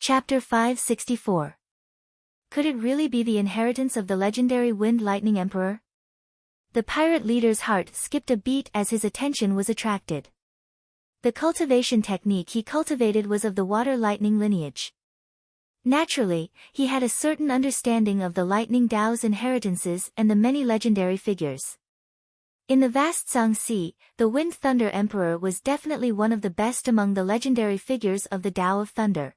Chapter 564. Could it really be the inheritance of the legendary Wind Lightning Emperor? The pirate leader's heart skipped a beat as his attention was attracted. The cultivation technique he cultivated was of the water lightning lineage. Naturally, he had a certain understanding of the lightning Tao's inheritances and the many legendary figures. In the vast Zhangxi, the Wind Thunder Emperor was definitely one of the best among the legendary figures of the Tao of Thunder.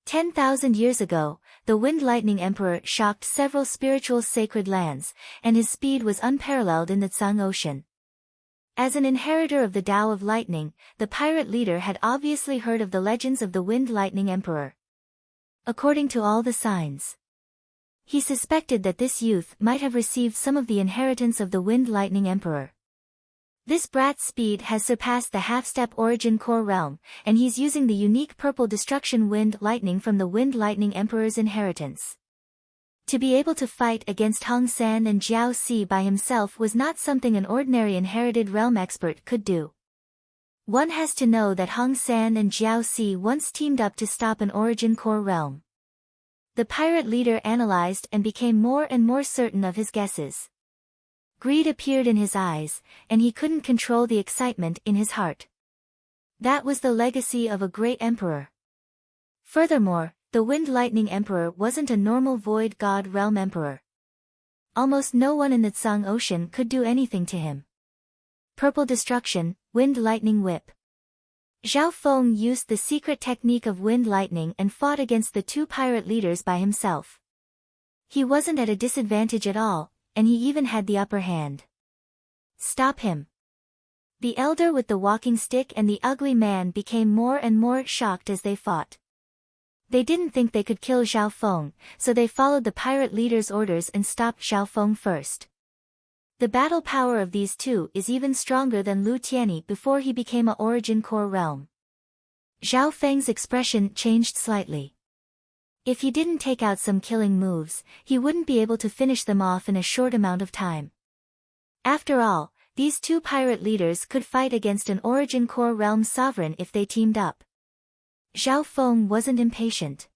10,000 years ago, the Wind Lightning Emperor shocked several spiritual sacred lands, and his speed was unparalleled in the Tsang Ocean. As an inheritor of the Tao of Lightning, the pirate leader had obviously heard of the legends of the Wind Lightning Emperor. According to all the signs, he suspected that this youth might have received some of the inheritance of the Wind Lightning Emperor. This brat's speed has surpassed the half-step origin core realm, and he's using the unique purple destruction Wind Lightning from the Wind Lightning Emperor's inheritance. To be able to fight against Hong San and Jiao Si by himself was not something an ordinary inherited realm expert could do. One has to know that Hong San and Jiao Si once teamed up to stop an origin core realm. The pirate leader analyzed and became more and more certain of his guesses. Greed appeared in his eyes, and he couldn't control the excitement in his heart. That was the legacy of a great emperor. Furthermore, the Wind Lightning Emperor wasn't a normal Void God Realm Emperor. Almost no one in the Tsang Ocean could do anything to him. Purple Destruction, Wind Lightning Whip. Zhao Feng used the secret technique of Wind Lightning and fought against the two pirate leaders by himself. He wasn't at a disadvantage at all, and he even had the upper hand. Stop him. The elder with the walking stick and the ugly man became more and more shocked as they fought. They didn't think they could kill Zhao Feng, so they followed the pirate leader's orders and stopped Zhao Feng first. The battle power of these two is even stronger than Lu Tianyi before he became a origin core realm. Zhao Feng's expression changed slightly. If he didn't take out some killing moves, he wouldn't be able to finish them off in a short amount of time. After all, these two pirate leaders could fight against an origin core realm sovereign if they teamed up. Zhao Feng wasn't impatient.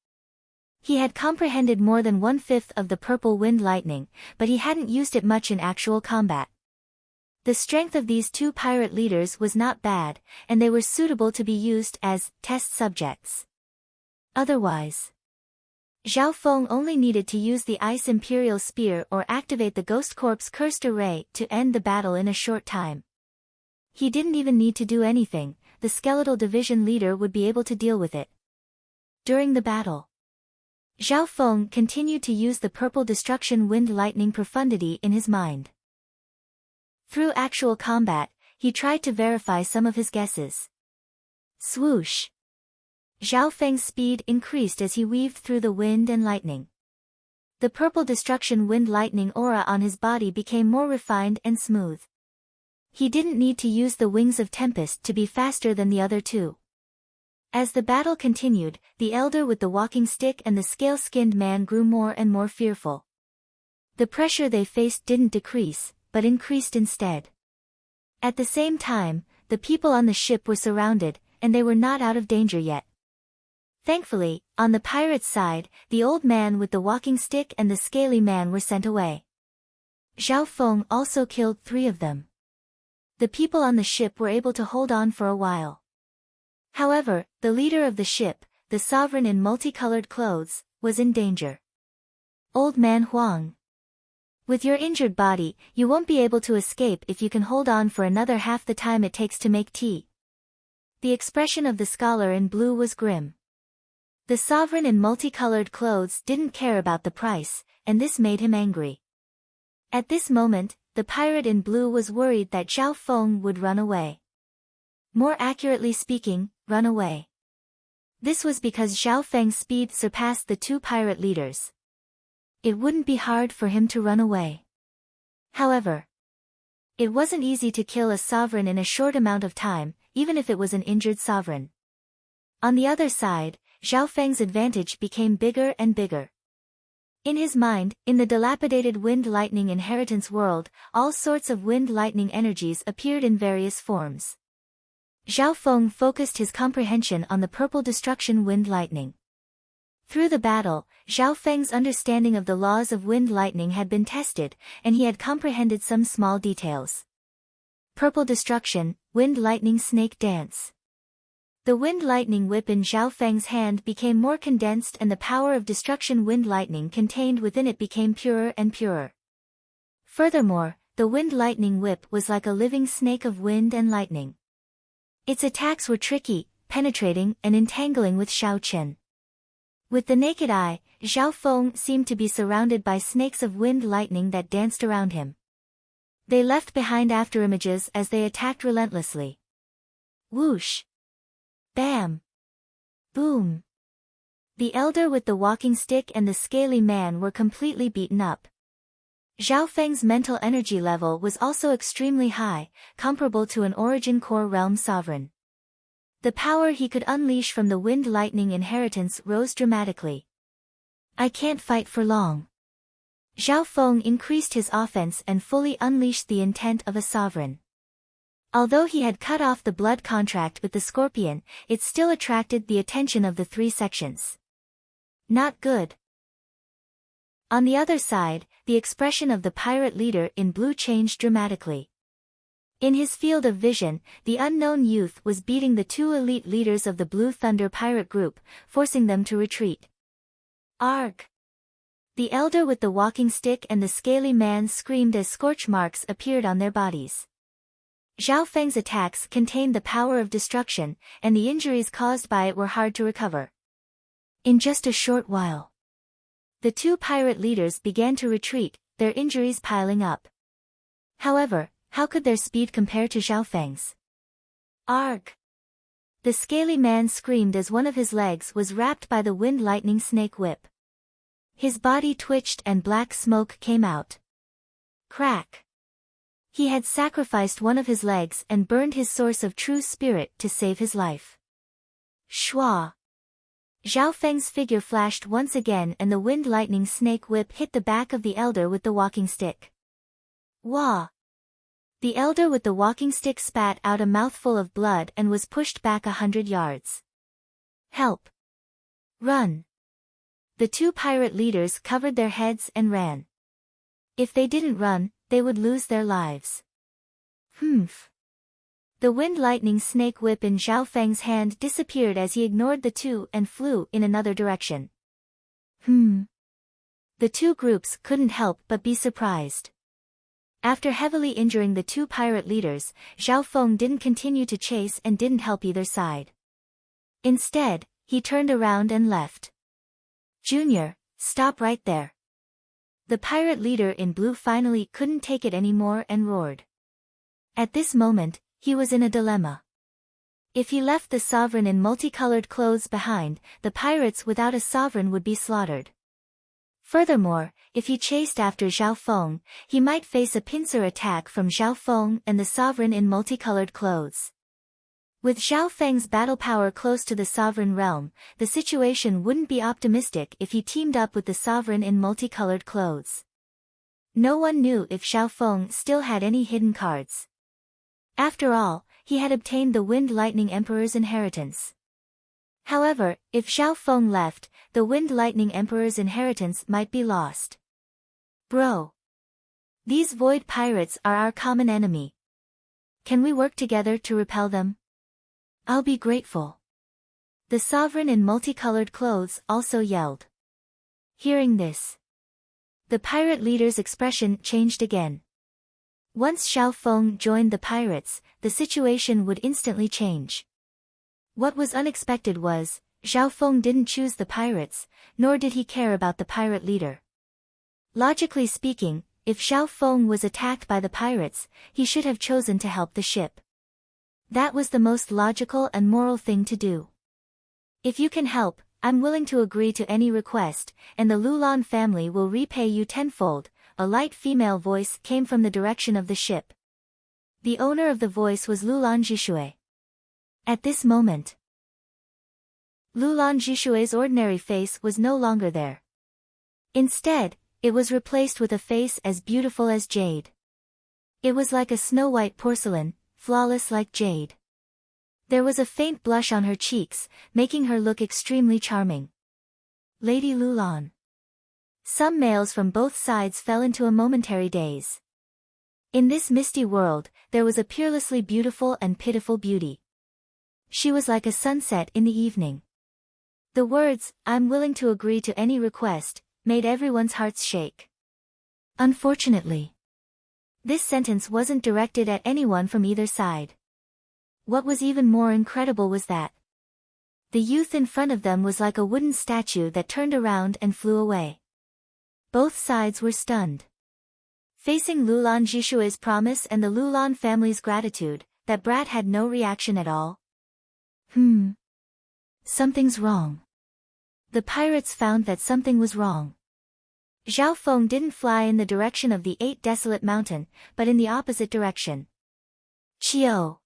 He had comprehended more than 1/5 of the purple Wind Lightning, but he hadn't used it much in actual combat. The strength of these two pirate leaders was not bad, and they were suitable to be used as test subjects. Otherwise, Zhao Feng only needed to use the Ice Imperial Spear or activate the Ghost Corp's Cursed Array to end the battle in a short time. He didn't even need to do anything, the Skeletal Division leader would be able to deal with it. During the battle, Zhao Feng continued to use the Purple Destruction Wind Lightning Profundity in his mind. Through actual combat, he tried to verify some of his guesses. Swoosh! Zhao Feng's speed increased as he weaved through the wind and lightning. The Purple Destruction Wind Lightning aura on his body became more refined and smooth. He didn't need to use the Wings of Tempest to be faster than the other two. As the battle continued, the elder with the walking stick and the scale-skinned man grew more and more fearful. The pressure they faced didn't decrease, but increased instead. At the same time, the people on the ship were surrounded, and they were not out of danger yet. Thankfully, on the pirates' side, the old man with the walking stick and the scaly man were sent away. Zhao Feng also killed 3 of them. The people on the ship were able to hold on for a while. However, the leader of the ship, the sovereign in multicolored clothes, was in danger. Old Man Huang. With your injured body, you won't be able to escape if you can hold on for another half the time it takes to make tea. The expression of the scholar in blue was grim. The sovereign in multicolored clothes didn't care about the price, and this made him angry. At this moment, the pirate in blue was worried that Zhao Feng would run away. More accurately speaking, run away. This was because Zhao Feng's speed surpassed the two pirate leaders. It wouldn't be hard for him to run away. However, it wasn't easy to kill a sovereign in a short amount of time, even if it was an injured sovereign. On the other side, Zhao Feng's advantage became bigger and bigger. In his mind, in the dilapidated Wind Lightning inheritance world, all sorts of Wind Lightning energies appeared in various forms. Zhao Feng focused his comprehension on the Purple Destruction Wind Lightning. Through the battle, Zhao Feng's understanding of the laws of wind lightning had been tested, and he had comprehended some small details. Purple destruction, wind lightning snake dance. The wind lightning whip in Zhao Feng's hand became more condensed and the power of destruction wind lightning contained within it became purer and purer. Furthermore, the wind lightning whip was like a living snake of wind and lightning. Its attacks were tricky, penetrating and entangling with Xiao Chen. With the naked eye, Zhao Feng seemed to be surrounded by snakes of wind lightning that danced around him. They left behind afterimages as they attacked relentlessly. Whoosh! Bam! Boom! The elder with the walking stick and the scaly man were completely beaten up. Zhao Feng's mental energy level was also extremely high, comparable to an Origin Core realm sovereign. The power he could unleash from the wind lightning inheritance rose dramatically. I can't fight for long. Zhao Feng increased his offense and fully unleashed the intent of a sovereign. Although he had cut off the blood contract with the scorpion, it still attracted the attention of the three sections. Not good. On the other side, the expression of the pirate leader in blue changed dramatically. In his field of vision, the unknown youth was beating the two elite leaders of the Blue Thunder pirate group, forcing them to retreat. Arg! The elder with the walking stick and the scaly man screamed as scorch marks appeared on their bodies. Zhao Feng's attacks contained the power of destruction, and the injuries caused by it were hard to recover. In just a short while, the two pirate leaders began to retreat, their injuries piling up. However, how could their speed compare to Zhao Feng's? Arg! The scaly man screamed as one of his legs was wrapped by the wind lightning snake whip. His body twitched and black smoke came out. Crack! He had sacrificed one of his legs and burned his source of true spirit to save his life. Shua! Zhao Feng's figure flashed once again and the wind lightning snake whip hit the back of the elder with the walking stick. Wah! The elder with the walking stick spat out a mouthful of blood and was pushed back 100 yards. Help! Run! The two pirate leaders covered their heads and ran. If they didn't run, they would lose their lives. Humph! The wind lightning snake whip in Zhao Feng's hand disappeared as he ignored the two and flew in another direction. The two groups couldn't help but be surprised. After heavily injuring the two pirate leaders, Zhao Feng didn't continue to chase and didn't help either side. Instead, he turned around and left. Junior, stop right there. The pirate leader in blue finally couldn't take it anymore and roared. At this moment, he was in a dilemma. If he left the sovereign in multicolored clothes behind, the pirates without a sovereign would be slaughtered. Furthermore, if he chased after Zhao Feng, he might face a pincer attack from Zhao Feng and the sovereign in multicolored clothes. With Zhao Feng's battle power close to the sovereign realm, the situation wouldn't be optimistic if he teamed up with the sovereign in multicolored clothes. No one knew if Zhao Feng still had any hidden cards. After all, he had obtained the Wind Lightning Emperor's inheritance. However, if Zhao Feng left, the Wind Lightning Emperor's inheritance might be lost. Bro! These void pirates are our common enemy. Can we work together to repel them? I'll be grateful. The sovereign in multicolored clothes also yelled. Hearing this, the pirate leader's expression changed again. Once Zhao Feng joined the pirates, the situation would instantly change. What was unexpected was, Zhao Feng didn't choose the pirates, nor did he care about the pirate leader. Logically speaking, if Zhao Feng was attacked by the pirates, he should have chosen to help the ship. That was the most logical and moral thing to do. If you can help, I'm willing to agree to any request, and the Lulan family will repay you tenfold. A light female voice came from the direction of the ship. The owner of the voice was Lulan Jishui. At this moment, Lulan Jishui's ordinary face was no longer there. Instead, it was replaced with a face as beautiful as jade. It was like a snow-white porcelain, flawless like jade. There was a faint blush on her cheeks, making her look extremely charming. Lady Lulan. Some males from both sides fell into a momentary daze. In this misty world, there was a peerlessly beautiful and pitiful beauty. She was like a sunset in the evening. The words, "I'm willing to agree to any request," made everyone's hearts shake. Unfortunately, this sentence wasn't directed at anyone from either side. What was even more incredible was that the youth in front of them was like a wooden statue that turned around and flew away. Both sides were stunned. Facing Lulan Jishue's promise and the Lulan family's gratitude, that brat had no reaction at all. Something's wrong. The pirates found that something was wrong. Zhao Feng didn't fly in the direction of the 8 desolate mountain, but in the opposite direction. Chio!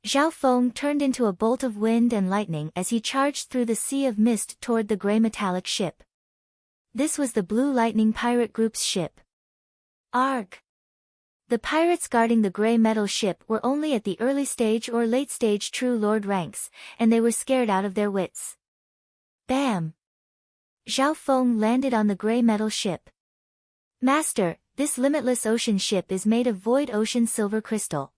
Zhao Feng turned into a bolt of wind and lightning as he charged through the sea of mist toward the gray metallic ship. This was the Blue Lightning Pirate Group's ship. Arg! The pirates guarding the gray metal ship were only at the early stage or late stage True Lord ranks, and they were scared out of their wits. Bam! Zhao Feng landed on the gray metal ship. Master, this limitless ocean ship is made of void ocean silver crystal.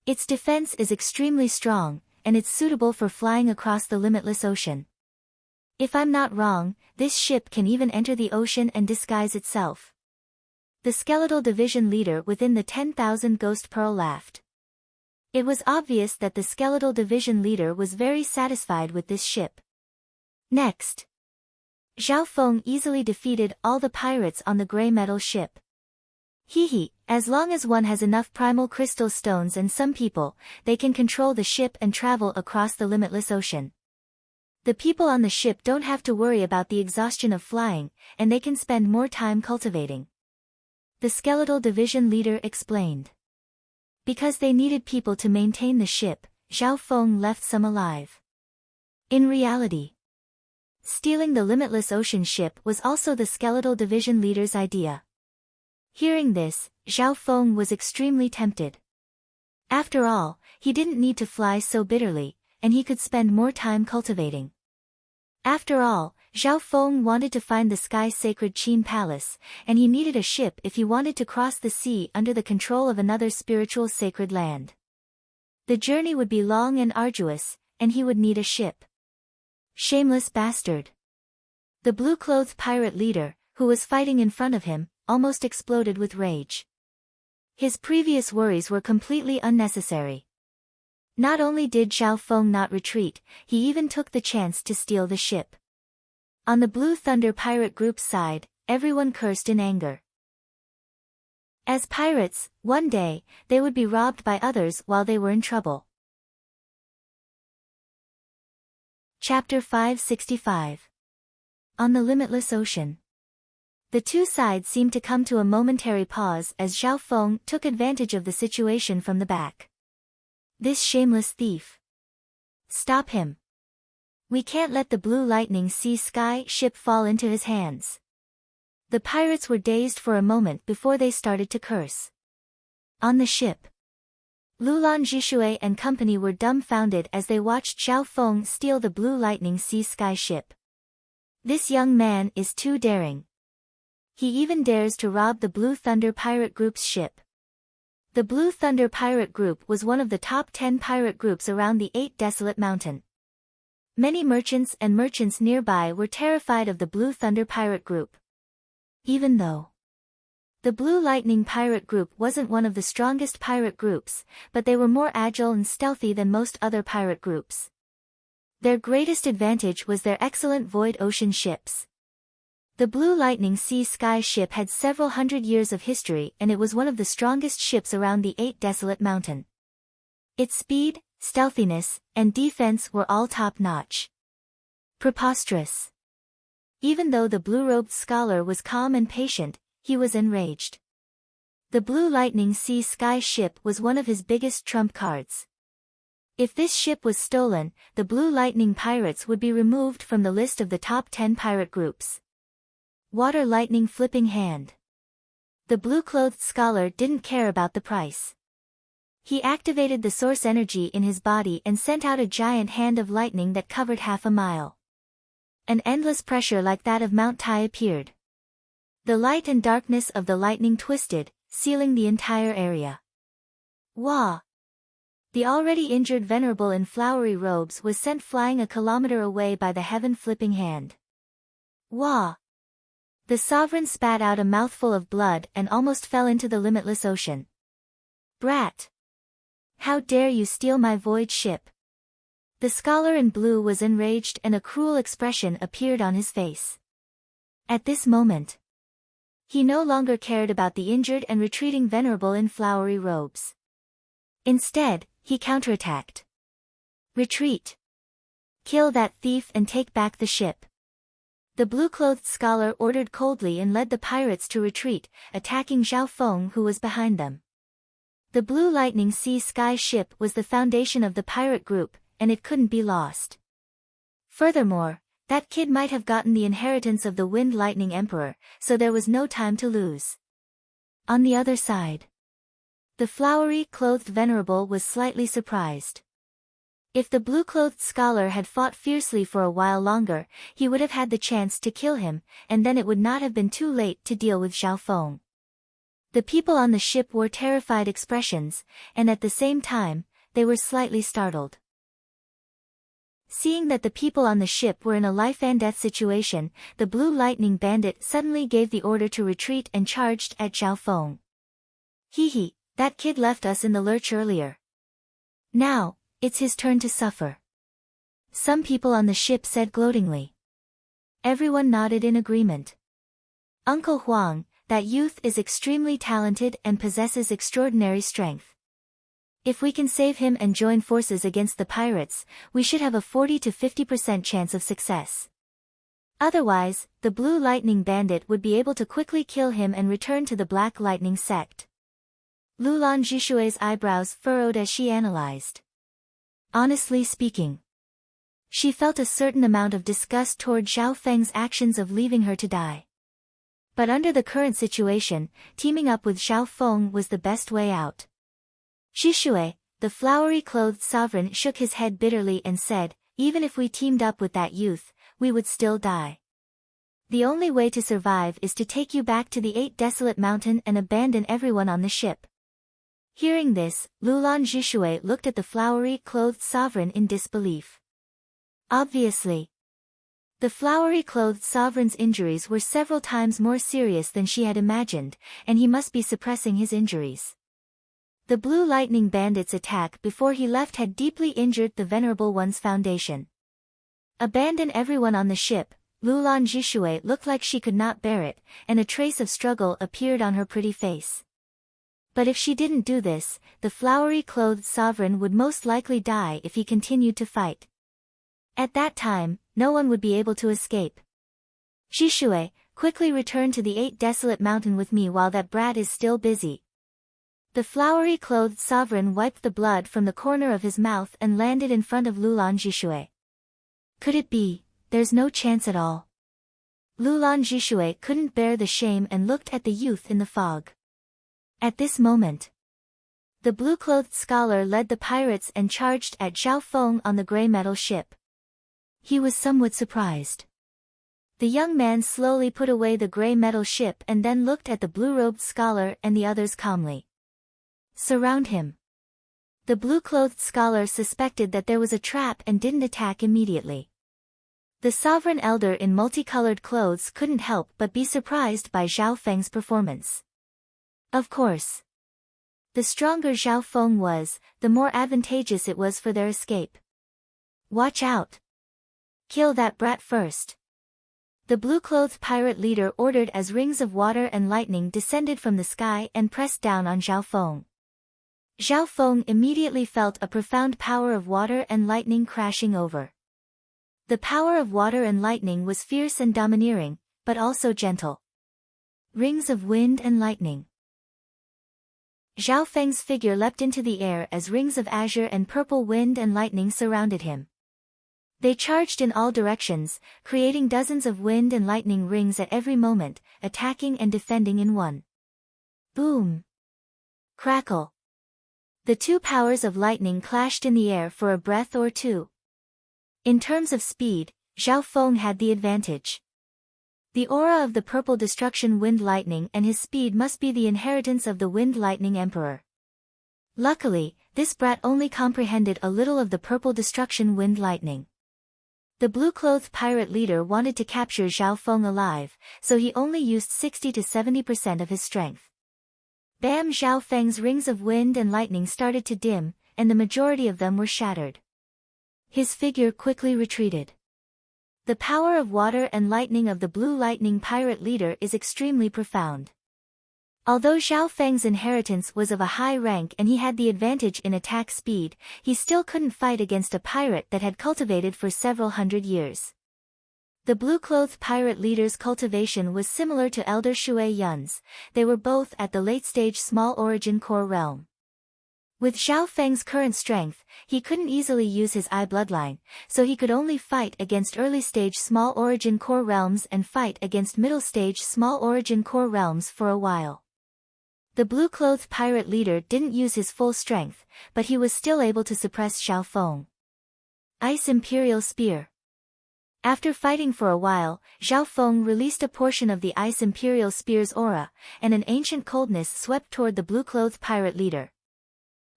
Its defense is extremely strong, and it's suitable for flying across the limitless ocean. If I'm not wrong, this ship can even enter the ocean and disguise itself. The skeletal division leader within the 10,000 Ghost Pearl laughed. It was obvious that the skeletal division leader was very satisfied with this ship. Next, Zhao Feng easily defeated all the pirates on the gray metal ship. As long as one has enough primal crystal stones and some people, they can control the ship and travel across the limitless ocean. The people on the ship don't have to worry about the exhaustion of flying, and they can spend more time cultivating. The skeletal division leader explained. Because they needed people to maintain the ship, Zhao Feng left some alive. In reality, stealing the limitless ocean ship was also the skeletal division leader's idea. Hearing this, Zhao Feng was extremely tempted. After all, he didn't need to fly so bitterly, and he could spend more time cultivating. After all, Zhao Feng wanted to find the sky's sacred Qin Palace, and he needed a ship if he wanted to cross the sea under the control of another spiritual sacred land. The journey would be long and arduous, and he would need a ship. Shameless bastard! The blue-clothed pirate leader, who was fighting in front of him, almost exploded with rage. His previous worries were completely unnecessary. Not only did Zhao Feng not retreat, he even took the chance to steal the ship. On the Blue Thunder Pirate Group's side, everyone cursed in anger. As pirates, one day, they would be robbed by others while they were in trouble. Chapter 565. On the Limitless Ocean. The two sides seemed to come to a momentary pause as Zhao Feng took advantage of the situation from the back. This shameless thief! Stop him! We can't let the Blue Lightning Sea Sky ship fall into his hands. The pirates were dazed for a moment before they started to curse. On the ship, Lulan Jishue and company were dumbfounded as they watched Zhao Feng steal the Blue Lightning Sea Sky ship. This young man is too daring. He even dares to rob the Blue Thunder Pirate Group's ship. The Blue Thunder Pirate Group was one of the top 10 pirate groups around the 8 Desolate Mountain. Many merchants and merchants nearby were terrified of the Blue Thunder Pirate Group. Even though the Blue Lightning Pirate Group wasn't one of the strongest pirate groups, but they were more agile and stealthy than most other pirate groups. Their greatest advantage was their excellent void ocean ships. The Blue Lightning Sea Sky ship had several hundred years of history and it was one of the strongest ships around the 8 Desolate Mountain. Its speed, stealthiness, and defense were all top-notch. Preposterous! Even though the blue-robed scholar was calm and patient, he was enraged. The Blue Lightning Sea Sky ship was one of his biggest trump cards. If this ship was stolen, the Blue Lightning Pirates would be removed from the list of the top 10 pirate groups. Water Lightning Flipping Hand. The blue-clothed scholar didn't care about the price. He activated the source energy in his body and sent out a giant hand of lightning that covered half a mile. An endless pressure like that of Mount Tai appeared. The light and darkness of the lightning twisted, sealing the entire area. Wah! The already injured venerable in flowery robes was sent flying a kilometer away by the heaven-flipping hand. Wah! The sovereign spat out a mouthful of blood and almost fell into the limitless ocean. Brat! How dare you steal my void ship? The scholar in blue was enraged and a cruel expression appeared on his face. At this moment, he no longer cared about the injured and retreating venerable in flowery robes. Instead, he counterattacked. Retreat! Kill that thief and take back the ship. The blue-clothed scholar ordered coldly and led the pirates to retreat, attacking Zhao Feng who was behind them. The Blue Lightning Sea Sky ship was the foundation of the pirate group, and it couldn't be lost. Furthermore, that kid might have gotten the inheritance of the Wind Lightning Emperor, so there was no time to lose. On the other side, the flowery-clothed venerable was slightly surprised. If the blue-clothed scholar had fought fiercely for a while longer, he would have had the chance to kill him, and then it would not have been too late to deal with Zhao Feng. The people on the ship wore terrified expressions, and at the same time, they were slightly startled. Seeing that the people on the ship were in a life-and-death situation, the Blue Lightning Bandit suddenly gave the order to retreat and charged at Zhao Feng. Hee, that kid left us in the lurch earlier. Now, it's his turn to suffer. Some people on the ship said gloatingly. Everyone nodded in agreement. Uncle Huang, that youth is extremely talented and possesses extraordinary strength. If we can save him and join forces against the pirates, we should have a 40 to 50% chance of success. Otherwise, the Blue Lightning Bandit would be able to quickly kill him and return to the Black Lightning sect. Lulan Jishue's eyebrows furrowed as she analyzed. Honestly speaking, she felt a certain amount of disgust toward Zhao Feng's actions of leaving her to die. But under the current situation, teaming up with Zhao Feng was the best way out. Jishue, the flowery-clothed sovereign, shook his head bitterly and said, even if we teamed up with that youth, we would still die. The only way to survive is to take you back to the 8 desolate mountain and abandon everyone on the ship. Hearing this, Lulan Jishue looked at the flowery-clothed sovereign in disbelief. Obviously, the flowery-clothed sovereign's injuries were several times more serious than she had imagined, and he must be suppressing his injuries. The Blue Lightning Bandit's attack before he left had deeply injured the Venerable One's foundation. Abandon everyone on the ship, Lulan Jishue looked like she could not bear it, and a trace of struggle appeared on her pretty face. But if she didn't do this, the flowery-clothed sovereign would most likely die if he continued to fight. At that time, no one would be able to escape. Jishue, quickly return to the 8 desolate mountain with me while that brat is still busy. The flowery-clothed sovereign wiped the blood from the corner of his mouth and landed in front of Lulan Jishue. Could it be, there's no chance at all? Lulan Jishue couldn't bear the shame and looked at the youth in the fog. At this moment, the blue-clothed scholar led the pirates and charged at Zhao Feng on the gray metal ship. He was somewhat surprised. The young man slowly put away the gray metal ship and then looked at the blue-robed scholar and the others calmly. Surround him. The blue-clothed scholar suspected that there was a trap and didn't attack immediately. The sovereign elder in multicolored clothes couldn't help but be surprised by Zhao Feng's performance. Of course. The stronger Zhao Feng was, the more advantageous it was for their escape. Watch out. Kill that brat first. The blue-clothed pirate leader ordered as rings of water and lightning descended from the sky and pressed down on Zhao Feng. Zhao Feng immediately felt a profound power of water and lightning crashing over. The power of water and lightning was fierce and domineering, but also gentle. Rings of wind and lightning. Zhao Feng's figure leapt into the air as rings of azure and purple wind and lightning surrounded him. They charged in all directions, creating dozens of wind and lightning rings at every moment, attacking and defending in one. Boom! Crackle! The two powers of lightning clashed in the air for a breath or two. In terms of speed, Zhao Feng had the advantage. The aura of the purple destruction wind lightning and his speed must be the inheritance of the wind lightning emperor. Luckily, this brat only comprehended a little of the purple destruction wind lightning. The blue-clothed pirate leader wanted to capture Zhao Feng alive, so he only used 60 to 70% of his strength. Bam! Zhao Feng's rings of wind and lightning started to dim, and the majority of them were shattered. His figure quickly retreated. The power of water and lightning of the blue lightning pirate leader is extremely profound. Although Zhao Feng's inheritance was of a high rank and he had the advantage in attack speed, he still couldn't fight against a pirate that had cultivated for several hundred years. The blue-clothed pirate leader's cultivation was similar to Elder Shui Yun's. They were both at the late-stage small origin core realm. With Zhao Feng's current strength, he couldn't easily use his eye bloodline, so he could only fight against early-stage small origin core realms and fight against middle-stage small origin core realms for a while. The blue-clothed pirate leader didn't use his full strength, but he was still able to suppress Zhao Feng. Ice Imperial Spear. After fighting for a while, Zhao Feng released a portion of the Ice Imperial Spear's aura, and an ancient coldness swept toward the blue-clothed pirate leader.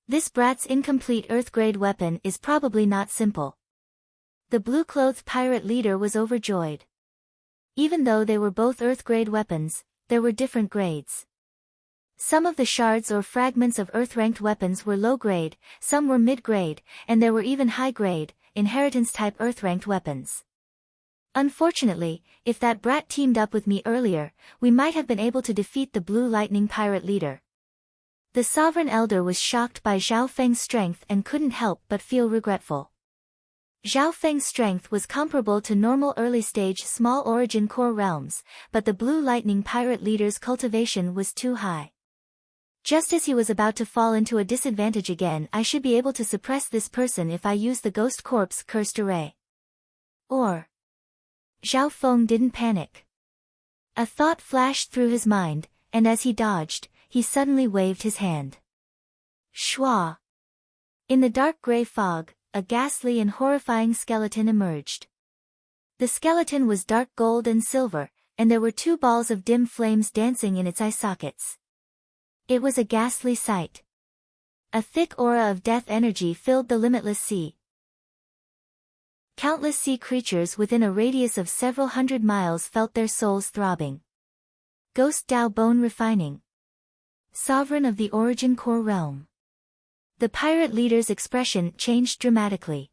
This brat's incomplete Earth-grade weapon is probably not simple. The blue-clothed pirate leader was overjoyed. Even though they were both Earth-grade weapons, there were different grades. Some of the shards or fragments of Earth-ranked weapons were low-grade, some were mid-grade, and there were even high-grade, inheritance-type Earth-ranked weapons. Unfortunately, if that brat teamed up with me earlier, we might have been able to defeat the blue lightning pirate leader. The Sovereign Elder was shocked by Zhao Feng's strength and couldn't help but feel regretful. Zhao Feng's strength was comparable to normal early-stage small origin core realms, but the blue lightning pirate leader's cultivation was too high. Just as he was about to fall into a disadvantage again, I should be able to suppress this person if I use the Ghost Corpse Cursed Array. Or... Zhao Feng didn't panic. A thought flashed through his mind, and as he dodged, he suddenly waved his hand. Shwa! In the dark gray fog, a ghastly and horrifying skeleton emerged. The skeleton was dark gold and silver, and there were two balls of dim flames dancing in its eye sockets. It was a ghastly sight. A thick aura of death energy filled the limitless sea. Countless sea creatures within a radius of several hundred miles felt their souls throbbing. Ghost Dao Bone Refining. Sovereign of the Origin Core Realm. The pirate leader's expression changed dramatically.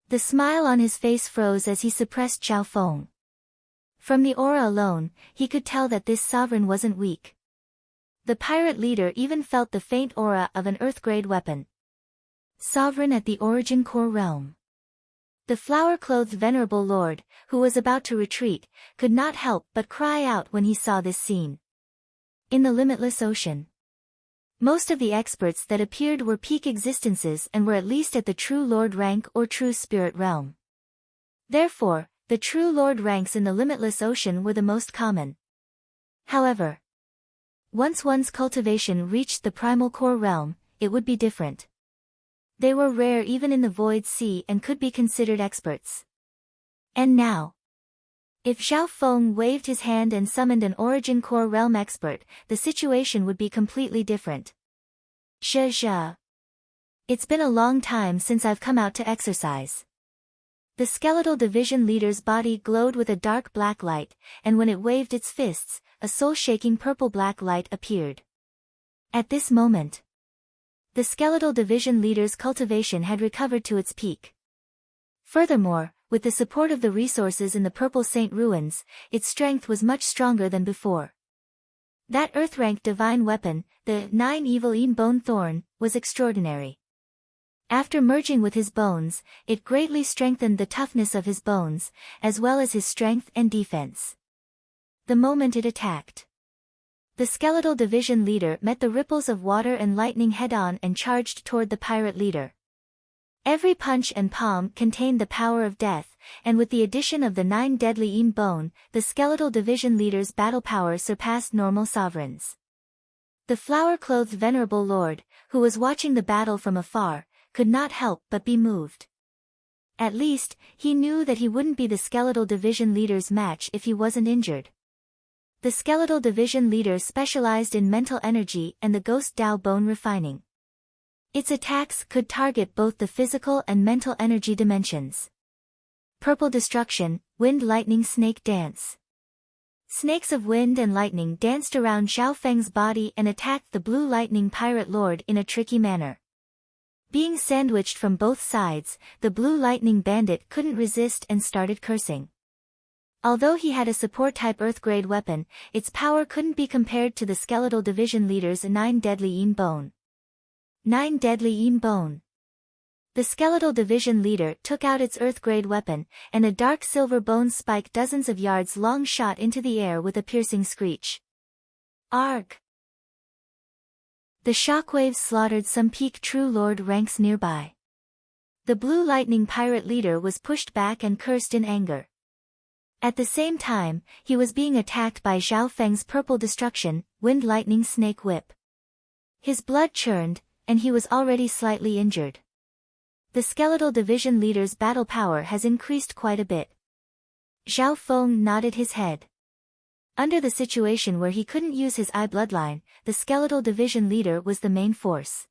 The smile on his face froze as he suppressed Zhao Feng. From the aura alone, he could tell that this sovereign wasn't weak. The pirate leader even felt the faint aura of an Earth-grade weapon. Sovereign at the Origin Core Realm. The flower-clothed venerable lord, who was about to retreat, could not help but cry out when he saw this scene. In the limitless ocean. Most of the experts that appeared were peak existences and were at least at the true lord rank or true spirit realm. Therefore, the true lord ranks in the limitless ocean were the most common. However, once one's cultivation reached the primal core realm, it would be different. They were rare even in the void sea and could be considered experts. And now, if Zhao Feng waved his hand and summoned an Origin Core Realm expert, the situation would be completely different. Zhe. It's been a long time since I've come out to exercise. The skeletal division leader's body glowed with a dark black light, and when it waved its fists, a soul-shaking purple-black light appeared. At this moment, the skeletal division leader's cultivation had recovered to its peak. Furthermore, with the support of the resources in the Purple Saint ruins, its strength was much stronger than before. That Earth-ranked divine weapon, the 9 Evil Een Bone Thorn, was extraordinary. After merging with his bones, it greatly strengthened the toughness of his bones, as well as his strength and defense. The moment it attacked, the skeletal division leader met the ripples of water and lightning head-on and charged toward the pirate leader. Every punch and palm contained the power of death, and with the addition of the 9 deadly Een Bone, the skeletal division leader's battle power surpassed normal sovereigns. The flower-clothed venerable lord, who was watching the battle from afar, could not help but be moved. At least, he knew that he wouldn't be the Skeletal Division leader's match if he wasn't injured. The Skeletal Division leader specialized in mental energy and the Ghost Dao bone refining. Its attacks could target both the physical and mental energy dimensions. Purple Destruction, Wind Lightning Snake Dance. Snakes of wind and lightning danced around Xiao Feng's body and attacked the Blue Lightning Pirate Lord in a tricky manner. Being sandwiched from both sides, the Blue Lightning Bandit couldn't resist and started cursing. Although he had a support-type Earth-grade weapon, its power couldn't be compared to the Skeletal Division leader's 9 Deadly Yin Bone. 9 Deadly Yin Bone. The Skeletal Division leader took out its Earth-grade weapon, and a dark silver bone spike dozens of yards long shot into the air with a piercing screech. Arg! The shockwaves slaughtered some peak True Lord ranks nearby. The Blue Lightning Pirate leader was pushed back and cursed in anger. At the same time, he was being attacked by Xiao Feng's Purple Destruction, Wind Lightning Snake Whip. His blood churned, and he was already slightly injured. The Skeletal Division leader's battle power has increased quite a bit. Xiao Feng nodded his head. Under the situation where he couldn't use his eye bloodline, the Skeletal Division leader was the main force.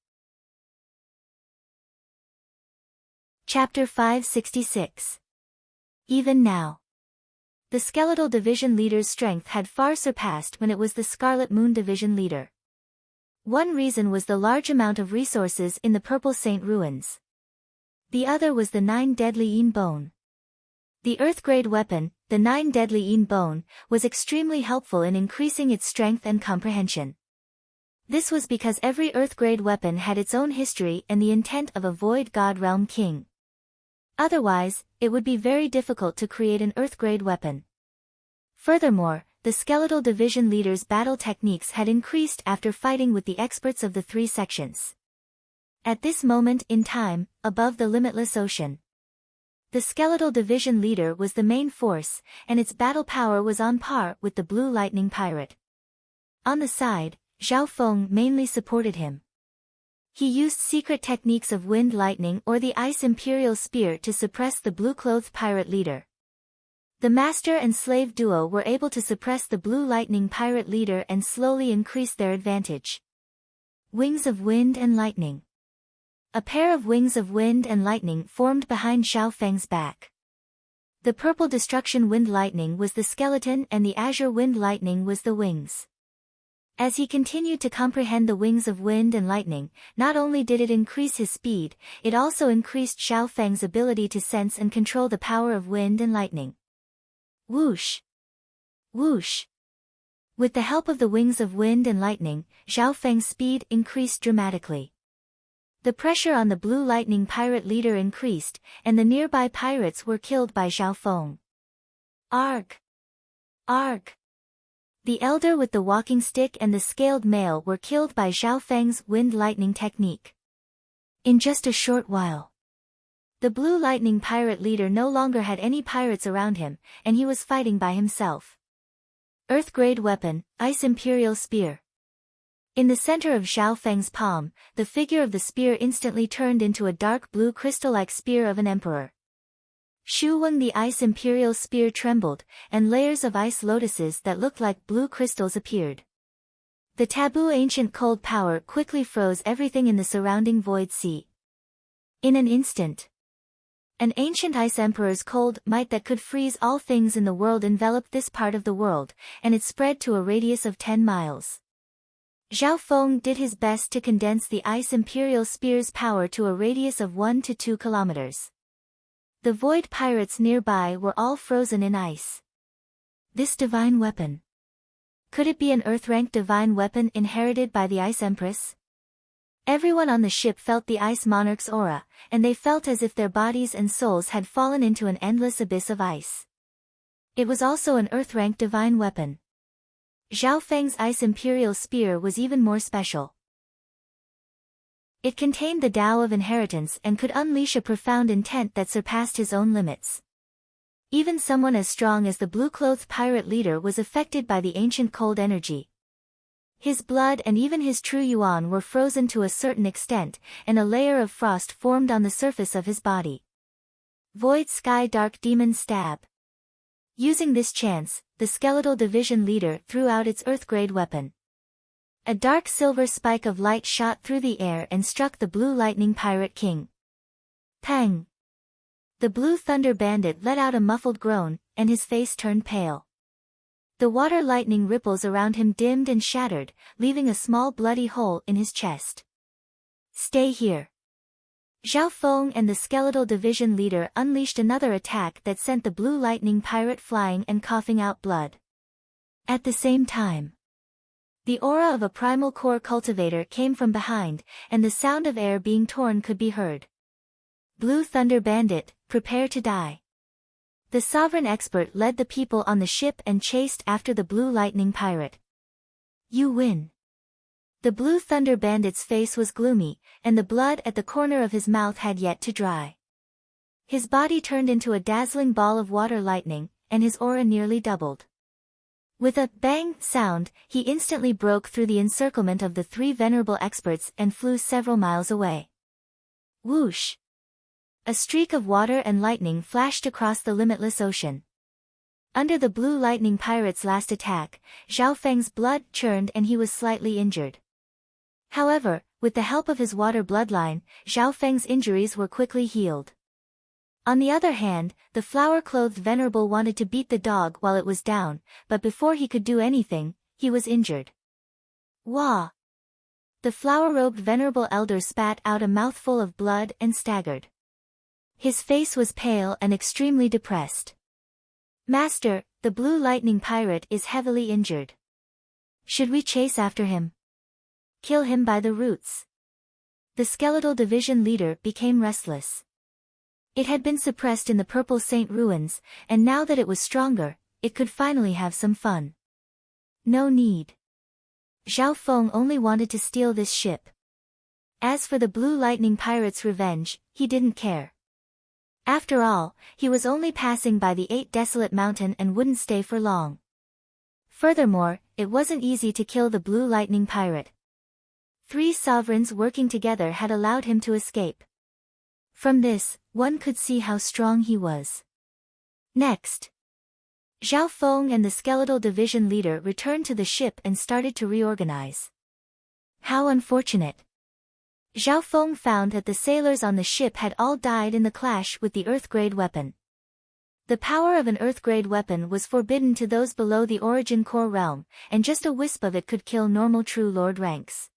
Chapter 566. Even now. The Skeletal Division leader's strength had far surpassed when it was the Scarlet Moon Division leader. One reason was the large amount of resources in the Purple Saint ruins. The other was the 9 Deadly Yin Bone. The Earth-grade weapon, the 9 Deadly Yin Bone, was extremely helpful in increasing its strength and comprehension. This was because every Earth-grade weapon had its own history and the intent of a Void God Realm King. Otherwise, it would be very difficult to create an Earth-grade weapon. Furthermore, the Skeletal Division leader's battle techniques had increased after fighting with the experts of the 3 sections. At this moment in time, above the limitless ocean, the Skeletal Division leader was the main force, and its battle power was on par with the Blue Lightning Pirate. On the side, Xiao Feng mainly supported him. He used secret techniques of Wind Lightning or the Ice Imperial Spear to suppress the Blue-clothed pirate leader. The master and slave duo were able to suppress the Blue Lightning Pirate leader and slowly increase their advantage. Wings of Wind and Lightning. A pair of wings of wind and lightning formed behind Xiao Feng's back. The Purple Destruction Wind Lightning was the skeleton and the Azure Wind Lightning was the wings. As he continued to comprehend the wings of wind and lightning, not only did it increase his speed, it also increased Xiao Feng's ability to sense and control the power of wind and lightning. Whoosh! Whoosh! With the help of the wings of wind and lightning, Xiao Feng's speed increased dramatically. The pressure on the Blue Lightning Pirate leader increased, and the nearby pirates were killed by Xiao Feng. Arg! Arg! The elder with the walking stick and the scaled mail were killed by Xiao Feng's Wind Lightning technique. In just a short while, the Blue Lightning Pirate leader no longer had any pirates around him, and he was fighting by himself. Earth-grade weapon, Ice Imperial Spear. In the center of Xiao Feng's palm, the figure of the spear instantly turned into a dark blue crystal-like spear of an emperor. Shu Weng the Ice Imperial Spear trembled, and layers of ice lotuses that looked like blue crystals appeared. The taboo ancient cold power quickly froze everything in the surrounding void sea. In an instant, an ancient ice emperor's cold might that could freeze all things in the world enveloped this part of the world, and it spread to a radius of 10 miles. Xiao Feng did his best to condense the Ice Imperial Spear's power to a radius of 1 to 2 kilometers. The void pirates nearby were all frozen in ice. This divine weapon. Could it be an Earth-ranked divine weapon inherited by the Ice Empress? Everyone on the ship felt the Ice Monarch's aura, and they felt as if their bodies and souls had fallen into an endless abyss of ice. It was also an Earth-ranked divine weapon. Xiao Feng's Ice Imperial Spear was even more special. It contained the Tao of inheritance and could unleash a profound intent that surpassed his own limits. Even someone as strong as the blue-clothed pirate leader was affected by the ancient cold energy. His blood and even his true yuan were frozen to a certain extent, and a layer of frost formed on the surface of his body. Void Sky Dark Demon Stab. Using this chance, the skeletal division leader threw out its Earth-grade weapon. A dark silver spike of light shot through the air and struck the Blue Lightning Pirate King. Pang! The Blue Thunder Bandit let out a muffled groan, and his face turned pale. The water lightning ripples around him dimmed and shattered, leaving a small bloody hole in his chest. Stay here. Zhao Feng and the skeletal division leader unleashed another attack that sent the Blue Lightning Pirate flying and coughing out blood. At the same time, the aura of a primal core cultivator came from behind, and the sound of air being torn could be heard. Blue Thunder Bandit, prepare to die. The sovereign expert led the people on the ship and chased after the Blue Lightning Pirate. You win. The Blue Thunder Bandit's face was gloomy, and the blood at the corner of his mouth had yet to dry. His body turned into a dazzling ball of water lightning, and his aura nearly doubled. With a bang sound, he instantly broke through the encirclement of the three venerable experts and flew several miles away. Whoosh! A streak of water and lightning flashed across the limitless ocean. Under the Blue Lightning Pirate's last attack, Zhao Feng's blood churned and he was slightly injured. However, with the help of his water bloodline, Zhao Feng's injuries were quickly healed. On the other hand, the flower-clothed venerable wanted to beat the dog while it was down, but before he could do anything, he was injured. Wah! The flower-robed venerable elder spat out a mouthful of blood and staggered. His face was pale and extremely depressed. Master, the Blue Lightning Pirate is heavily injured. Should we chase after him? Kill him by the roots. The skeletal division leader became restless. It had been suppressed in the Purple Saint ruins, and now that it was stronger, it could finally have some fun. No need. Zhao Feng only wanted to steal this ship. As for the Blue Lightning Pirate's revenge, he didn't care. After all, he was only passing by the 8 Desolate Mountain and wouldn't stay for long. Furthermore, it wasn't easy to kill the Blue Lightning Pirate. 3 sovereigns working together had allowed him to escape. From this, one could see how strong he was. Next, Zhao Feng and the skeletal division leader returned to the ship and started to reorganize. How unfortunate. Zhao Feng found that the sailors on the ship had all died in the clash with the Earth-grade weapon. The power of an Earth-grade weapon was forbidden to those below the Origin Core realm, and just a wisp of it could kill normal True Lord ranks.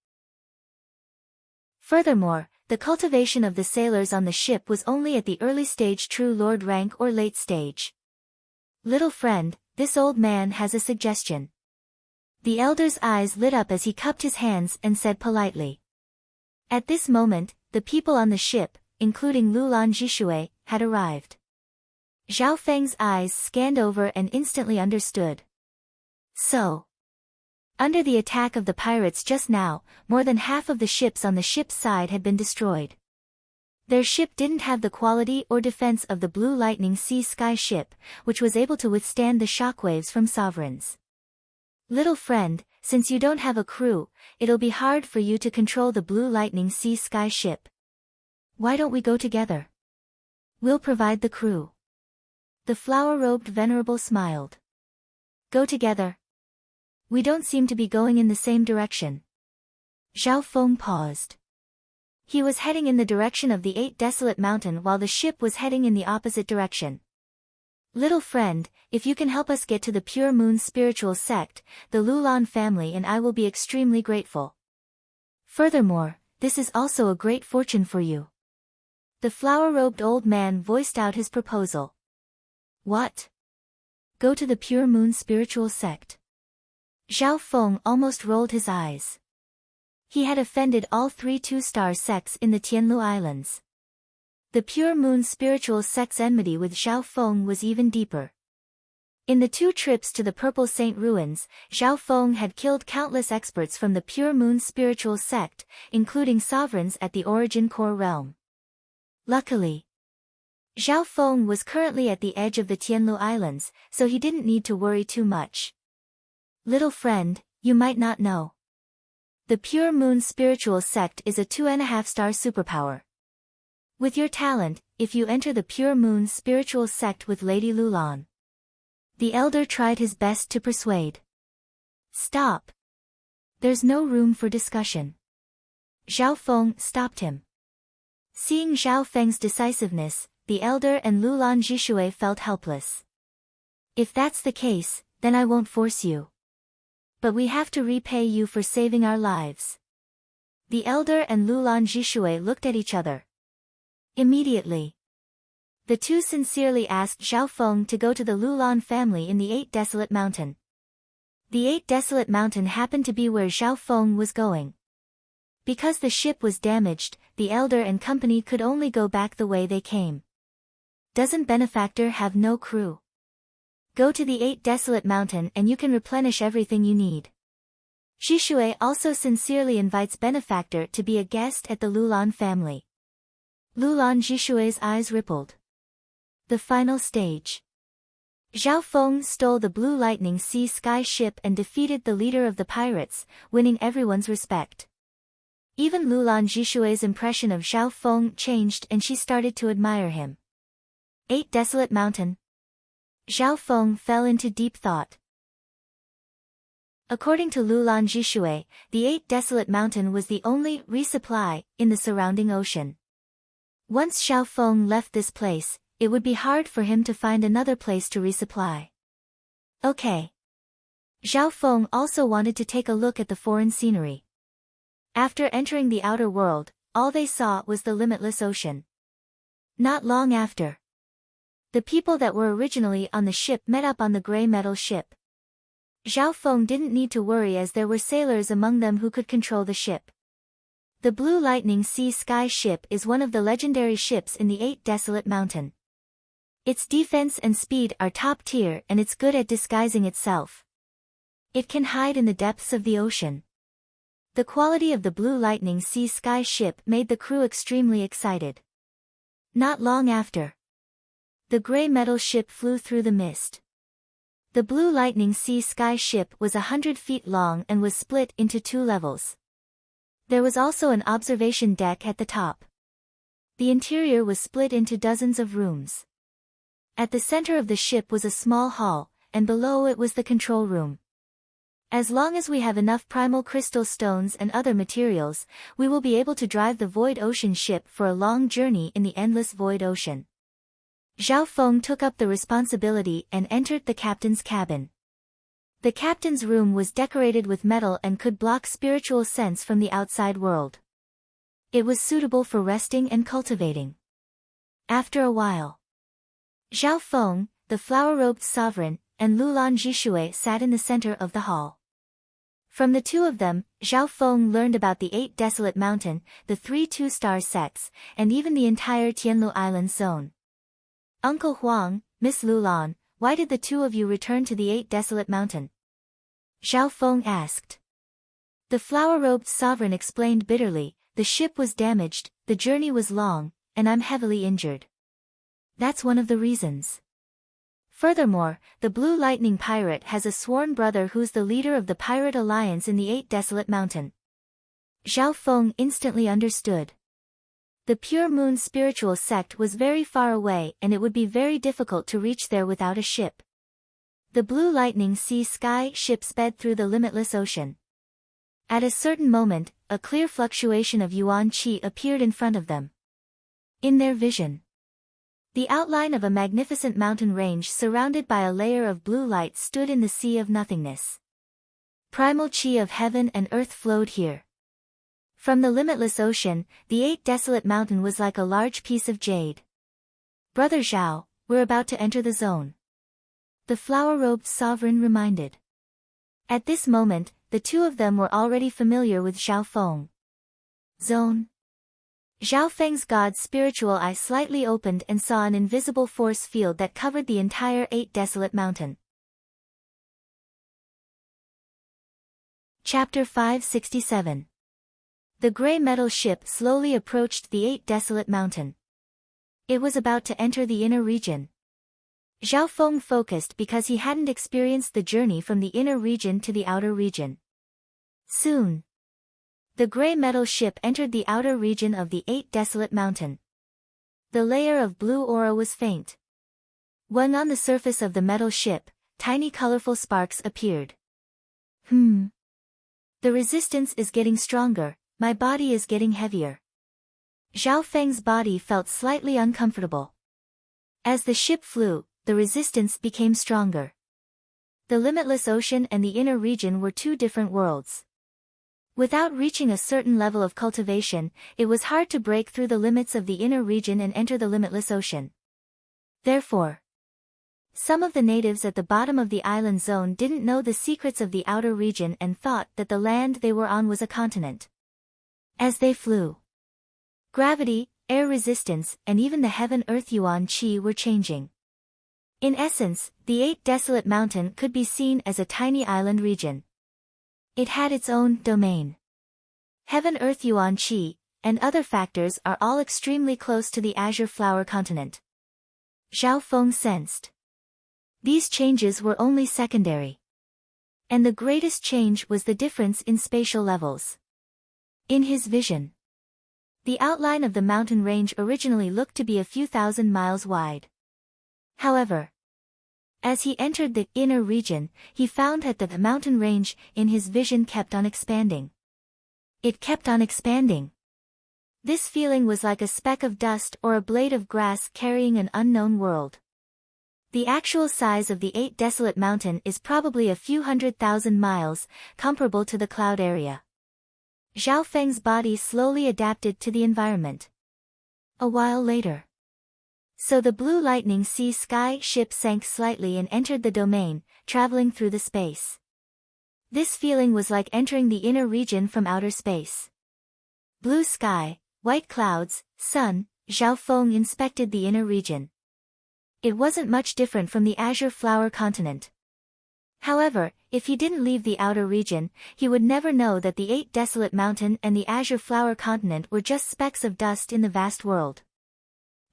Furthermore, the cultivation of the sailors on the ship was only at the early stage True Lord rank or late stage. Little friend, this old man has a suggestion. The elder's eyes lit up as he cupped his hands and said politely. At this moment, the people on the ship, including Lulan Jishui, had arrived. Zhao Feng's eyes scanned over and instantly understood. So, under the attack of the pirates just now, more than half of the ships on the ship's side had been destroyed. Their ship didn't have the quality or defense of the Blue Lightning Sea Sky ship, which was able to withstand the shockwaves from sovereigns. Little friend, since you don't have a crew, it'll be hard for you to control the Blue Lightning Sea Sky ship. Why don't we go together? We'll provide the crew. The flower-robed venerable smiled. Go together. We don't seem to be going in the same direction. Zhao Feng paused. He was heading in the direction of the 8 Desolate Mountain while the ship was heading in the opposite direction. Little friend, if you can help us get to the Pure Moon spiritual sect, the Lulan family and I will be extremely grateful. Furthermore, this is also a great fortune for you. The flower-robed old man voiced out his proposal. What? Go to the Pure Moon spiritual sect? Zhao Feng almost rolled his eyes. He had offended all 3 2-star sects in the Tianlu Islands. The Pure Moon spiritual sect's enmity with Zhao Feng was even deeper. In the 2 trips to the Purple Saint ruins, Zhao Feng had killed countless experts from the Pure Moon spiritual sect, including sovereigns at the Origin Core realm. Luckily, Zhao Feng was currently at the edge of the Tianlu Islands, so he didn't need to worry too much. Little friend, you might not know. The Pure Moon spiritual sect is a 2.5-star superpower. With your talent, if you enter the Pure Moon spiritual sect with Lady Lulan. The elder tried his best to persuade. Stop. There's no room for discussion. Zhao Feng stopped him. Seeing Zhao Feng's decisiveness, the elder and Lulan Zhishui felt helpless. If that's the case, then I won't force you. But we have to repay you for saving our lives. The elder and Lulan Zhishui looked at each other. Immediately, the two sincerely asked Zhao Feng to go to the Lulan family in the 8 Desolate Mountain. The 8 Desolate Mountain happened to be where Zhao Feng was going. Because the ship was damaged, the elder and company could only go back the way they came. Doesn't Benefactor have no crew? Go to the 8 Desolate Mountain and you can replenish everything you need. Zhishui also sincerely invites Benefactor to be a guest at the Lulan family. Lulan Zhishui's eyes rippled. The final stage. Zhao Feng stole the Blue Lightning Sea Sky ship and defeated the leader of the pirates, winning everyone's respect. Even Lulan Zhishui's impression of Zhao Feng changed and she started to admire him. 8 Desolate Mountain. Zhao Feng fell into deep thought. According to Lulan Zhishui, the 8 Desolate Mountain was the only resupply in the surrounding ocean. Once Zhao Feng left this place, it would be hard for him to find another place to resupply. Okay. Zhao Feng also wanted to take a look at the foreign scenery. After entering the outer world, all they saw was the limitless ocean. Not long after, the people that were originally on the ship met up on the gray metal ship. Zhao Feng didn't need to worry as there were sailors among them who could control the ship. The Blue Lightning Sea Sky ship is one of the legendary ships in the 8 Desolate Mountain. Its defense and speed are top tier and it's good at disguising itself. It can hide in the depths of the ocean. The quality of the Blue Lightning Sea Sky ship made the crew extremely excited. Not long after, the gray metal ship flew through the mist. The Blue Lightning Sea Sky ship was 100 feet long and was split into 2 levels. There was also an observation deck at the top. The interior was split into dozens of rooms. At the center of the ship was a small hall, and below it was the control room. As long as we have enough primal crystal stones and other materials, we will be able to drive the Void Ocean ship for a long journey in the endless Void Ocean. Zhao Feng took up the responsibility and entered the captain's cabin. The captain's room was decorated with metal and could block spiritual sense from the outside world. It was suitable for resting and cultivating. After a while, Zhao Feng, the flower-robed sovereign, and Lulan Zhishui sat in the center of the hall. From the two of them, Zhao Feng learned about the 8 Desolate Mountain, the 3 two-star sects, and even the entire Tianlu Island zone. Uncle Huang, Miss Lulan, why did the two of you return to the 8 Desolate Mountain? Zhao Feng asked. The flower-robed sovereign explained bitterly, the ship was damaged, the journey was long, and I'm heavily injured. That's one of the reasons. Furthermore, the Blue Lightning Pirate has a sworn brother who's the leader of the Pirate Alliance in the 8 Desolate Mountain. Zhao Feng instantly understood. The Pure Moon spiritual sect was very far away and it would be very difficult to reach there without a ship. The Blue Lightning Sea Sky ship sped through the limitless ocean. At a certain moment, a clear fluctuation of Yuan Qi appeared in front of them. In their vision, the outline of a magnificent mountain range surrounded by a layer of blue light stood in the sea of nothingness. Primal Qi of heaven and earth flowed here. From the limitless ocean, the 8 Desolate Mountain was like a large piece of jade. Brother Zhao, we're about to enter the zone. The flower-robed sovereign reminded. At this moment, the two of them were already familiar with Zhao Feng. Zone. Zhao Feng's god's spiritual eye slightly opened and saw an invisible force field that covered the entire 8 Desolate Mountain. Chapter 567. The gray metal ship slowly approached the 8 Desolate Mountain. It was about to enter the inner region. Zhao Feng focused because he hadn't experienced the journey from the inner region to the outer region. Soon, the gray metal ship entered the outer region of the 8 Desolate Mountain. The layer of blue aura was faint. When on the surface of the metal ship, tiny colorful sparks appeared. The resistance is getting stronger, my body is getting heavier. Zhao Feng's body felt slightly uncomfortable. As the ship flew, the resistance became stronger. The limitless ocean and the inner region were two different worlds. Without reaching a certain level of cultivation, it was hard to break through the limits of the inner region and enter the limitless ocean. Therefore, some of the natives at the bottom of the island zone didn't know the secrets of the outer region and thought that the land they were on was a continent. As they flew, gravity, air resistance, and even the heaven-earth yuan qi were changing. In essence, the 8 desolate mountain could be seen as a tiny island region. It had its own domain. Heaven-earth yuan qi, and other factors are all extremely close to the azure flower continent. Zhao Feng sensed. These changes were only secondary. And the greatest change was the difference in spatial levels. In his vision, the outline of the mountain range originally looked to be a few thousand miles wide. However, as he entered the inner region, he found that the mountain range in his vision kept on expanding. It kept on expanding. This feeling was like a speck of dust or a blade of grass carrying an unknown world. The actual size of the 8 desolate mountain is probably a few 100,000 miles, comparable to the cloud area. Zhao Feng's body slowly adapted to the environment. A while later. So the blue lightning sea sky ship sank slightly and entered the domain, traveling through the space. This feeling was like entering the inner region from outer space. Blue sky, white clouds, sun, Zhao Feng inspected the inner region. It wasn't much different from the azure flower continent. However, if he didn't leave the outer region, he would never know that the 8 desolate mountain and the azure flower continent were just specks of dust in the vast world.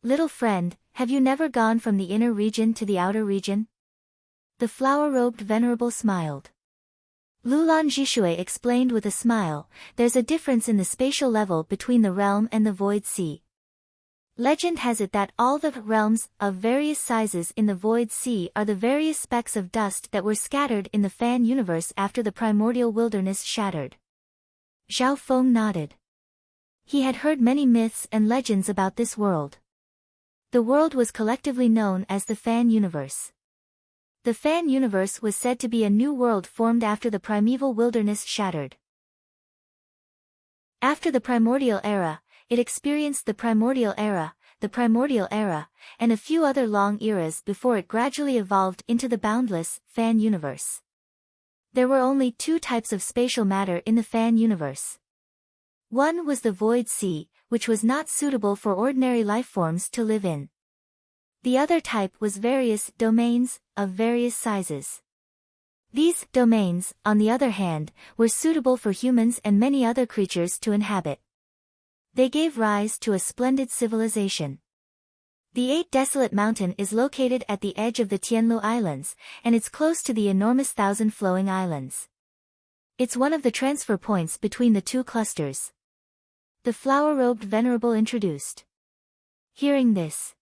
Little friend, have you never gone from the inner region to the outer region? The flower-robed venerable smiled. Lulan Jishui explained with a smile, there's a difference in the spatial level between the realm and the void sea. Legend has it that all the realms of various sizes in the void sea are the various specks of dust that were scattered in the fan universe after the primordial wilderness shattered. Zhao Feng nodded. He had heard many myths and legends about this world. The world was collectively known as the Fan Universe. The Fan Universe was said to be a new world formed after the primeval wilderness shattered. After the primordial era, it experienced the primordial era, and a few other long eras before it gradually evolved into the boundless Fan Universe. There were only 2 types of spatial matter in the Fan Universe. One was the void sea, which was not suitable for ordinary lifeforms to live in. The other type was various domains, of various sizes. These domains, on the other hand, were suitable for humans and many other creatures to inhabit. They gave rise to a splendid civilization. The 8 desolate mountain is located at the edge of the Tianlu Islands, and it's close to the enormous 1,000 flowing islands. It's one of the transfer points between the 2 clusters. The flower-robed venerable introduced. Hearing this,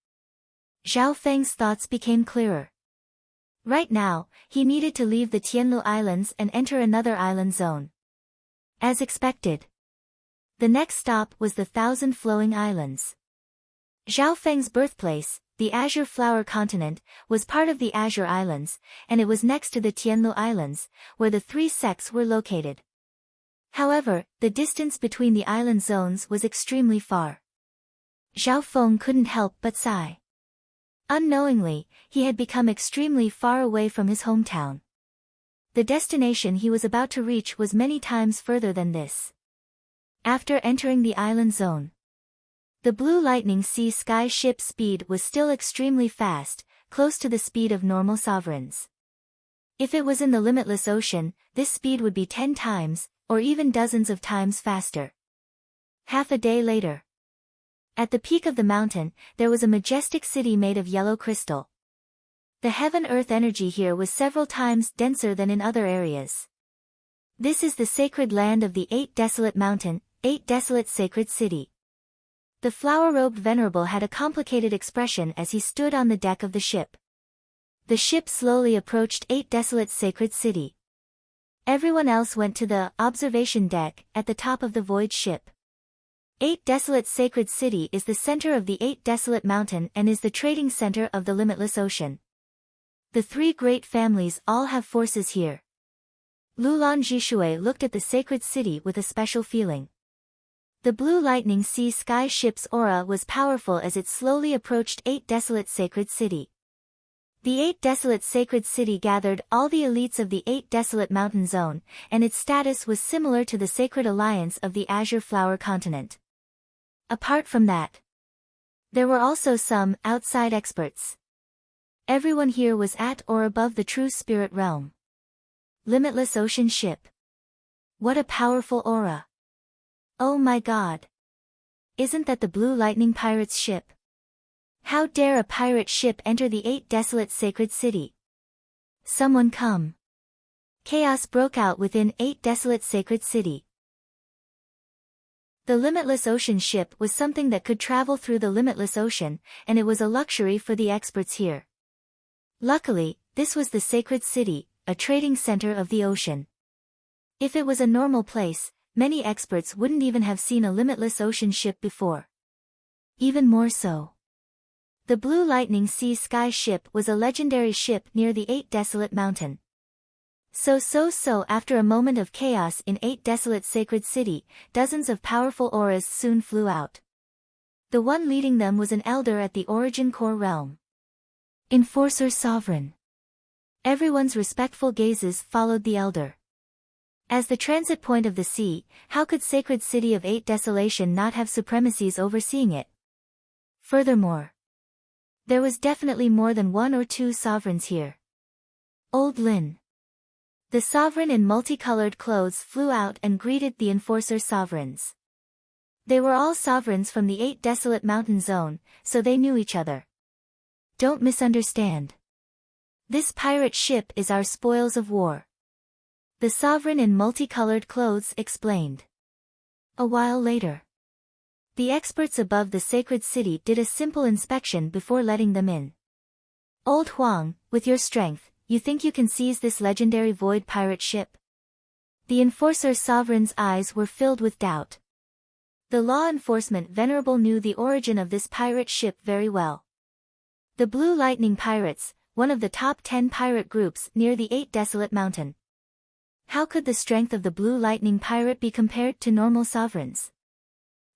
Zhao Feng's thoughts became clearer. Right now, he needed to leave the Tianlu Islands and enter another island zone. As expected, the next stop was the 1,000 flowing islands. Zhao Feng's birthplace, the Azure Flower Continent, was part of the Azure Islands, and it was next to the Tianlu Islands, where the 3 sects were located. However, the distance between the island zones was extremely far. Zhao Feng couldn't help but sigh. Unknowingly, he had become extremely far away from his hometown. The destination he was about to reach was many times further than this. After entering the island zone, the blue lightning sea sky ship speed was still extremely fast, close to the speed of normal sovereigns. If it was in the limitless ocean, this speed would be 10 times, or even dozens of times faster. Half a day later, at the peak of the mountain, there was a majestic city made of yellow crystal. The heaven-earth energy here was several times denser than in other areas. This is the sacred land of the 8 desolate mountain, 8 desolate sacred city. The flower-robed venerable had a complicated expression as he stood on the deck of the ship. The ship slowly approached 8 Desolate Sacred City. Everyone else went to the observation deck at the top of the void ship. 8 Desolate Sacred City is the center of the 8 Desolate Mountain and is the trading center of the limitless ocean. The 3 great families all have forces here. Lulan Jishui looked at the sacred city with a special feeling. The blue lightning sea sky ship's aura was powerful as it slowly approached 8 Desolate Sacred City. The 8 Desolate Sacred City gathered all the elites of the 8 Desolate Mountain Zone, and its status was similar to the Sacred Alliance of the Azure Flower Continent. Apart from that, there were also some outside experts. Everyone here was at or above the true spirit realm. Limitless Ocean Ship. What a powerful aura! Oh my god! Isn't that the Blue Lightning Pirate's ship? How dare a pirate ship enter the 8 Desolate Sacred City? Someone come! Chaos broke out within 8 Desolate Sacred City. The Limitless Ocean ship was something that could travel through the limitless ocean, and it was a luxury for the experts here. Luckily, this was the Sacred City, a trading center of the ocean. If it was a normal place, many experts wouldn't even have seen a limitless ocean ship before. Even more so. The Blue Lightning Sea Sky ship was a legendary ship near the 8 Desolate Mountain. So after a moment of chaos in 8 Desolate Sacred City, dozens of powerful auras soon flew out. The one leading them was an elder at the Origin Core realm. Enforcer Sovereign. Everyone's respectful gazes followed the elder. As the transit point of the sea, how could Sacred City of 8 Desolation not have supremacies overseeing it? Furthermore, there was definitely more than 1 or 2 sovereigns here. Old Lin. The sovereign in multicolored clothes flew out and greeted the enforcer sovereigns. They were all sovereigns from the 8 Desolate Mountain Zone, so they knew each other. Don't misunderstand. This pirate ship is our spoils of war. The sovereign in multicolored clothes explained. A while later, the experts above the sacred city did a simple inspection before letting them in. Old Huang, with your strength, you think you can seize this legendary void pirate ship? The enforcer sovereign's eyes were filled with doubt. The law enforcement venerable knew the origin of this pirate ship very well. The Blue Lightning Pirates, one of the top 10 pirate groups near the 8 Desolate Mountain. How could the strength of the Blue Lightning Pirate be compared to normal sovereigns?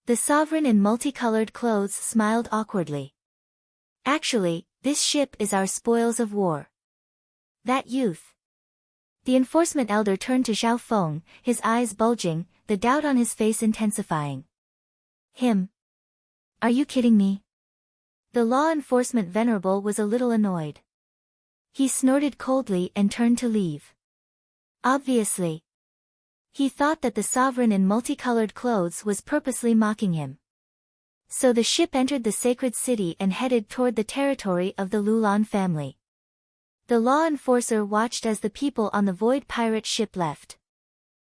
The sovereign in multicolored clothes smiled awkwardly. Actually, this ship is our spoils of war. That youth. The enforcement elder turned to Zhao Feng, his eyes bulging, the doubt on his face intensifying. Him? Are you kidding me? The law enforcement venerable was a little annoyed. He snorted coldly and turned to leave. Obviously. He thought that the sovereign in multicolored clothes was purposely mocking him. So the ship entered the sacred city and headed toward the territory of the Lulan family. The law enforcer watched as the people on the void pirate ship left.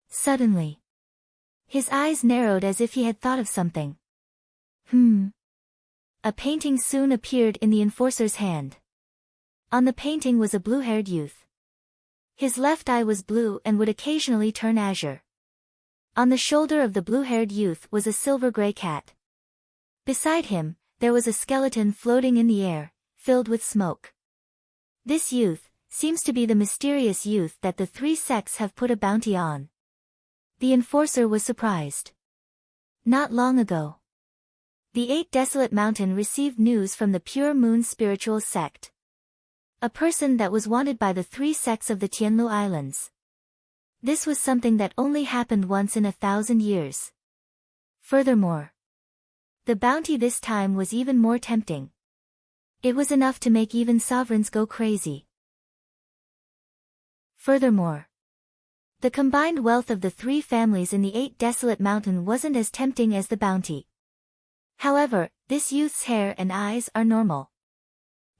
Suddenly, his eyes narrowed as if he had thought of something. A painting soon appeared in the enforcer's hand. On the painting was a blue-haired youth. His left eye was blue and would occasionally turn azure. On the shoulder of the blue-haired youth was a silver-gray cat. Beside him, there was a skeleton floating in the air, filled with smoke. This youth seems to be the mysterious youth that the 3 sects have put a bounty on. The enforcer was surprised. Not long ago, the 8 Desolate Mountain received news from the Pure Moon Spiritual Sect. A person that was wanted by the 3 sects of the Tianlu Islands. This was something that only happened once in 1,000 years. Furthermore, the bounty this time was even more tempting. It was enough to make even sovereigns go crazy. Furthermore, the combined wealth of the 3 families in the 8 Desolate Mountain wasn't as tempting as the bounty. However, this youth's hair and eyes are normal.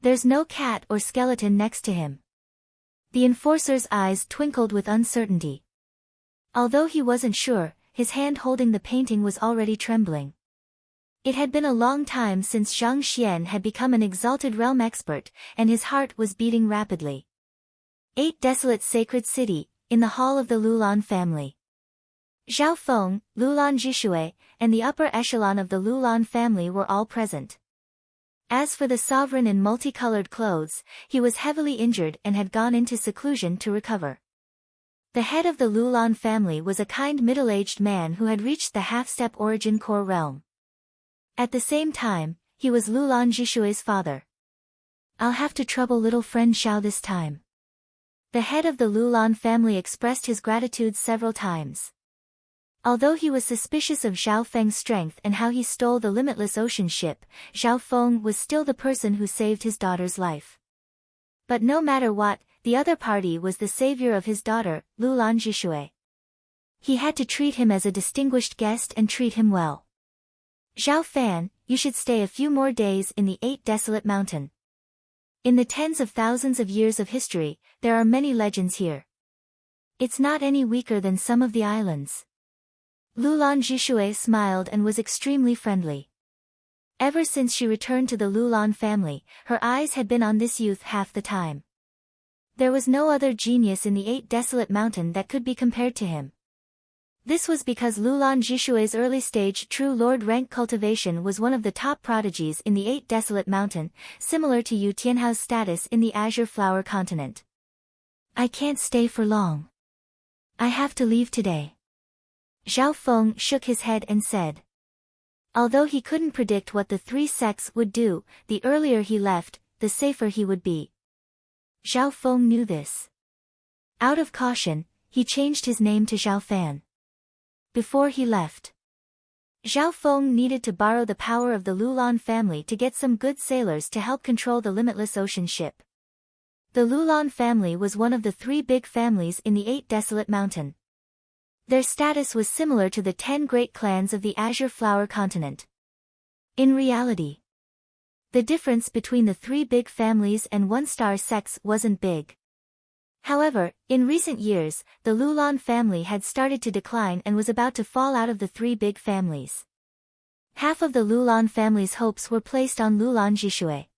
There's no cat or skeleton next to him. The enforcer's eyes twinkled with uncertainty. Although he wasn't sure, his hand holding the painting was already trembling. It had been a long time since Zhang Xian had become an exalted realm expert, and his heart was beating rapidly. 8 Desolate Sacred City, in the hall of the Lulan family. Zhao Feng, Lulan Zhishui, and the upper echelon of the Lulan family were all present. As for the sovereign in multicolored clothes, he was heavily injured and had gone into seclusion to recover. The head of the Lulan family was a kind middle-aged man who had reached the half-step origin core realm. At the same time, he was Lulan Zhishui's father. "I'll have to trouble little friend Xiao this time." The head of the Lulan family expressed his gratitude several times. Although he was suspicious of Zhao Feng's strength and how he stole the limitless ocean ship, Zhao Feng was still the person who saved his daughter's life. But no matter what, the other party was the savior of his daughter, Lulan Zhishui. He had to treat him as a distinguished guest and treat him well. "Zhao Fan, you should stay a few more days in the 8 Desolate Mountain. In the tens of thousands of years of history, there are many legends here. It's not any weaker than some of the islands." Lulan Zhishui smiled and was extremely friendly. Ever since she returned to the Lulan family, her eyes had been on this youth half the time. There was no other genius in the 8 Desolate Mountain that could be compared to him. This was because Lulan Zhishui's early-stage true lord rank cultivation was one of the top prodigies in the 8 Desolate Mountain, similar to Yu Tianhao's status in the Azure Flower Continent. "I can't stay for long. I have to leave today." Zhao Feng shook his head and said. Although he couldn't predict what the 3 sects would do, the earlier he left, the safer he would be. Zhao Feng knew this. Out of caution, he changed his name to Zhao Fan. Before he left, Zhao Feng needed to borrow the power of the Lulan family to get some good sailors to help control the limitless ocean ship. The Lulan family was one of the 3 big families in the 8 Desolate Mountain. Their status was similar to the 10 great clans of the Azure Flower Continent. In reality, the difference between the 3 big families and 1-star sects wasn't big. However, in recent years, the Lulan family had started to decline and was about to fall out of the 3 big families. Half of the Lulan family's hopes were placed on Lulan Zhishui.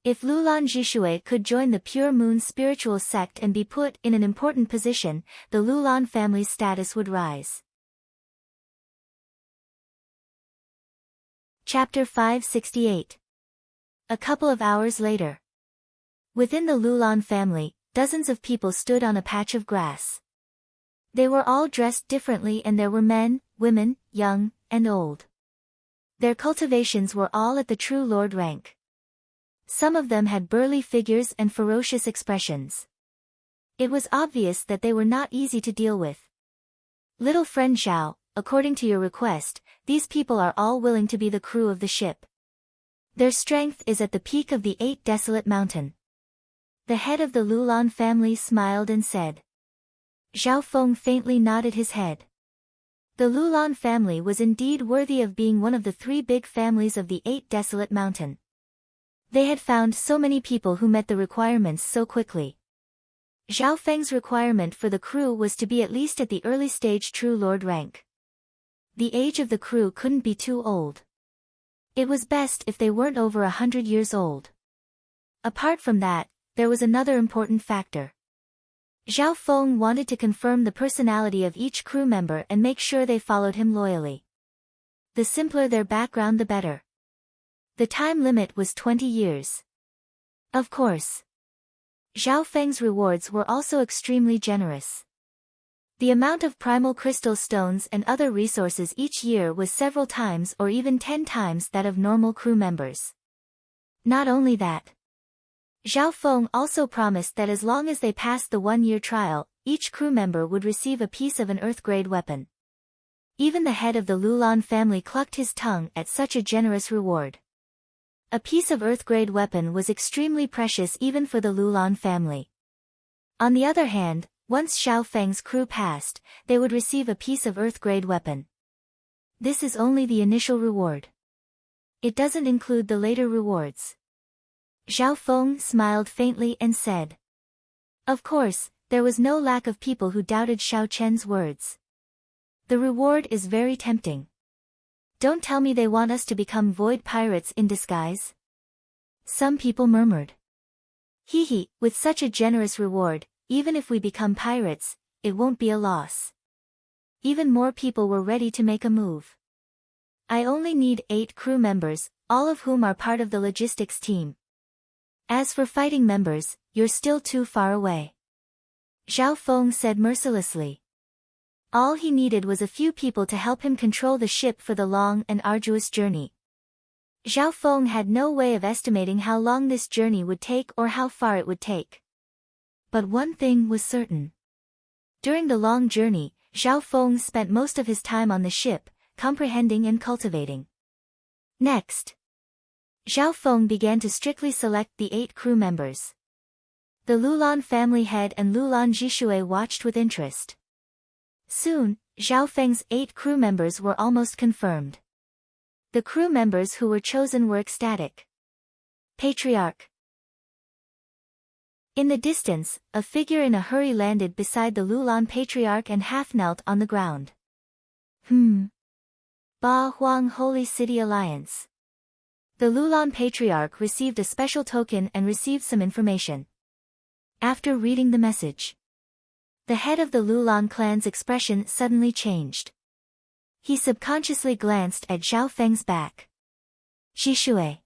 If Lulan Zhishui could join the Pure Moon spiritual sect and be put in an important position, the Lulan family's status would rise. Chapter 568. A couple of hours later. Within the Lulan family, dozens of people stood on a patch of grass. They were all dressed differently and there were men, women, young, and old. Their cultivations were all at the true lord rank. Some of them had burly figures and ferocious expressions. It was obvious that they were not easy to deal with. "Little friend Zhao, according to your request, these people are all willing to be the crew of the ship. Their strength is at the peak of the 8 Desolate Mountain." The head of the Lulan family smiled and said. Zhao Feng faintly nodded his head. The Lulan family was indeed worthy of being one of the 3 big families of the 8 Desolate Mountain. They had found so many people who met the requirements so quickly. Zhao Feng's requirement for the crew was to be at least at the early stage true lord rank. The age of the crew couldn't be too old. It was best if they weren't over 100 years old. Apart from that, there was another important factor. Zhao Feng wanted to confirm the personality of each crew member and make sure they followed him loyally. The simpler their background the better. The time limit was 20 years. Of course. Zhao Feng's rewards were also extremely generous. The amount of primal crystal stones and other resources each year was several times or even 10 times that of normal crew members. Not only that, Zhao Feng also promised that as long as they passed the 1-year trial, each crew member would receive a piece of an Earth-grade weapon. Even the head of the Lulan family clucked his tongue at such a generous reward. A piece of Earth-grade weapon was extremely precious even for the Lulan family. On the other hand, once Zhao Feng's crew passed, they would receive a piece of Earth-grade weapon. This is only the initial reward. It doesn't include the later rewards. Zhao Feng smiled faintly and said. Of course, there was no lack of people who doubted Xiao Chen's words. The reward is very tempting. Don't tell me they want us to become void pirates in disguise? Some people murmured. Hee hee, with such a generous reward, even if we become pirates, it won't be a loss. Even more people were ready to make a move. I only need 8 crew members, all of whom are part of the logistics team. As for fighting members, you're still too far away. Zhao Feng said mercilessly. All he needed was a few people to help him control the ship for the long and arduous journey. Zhao Feng had no way of estimating how long this journey would take or how far it would take. But one thing was certain. During the long journey, Zhao Feng spent most of his time on the ship, comprehending and cultivating. Next, Zhao Feng began to strictly select the 8 crew members. The Lulan family head and Lulan Jishui watched with interest. Soon, Zhao Feng's 8 crew members were almost confirmed. The crew members who were chosen were ecstatic. Patriarch. In the distance, a figure in a hurry landed beside the Lulan patriarch and half knelt on the ground. Ba Huang Holy City Alliance. The Lulan patriarch received a special token and received some information. After reading the message, the head of the Lulan clan's expression suddenly changed. He subconsciously glanced at Zhao Feng's back. Jishui.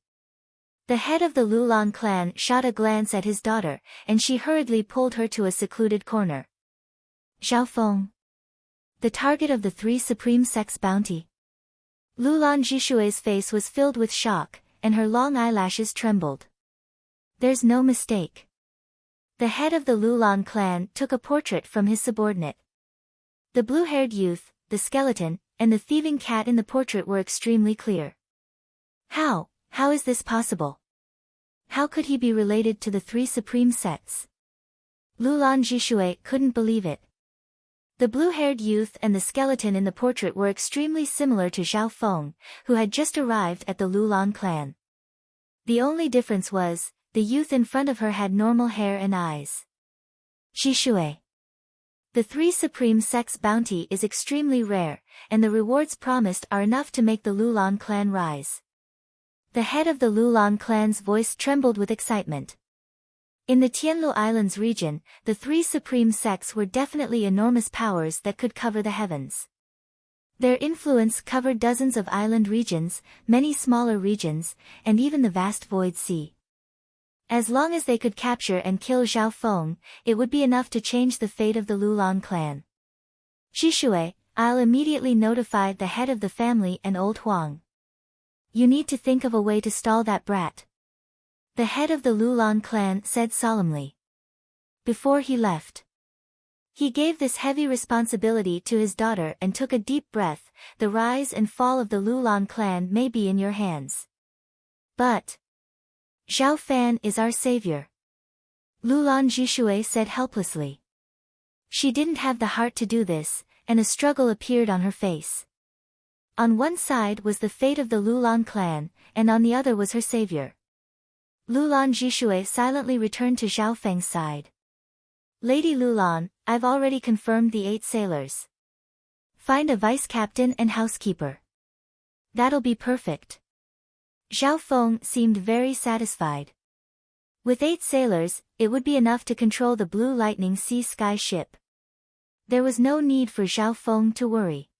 The head of the Lulan clan shot a glance at his daughter, and she hurriedly pulled her to a secluded corner. Zhao Feng. The target of the 3 supreme sects bounty. Lulan Jishui's face was filled with shock, and her long eyelashes trembled. There's no mistake. The head of the Lulan clan took a portrait from his subordinate. The blue-haired youth, the skeleton, and the thieving cat in the portrait were extremely clear. How is this possible? How could he be related to the 3 supreme sects? Lulan Jishui couldn't believe it. The blue-haired youth and the skeleton in the portrait were extremely similar to Zhao Feng, who had just arrived at the Lulan clan. The only difference was, the youth in front of her had normal hair and eyes. Jishui. The 3 supreme sects bounty is extremely rare, and the rewards promised are enough to make the Lulan clan rise. The head of the Lulan clan's voice trembled with excitement. In the Tianlu Islands region, the 3 supreme sects were definitely enormous powers that could cover the heavens. Their influence covered dozens of island regions, many smaller regions, and even the vast void sea. As long as they could capture and kill Zhao Feng, it would be enough to change the fate of the Lulan clan. Jishui, I'll immediately notify the head of the family and old Huang. You need to think of a way to stall that brat. The head of the Lulan clan said solemnly. Before he left, he gave this heavy responsibility to his daughter and took a deep breath. The rise and fall of the Lulan clan may be in your hands. But Zhao Fan is our savior. Lulan Jishui said helplessly. She didn't have the heart to do this, and a struggle appeared on her face. On one side was the fate of the Lulan clan, and on the other was her savior. Lulan Jishui silently returned to Zhao Feng's side. Lady Lulan, I've already confirmed the 8 sailors. Find a vice-captain and housekeeper. That'll be perfect. Zhao Feng seemed very satisfied. With 8 sailors, it would be enough to control the Blue Lightning Sea Sky ship. There was no need for Zhao Feng to worry.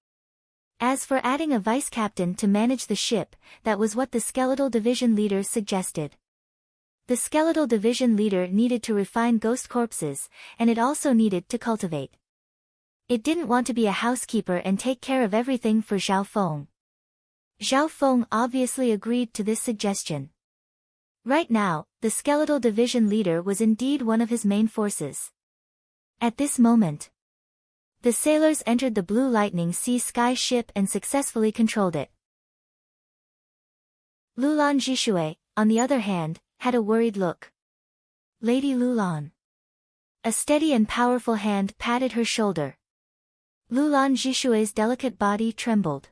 As for adding a vice-captain to manage the ship, that was what the skeletal division leader suggested. The skeletal division leader needed to refine ghost corpses, and it also needed to cultivate. It didn't want to be a housekeeper and take care of everything for Zhao Feng. Zhao Feng obviously agreed to this suggestion. Right now, the skeletal division leader was indeed one of his main forces. At this moment, the sailors entered the Blue Lightning Sea Sky ship and successfully controlled it. Lulan Jishui, on the other hand, had a worried look. Lady Lulan. A steady and powerful hand patted her shoulder. Lulan Jishui's delicate body trembled.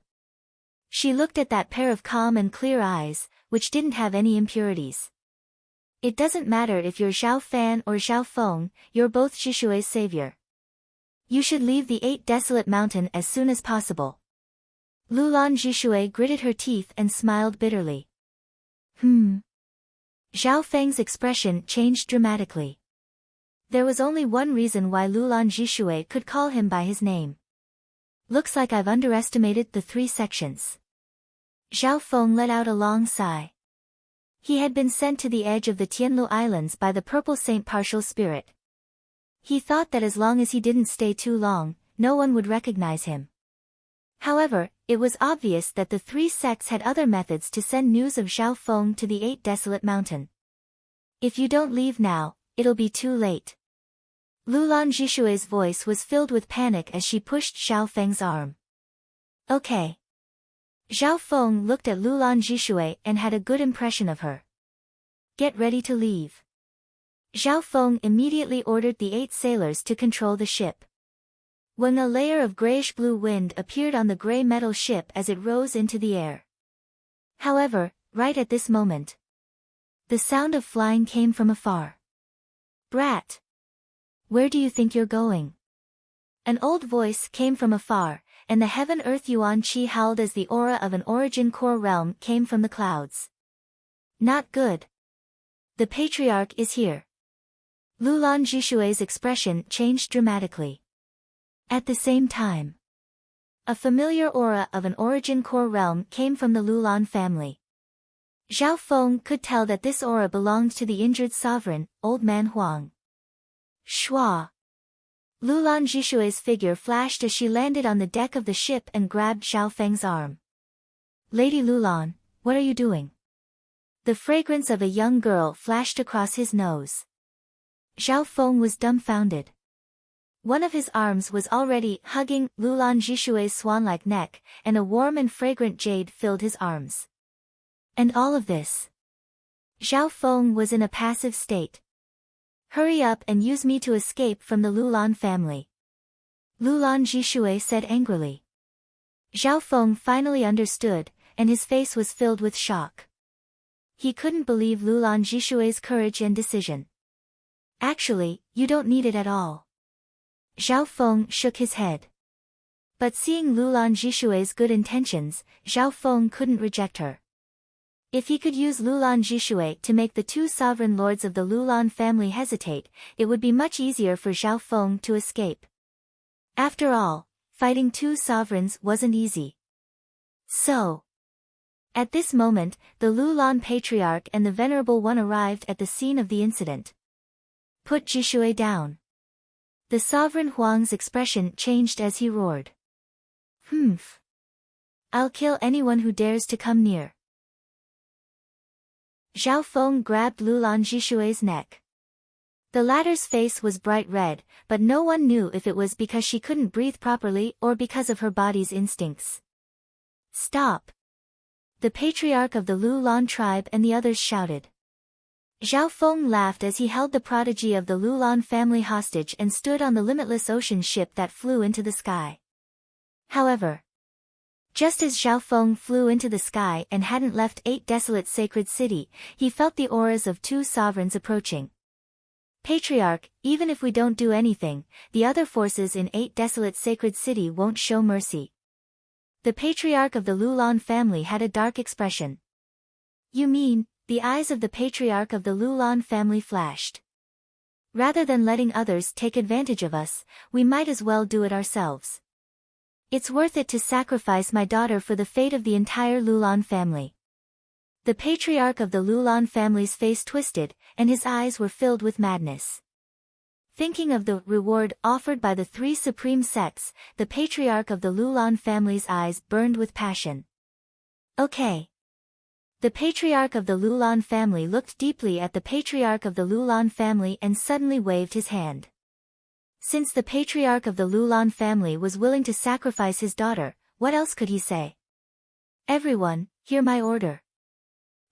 She looked at that pair of calm and clear eyes, which didn't have any impurities. It doesn't matter if you're Zhao Fan or Zhao Feng, you're both Jishui's savior. You should leave the 8 desolate mountain as soon as possible. Lulan Zhishui gritted her teeth and smiled bitterly. Zhao Feng's expression changed dramatically. There was only one reason why Lulan Zhishui could call him by his name. Looks like I've underestimated the 3 sections. Zhao Feng let out a long sigh. He had been sent to the edge of the Tianlu Islands by the Purple Saint Partial Spirit. He thought that as long as he didn't stay too long, no one would recognize him. However, it was obvious that the 3 sects had other methods to send news of Zhao Feng to the 8 Desolate Mountain. If you don't leave now, it'll be too late. Lulan Zhishui's voice was filled with panic as she pushed Zhao Feng's arm. Okay. Zhao Feng looked at Lulan Zhishui and had a good impression of her. Get ready to leave. Zhao Feng immediately ordered the 8 sailors to control the ship. When a layer of grayish-blue wind appeared on the gray metal ship as it rose into the air. However, right at this moment, the sound of flying came from afar. Brat! Where do you think you're going? An old voice came from afar, and the heaven-earth yuan qi howled as the aura of an origin core realm came from the clouds. Not good. The patriarch is here. Lulan Zhishui's expression changed dramatically. At the same time, a familiar aura of an origin core realm came from the Lulan family. Zhao Feng could tell that this aura belonged to the injured sovereign, Old Man Huang. Shua! Lulan Zhishui's figure flashed as she landed on the deck of the ship and grabbed Zhao Feng's arm. Lady Lulan, what are you doing? The fragrance of a young girl flashed across his nose. Zhao Feng was dumbfounded. One of his arms was already hugging Lulan Zhishui's swan-like neck, and a warm and fragrant jade filled his arms. And all of this. Zhao Feng was in a passive state. Hurry up and use me to escape from the Lulan family. Lulan Zhishui said angrily. Zhao Feng finally understood, and his face was filled with shock. He couldn't believe Lulan Zhishui's courage and decision. Actually, you don't need it at all. Zhao Feng shook his head. But seeing Lulan Zhishui's good intentions, Zhao Feng couldn't reject her. If he could use Lulan Zhishui to make the 2 sovereign lords of the Lulan family hesitate, it would be much easier for Zhao Feng to escape. After all, fighting 2 sovereigns wasn't easy. So, at this moment, the Lulan patriarch and the Venerable One arrived at the scene of the incident. Put Zhishui down. The sovereign Huang's expression changed as he roared. I'll kill anyone who dares to come near. Zhao Feng grabbed Lulan Zhishui's neck. The latter's face was bright red, but no one knew if it was because she couldn't breathe properly or because of her body's instincts. Stop! The patriarch of the Lulan tribe and the others shouted. Zhao Feng laughed as he held the prodigy of the Lulan family hostage and stood on the limitless ocean ship that flew into the sky. However, just as Zhao Feng flew into the sky and hadn't left 8 Desolate Sacred City, he felt the auras of 2 sovereigns approaching. Patriarch, even if we don't do anything, the other forces in 8 Desolate Sacred City won't show mercy. The patriarch of the Lulan family had a dark expression. You mean, the eyes of the patriarch of the Lulan family flashed. Rather than letting others take advantage of us, we might as well do it ourselves. It's worth it to sacrifice my daughter for the fate of the entire Lulan family. The patriarch of the Lulan family's face twisted, and his eyes were filled with madness. Thinking of the reward offered by the 3 supreme sects, the patriarch of the Lulan family's eyes burned with passion. Okay. The patriarch of the Lulan family looked deeply at the patriarch of the Lulan family and suddenly waved his hand. Since the patriarch of the Lulan family was willing to sacrifice his daughter, what else could he say? Everyone, hear my order.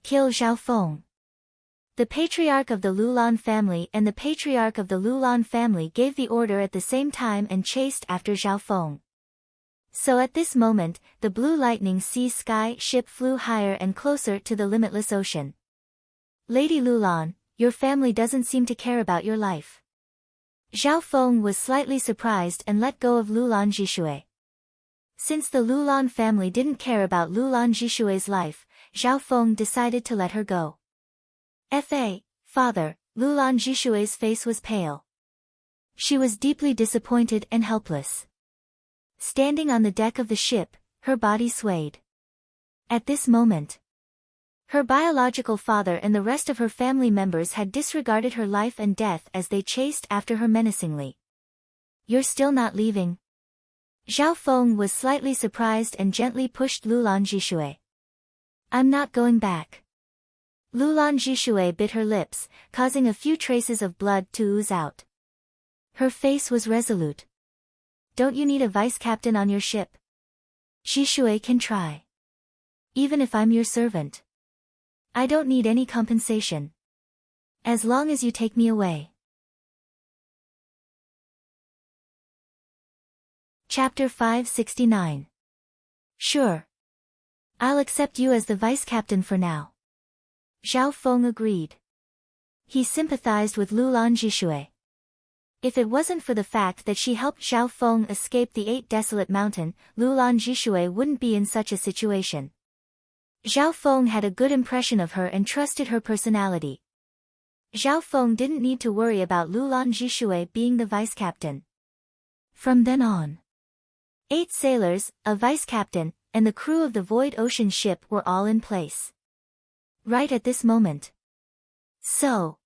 Kill Zhao Feng. The patriarch of the Lulan family and the patriarch of the Lulan family gave the order at the same time and chased after Zhao Feng. So at this moment, the blue lightning sea sky ship flew higher and closer to the limitless ocean. Lady Lulan, your family doesn't seem to care about your life. Zhao Feng was slightly surprised and let go of Lulan Zhishui. Since the Lulan family didn't care about Lulan Jishue's life, Zhao Feng decided to let her go. Father, Lulan Jishue's face was pale. She was deeply disappointed and helpless. Standing on the deck of the ship, her body swayed. At this moment, her biological father and the rest of her family members had disregarded her life and death as they chased after her menacingly. "You're still not leaving?" Zhao Feng was slightly surprised and gently pushed Lulan Jishue. "I'm not going back." Lulan Jishue bit her lips, causing a few traces of blood to ooze out. Her face was resolute. "Don't you need a vice captain on your ship? Jishue can try. Even if I'm your servant. I don't need any compensation. As long as you take me away." Chapter 569. "Sure. I'll accept you as the vice captain for now." Zhao Feng agreed. He sympathized with Lulan Jishue. If it wasn't for the fact that she helped Zhao Feng escape the 8 Desolate Mountain, Lulan Jishue wouldn't be in such a situation. Zhao Feng had a good impression of her and trusted her personality. Zhao Feng didn't need to worry about Lulan Jishue being the vice captain. From then on, 8 sailors, a vice captain, and the crew of the Void Ocean ship were all in place. Right at this moment. So.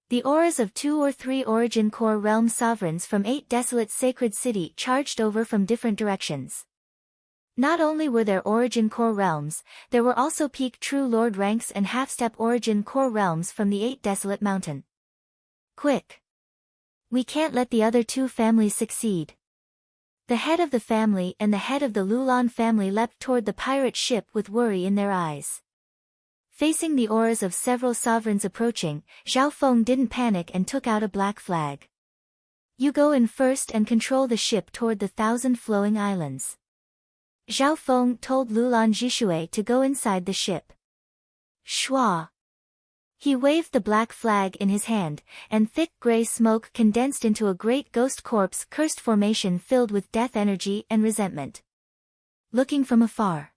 The auras of 2 or 3 Origin Core Realm sovereigns from 8 Desolate Sacred City charged over from different directions. Not only were there Origin Core Realms, there were also Peak True Lord ranks and half-step Origin Core Realms from the 8 Desolate Mountain. "Quick! We can't let the other 2 families succeed." The head of the family and the head of the Lulan family leapt toward the pirate ship with worry in their eyes. Facing the auras of several sovereigns approaching, Zhao Feng didn't panic and took out a black flag. "You go in first and control the ship toward the 1,000 Flowing Islands." Zhao Feng told Lulan Jishue to go inside the ship. Shua! He waved the black flag in his hand, and thick gray smoke condensed into a great ghost corpse cursed formation filled with death energy and resentment. Looking from afar,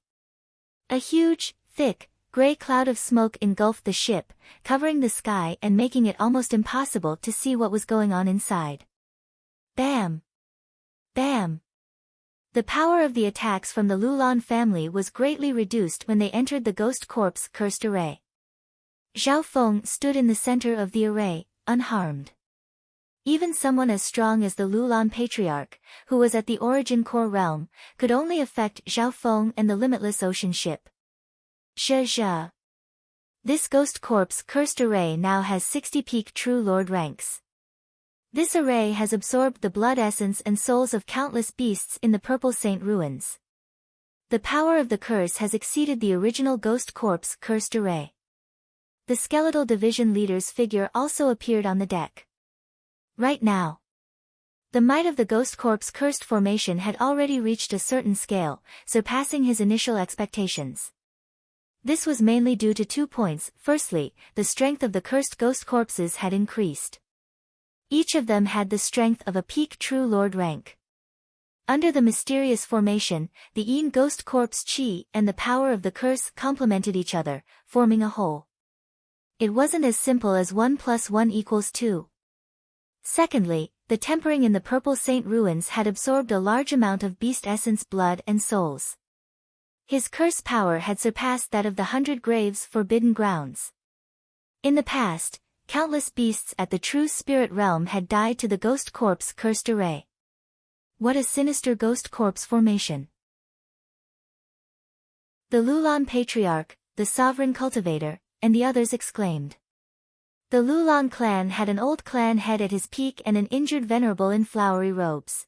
a huge, thick, gray cloud of smoke engulfed the ship, covering the sky and making it almost impossible to see what was going on inside. Bam! Bam! The power of the attacks from the Lulan family was greatly reduced when they entered the ghost corpse cursed array. Zhao Feng stood in the center of the array, unharmed. Even someone as strong as the Lulan Patriarch, who was at the Origin Core Realm, could only affect Zhao Feng and the Limitless Ocean ship. Zhe. This ghost corpse cursed array now has 60 Peak True Lord ranks. This array has absorbed the blood essence and souls of countless beasts in the Purple Saint ruins. The power of the curse has exceeded the original ghost corpse cursed array. The skeletal division leader's figure also appeared on the deck. Right now, the might of the ghost corpse cursed formation had already reached a certain scale, surpassing his initial expectations. This was mainly due to 2 points. Firstly, the strength of the cursed ghost corpses had increased. Each of them had the strength of a Peak True Lord rank. Under the mysterious formation, the Yin ghost corpse chi and the power of the curse complemented each other, forming a whole. It wasn't as simple as 1 + 1 = 2. Secondly, the tempering in the Purple Saint ruins had absorbed a large amount of beast essence, blood and souls. His curse power had surpassed that of the 100 Graves Forbidden Grounds. In the past, countless beasts at the true spirit realm had died to the ghost corpse cursed array. What a sinister ghost corpse formation! The Lulan Patriarch, the Sovereign Cultivator, and the others exclaimed. The Lulan clan had an old clan head at his peak and an injured venerable in flowery robes.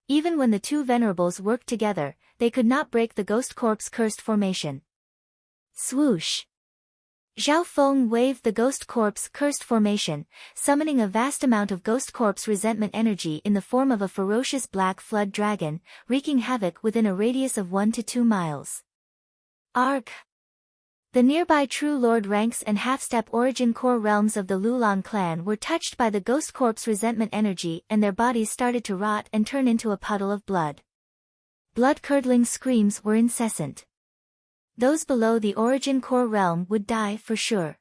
Even when the 2 venerables worked together, they could not break the ghost corpse cursed formation. Swoosh! Zhao Feng waved the ghost corpse cursed formation, summoning a vast amount of ghost corpse resentment energy in the form of a ferocious black flood dragon, wreaking havoc within a radius of 1 to 2 miles. Arg! The nearby True Lord ranks and half-step origin core realms of the Lulan clan were touched by the Ghost Corp's resentment energy, and their bodies started to rot and turn into a puddle of blood. Blood-curdling screams were incessant. Those below the origin core realm would die for sure.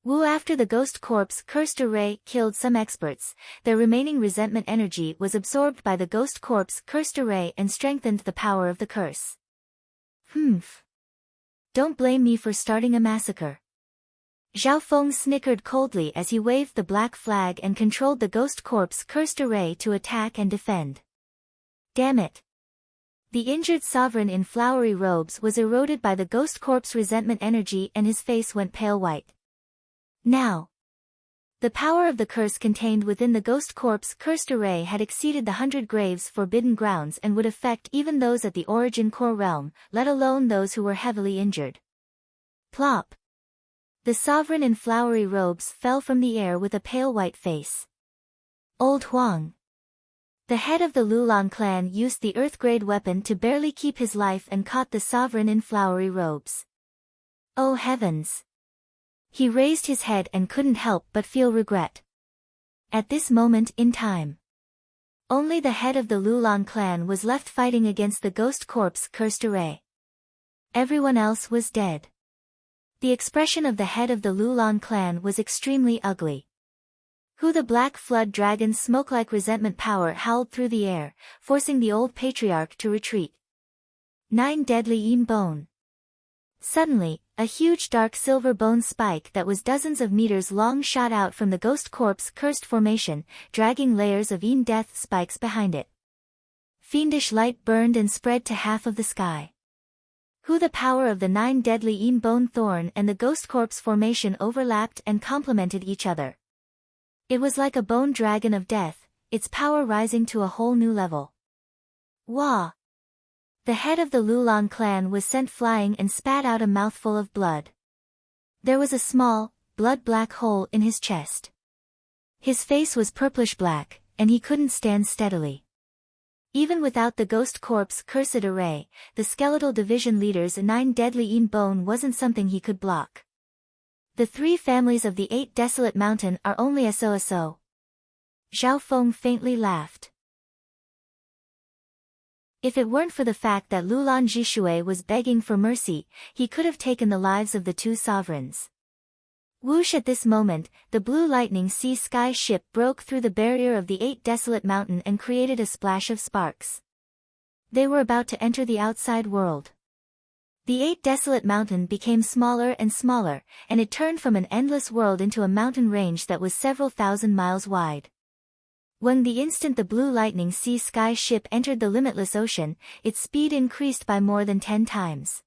After the Ghost Corp's cursed array killed some experts, their remaining resentment energy was absorbed by the Ghost Corp's cursed array and strengthened the power of the curse. Don't blame me for starting a massacre. Zhao Feng snickered coldly as he waved the black flag and controlled the Ghost Corp's cursed array to attack and defend. Damn it. The injured sovereign in flowery robes was eroded by the Ghost Corp's resentment energy and his face went pale white. Now, the power of the curse contained within the Ghost Corp's cursed array had exceeded the 100 Graves Forbidden Grounds and would affect even those at the origin core realm, let alone those who were heavily injured. Plop! The sovereign in flowery robes fell from the air with a pale white face. Old Huang. The head of the Lulan clan used the earth-grade weapon to barely keep his life and caught the sovereign in flowery robes. Oh heavens! He raised his head and couldn't help but feel regret. At this moment in time, only the head of the Lulan clan was left fighting against the Ghost Corp's cursed array. Everyone else was dead. The expression of the head of the Lulan clan was extremely ugly. The black flood dragon's smoke-like resentment power howled through the air, forcing the old patriarch to retreat. 9 deadly Yin bone. Suddenly, a huge dark silver bone spike that was dozens of meters long shot out from the Ghost Corp's cursed formation, dragging layers of Yin death spikes behind it. Fiendish light burned and spread to half of the sky. The power of the 9 deadly Yin bone thorn and the Ghost Corp's formation overlapped and complemented each other. It was like a bone dragon of death, its power rising to a whole new level. Wah! The head of the Lulan clan was sent flying and spat out a mouthful of blood. There was a small, blood-black hole in his chest. His face was purplish-black, and he couldn't stand steadily. Even without the Ghost Corp's cursed array, the skeletal division leader's 9 deadly Yin bone wasn't something he could block. The 3 families of the 8 Desolate Mountain are only so. Zhao Feng faintly laughed. If it weren't for the fact that Lulan Jishui was begging for mercy, he could have taken the lives of the 2 sovereigns. Whoosh! At this moment, the Blue Lightning Sea Sky ship broke through the barrier of the 8 Desolate Mountain and created a splash of sparks. They were about to enter the outside world. The 8 Desolate Mountain became smaller and smaller, and it turned from an endless world into a mountain range that was several thousand miles wide. When the instant the Blue Lightning Sea Sky ship entered the limitless ocean, its speed increased by more than 10 times.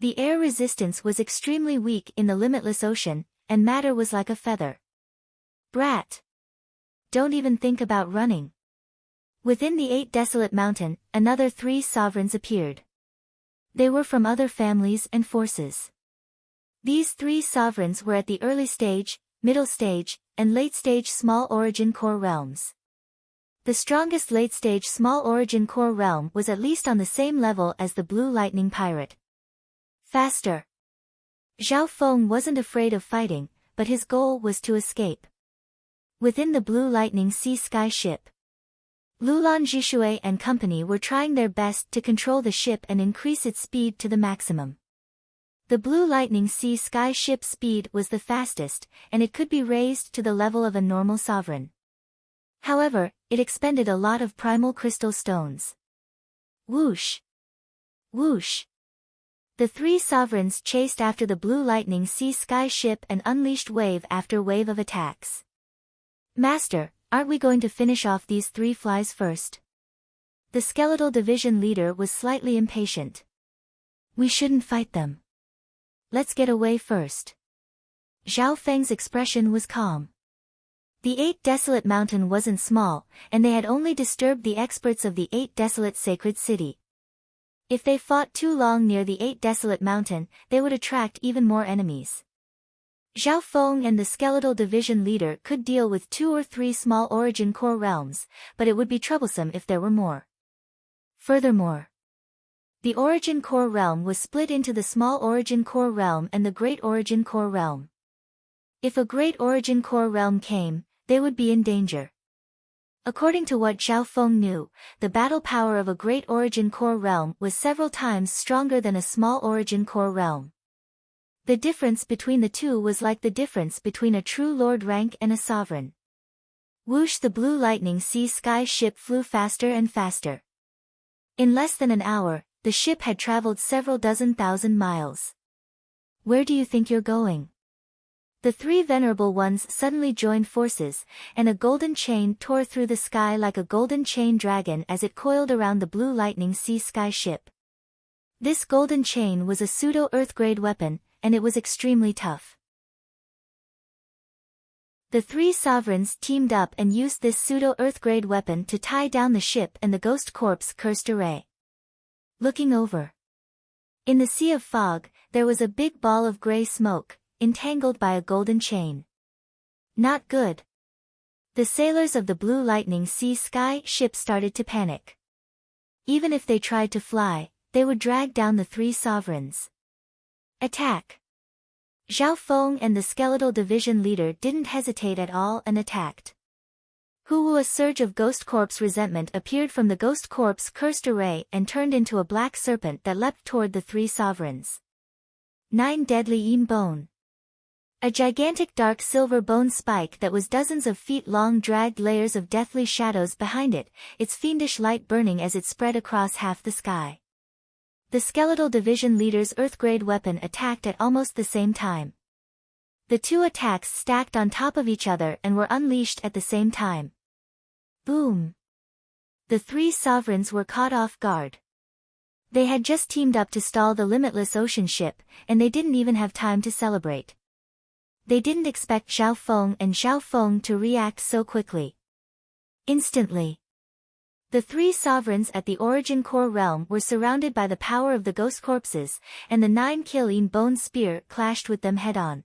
The air resistance was extremely weak in the limitless ocean, and matter was like a feather. Brat! Don't even think about running. Within the 8 Desolate Mountain, another 3 sovereigns appeared. They were from other families and forces. These 3 sovereigns were at the early stage, middle stage, and late-stage small origin core realms. The strongest late-stage small origin core realm was at least on the same level as the Blue Lightning Pirate. Faster! Zhao Feng wasn't afraid of fighting, but his goal was to escape. Within the Blue Lightning Sea Sky ship, Lulan Jishui and company were trying their best to control the ship and increase its speed to the maximum. The Blue Lightning Sea Sky ship's speed was the fastest, and it could be raised to the level of a normal sovereign. However, it expended a lot of primal crystal stones. Whoosh! Whoosh! The 3 sovereigns chased after the Blue Lightning Sea Sky ship and unleashed wave after wave of attacks. Master, aren't we going to finish off these 3 flies first? The skeletal division leader was slightly impatient. We shouldn't fight them. Let's get away first. Zhao Feng's expression was calm. The 8 Desolate Mountain wasn't small, and they had only disturbed the experts of the 8 Desolate Sacred City. If they fought too long near the 8 Desolate Mountain, they would attract even more enemies. Zhao Feng and the skeletal division leader could deal with 2 or 3 small origin core realms, but it would be troublesome if there were more. Furthermore, The Origin Core Realm was split into the Small Origin Core Realm and the Great Origin Core Realm. If a Great Origin Core Realm came, they would be in danger. According to what Zhao Feng knew, the battle power of a Great Origin Core Realm was several times stronger than a Small Origin Core Realm. The difference between the two was like the difference between a true lord rank and a sovereign. Whoosh! The blue lightning sea sky ship flew faster and faster. In less than an hour, the ship had traveled several dozen thousand miles. Where do you think you're going? The three venerable ones suddenly joined forces, and a golden chain tore through the sky like a golden chain dragon as it coiled around the blue lightning sea sky ship. This golden chain was a pseudo-earth-grade weapon, and it was extremely tough. The three sovereigns teamed up and used this pseudo-earth-grade weapon to tie down the ship and the ghost corpse cursed array. Looking over. In the sea of fog, there was a big ball of gray smoke, entangled by a golden chain. Not good. The sailors of the blue lightning sea sky ship started to panic. Even if they tried to fly, they would drag down the three sovereigns. Attack! Zhao Feng and the skeletal division leader didn't hesitate at all and attacked. A surge of ghost corpse resentment appeared from the ghost corpse cursed array and turned into a black serpent that leapt toward the three sovereigns. 9 Deadly Yin Bone. A gigantic dark silver bone spike that was dozens of feet long dragged layers of deathly shadows behind it, its fiendish light burning as it spread across half the sky. The skeletal division leader's earth-grade weapon attacked at almost the same time. The two attacks stacked on top of each other and were unleashed at the same time. Boom! The three sovereigns were caught off guard. They had just teamed up to stall the limitless ocean ship, and they didn't even have time to celebrate. They didn't expect Zhao Feng to react so quickly. Instantly. The three sovereigns at the Origin Core Realm were surrounded by the power of the ghost corpses, and the 9 Yin Bone Spear clashed with them head-on.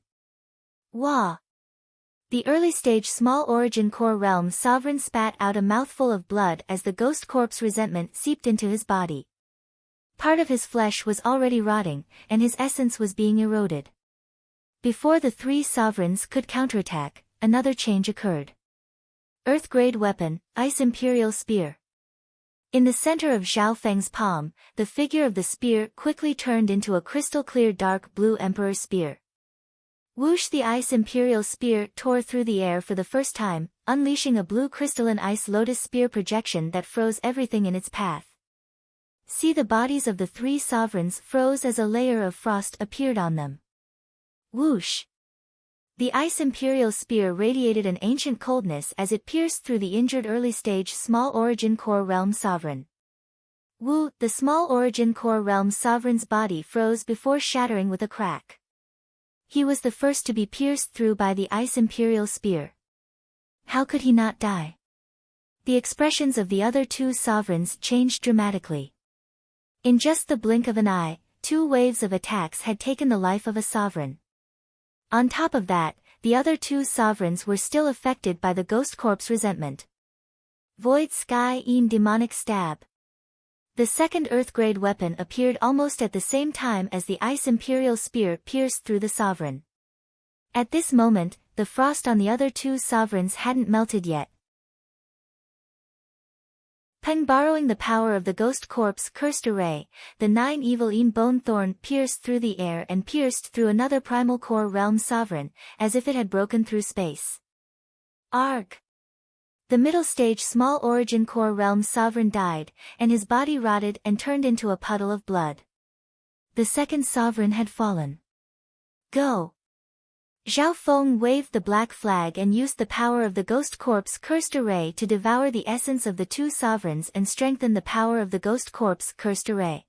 Wah! The early-stage Small Origin Core Realm sovereign spat out a mouthful of blood as the ghost corpse resentment seeped into his body. Part of his flesh was already rotting, and his essence was being eroded. Before the three sovereigns could counterattack, another change occurred. Earth-grade weapon, Ice Imperial Spear. In the center of Zhao Feng's palm, the figure of the spear quickly turned into a crystal-clear dark blue Emperor Spear. Whoosh! The Ice Imperial Spear tore through the air for the first time, unleashing a blue crystalline ice lotus spear projection that froze everything in its path. See, the bodies of the three sovereigns froze as a layer of frost appeared on them. Whoosh! The Ice Imperial Spear radiated an ancient coldness as it pierced through the injured early-stage Small Origin Core Realm Sovereign. Woo! The Small Origin Core Realm Sovereign's body froze before shattering with a crack. He was the first to be pierced through by the Ice Imperial Spear. How could he not die? The expressions of the other two sovereigns changed dramatically. In just the blink of an eye, 2 waves of attacks had taken the life of a sovereign. On top of that, the other 2 sovereigns were still affected by the ghost corpse resentment. Void Sky Yin Demonic Stab. The second earth-grade weapon appeared almost at the same time as the Ice Imperial Spear pierced through the sovereign. At this moment, the frost on the other 2 sovereigns hadn't melted yet. Peng, borrowing the power of the ghost corpse cursed array, the 9 evil Yin Bone Thorn pierced through the air and pierced through another primal core realm sovereign, as if it had broken through space. Arg! The middle stage Small Origin Core Realm sovereign died, and his body rotted and turned into a puddle of blood. The second sovereign had fallen. Go! Zhao Feng waved the black flag and used the power of the ghost corpse cursed array to devour the essence of the 2 sovereigns and strengthen the power of the ghost corpse cursed array.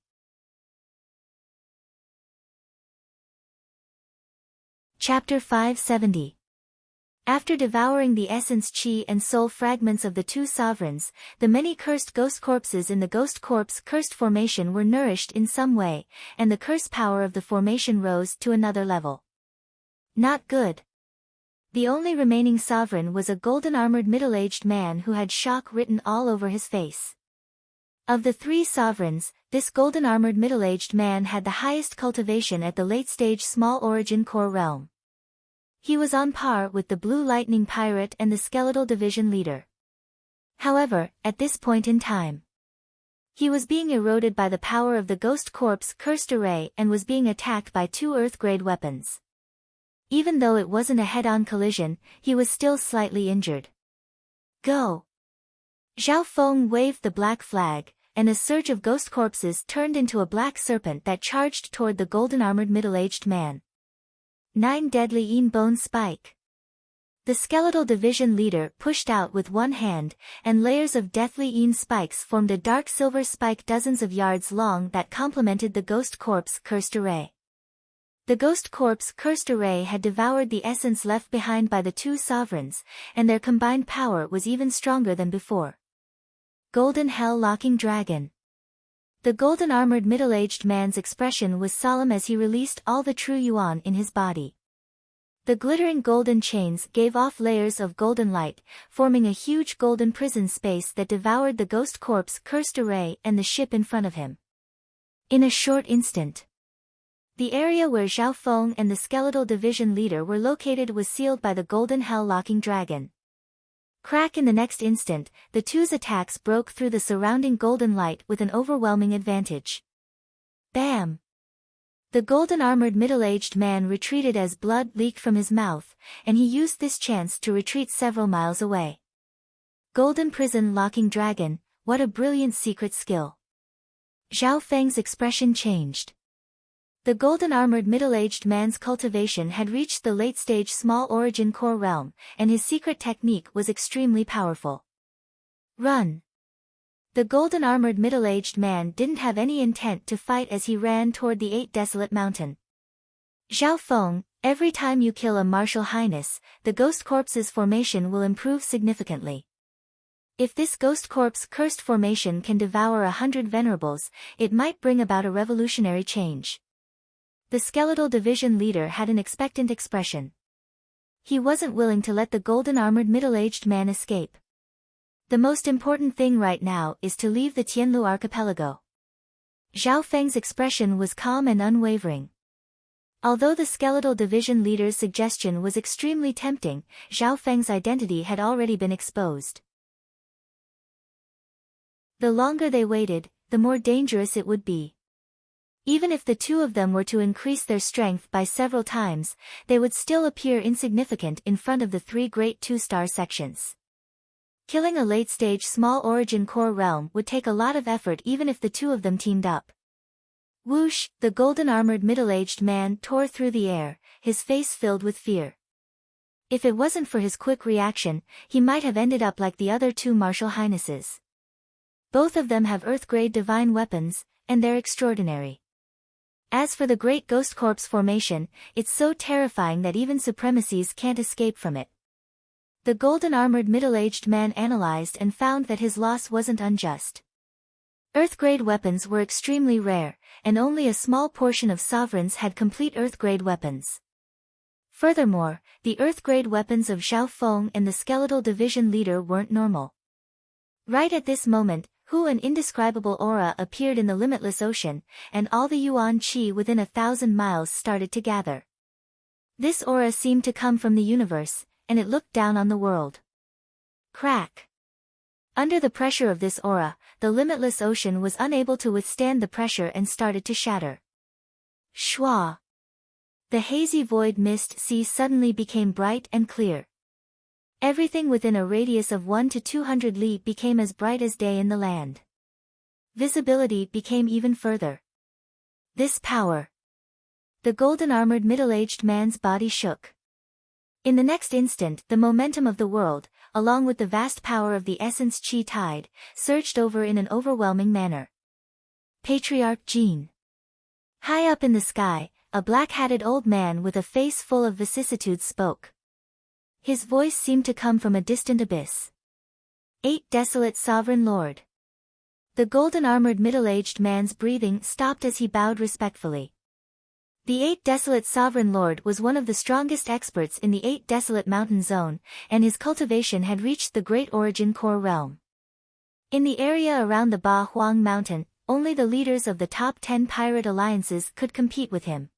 Chapter 570. After devouring the essence chi and soul fragments of the 2 sovereigns, the many cursed ghost corpses in the ghost corpse cursed formation were nourished in some way, and the curse power of the formation rose to another level. Not good. The only remaining sovereign was a golden-armored middle-aged man who had shock written all over his face. Of the 3 sovereigns, this golden-armored middle-aged man had the highest cultivation at the late-stage small origin core realm. He was on par with the Blue Lightning Pirate and the Skeletal Division leader. However, at this point in time, he was being eroded by the power of the Ghost Corp's cursed array and was being attacked by 2 Earth-grade weapons. Even though it wasn't a head-on collision, he was still slightly injured. Go! Zhao Feng waved the black flag, and a surge of ghost corpses turned into a black serpent that charged toward the golden-armored middle-aged man. 9 Deadly Yin Bone Spike. The Skeletal Division leader pushed out with one hand, and layers of deathly Yin spikes formed a dark silver spike dozens of yards long that complemented the Ghost Corp's cursed array. The Ghost Corp's cursed array had devoured the essence left behind by the 2 sovereigns, and their combined power was even stronger than before. Golden Hell Locking Dragon. The golden-armored middle-aged man's expression was solemn as he released all the true yuan in his body. The glittering golden chains gave off layers of golden light, forming a huge golden prison space that devoured the Ghost Corp's cursed array and the ship in front of him. In a short instant, the area where Zhao Feng and the Skeletal Division leader were located was sealed by the Golden Hell Locking Dragon. Crack! In the next instant, the 2's attacks broke through the surrounding golden light with an overwhelming advantage. Bam! The golden-armored middle-aged man retreated as blood leaked from his mouth, and he used this chance to retreat several miles away. Golden Prison Locking Dragon, what a brilliant secret skill! Zhao Feng's expression changed. The golden-armored middle-aged man's cultivation had reached the late-stage small origin core realm, and his secret technique was extremely powerful. Run! The golden-armored middle-aged man didn't have any intent to fight as he ran toward the 8 Desolate Mountain. Zhao Feng, every time you kill a martial highness, the Ghost Corpse's formation will improve significantly. If this Ghost Corp's cursed formation can devour 100 venerables, it might bring about a revolutionary change. The Skeletal Division leader had an expectant expression. He wasn't willing to let the golden-armored middle-aged man escape. The most important thing right now is to leave the Tianlu archipelago. Zhao Feng's expression was calm and unwavering. Although the Skeletal Division leader's suggestion was extremely tempting, Zhao Feng's identity had already been exposed. The longer they waited, the more dangerous it would be. Even if the 2 of them were to increase their strength by several times, they would still appear insignificant in front of the 3 great 2-star sections. Killing a late-stage small origin core realm would take a lot of effort even if the 2 of them teamed up. Whoosh! The golden-armored middle-aged man tore through the air, his face filled with fear. If it wasn't for his quick reaction, he might have ended up like the other 2 martial highnesses. Both of them have Earth-grade divine weapons, and they're extraordinary. As for the Great Ghost Corp's formation, it's so terrifying that even supremacies can't escape from it. The golden-armored middle-aged man analyzed and found that his loss wasn't unjust. Earth-grade weapons were extremely rare, and only a small portion of sovereigns had complete Earth-grade weapons. Furthermore, the Earth-grade weapons of Zhao Feng and the Skeletal Division leader weren't normal. Right at this moment, an indescribable aura appeared in the limitless ocean, and all the yuan qi within 1,000 miles started to gather. This aura seemed to come from the universe, and it looked down on the world. Crack! Under the pressure of this aura, the limitless ocean was unable to withstand the pressure and started to shatter. Shwa! The hazy void mist sea suddenly became bright and clear. Everything within a radius of 1 to 200 li became as bright as day in the land. Visibility became even further. This power! The golden-armored middle-aged man's body shook. In the next instant, the momentum of the world, along with the vast power of the essence Qi tide, surged over in an overwhelming manner. Patriarch Jin. High up in the sky, a black-hatted old man with a face full of vicissitudes spoke. His voice seemed to come from a distant abyss. 8 Desolate Sovereign Lord. The golden-armored middle-aged man's breathing stopped as he bowed respectfully. The 8 Desolate Sovereign Lord was one of the strongest experts in the 8 Desolate Mountain Zone, and his cultivation had reached the Great Origin Core realm. In the area around the Ba Huang Mountain, only the leaders of the top 10 pirate alliances could compete with him.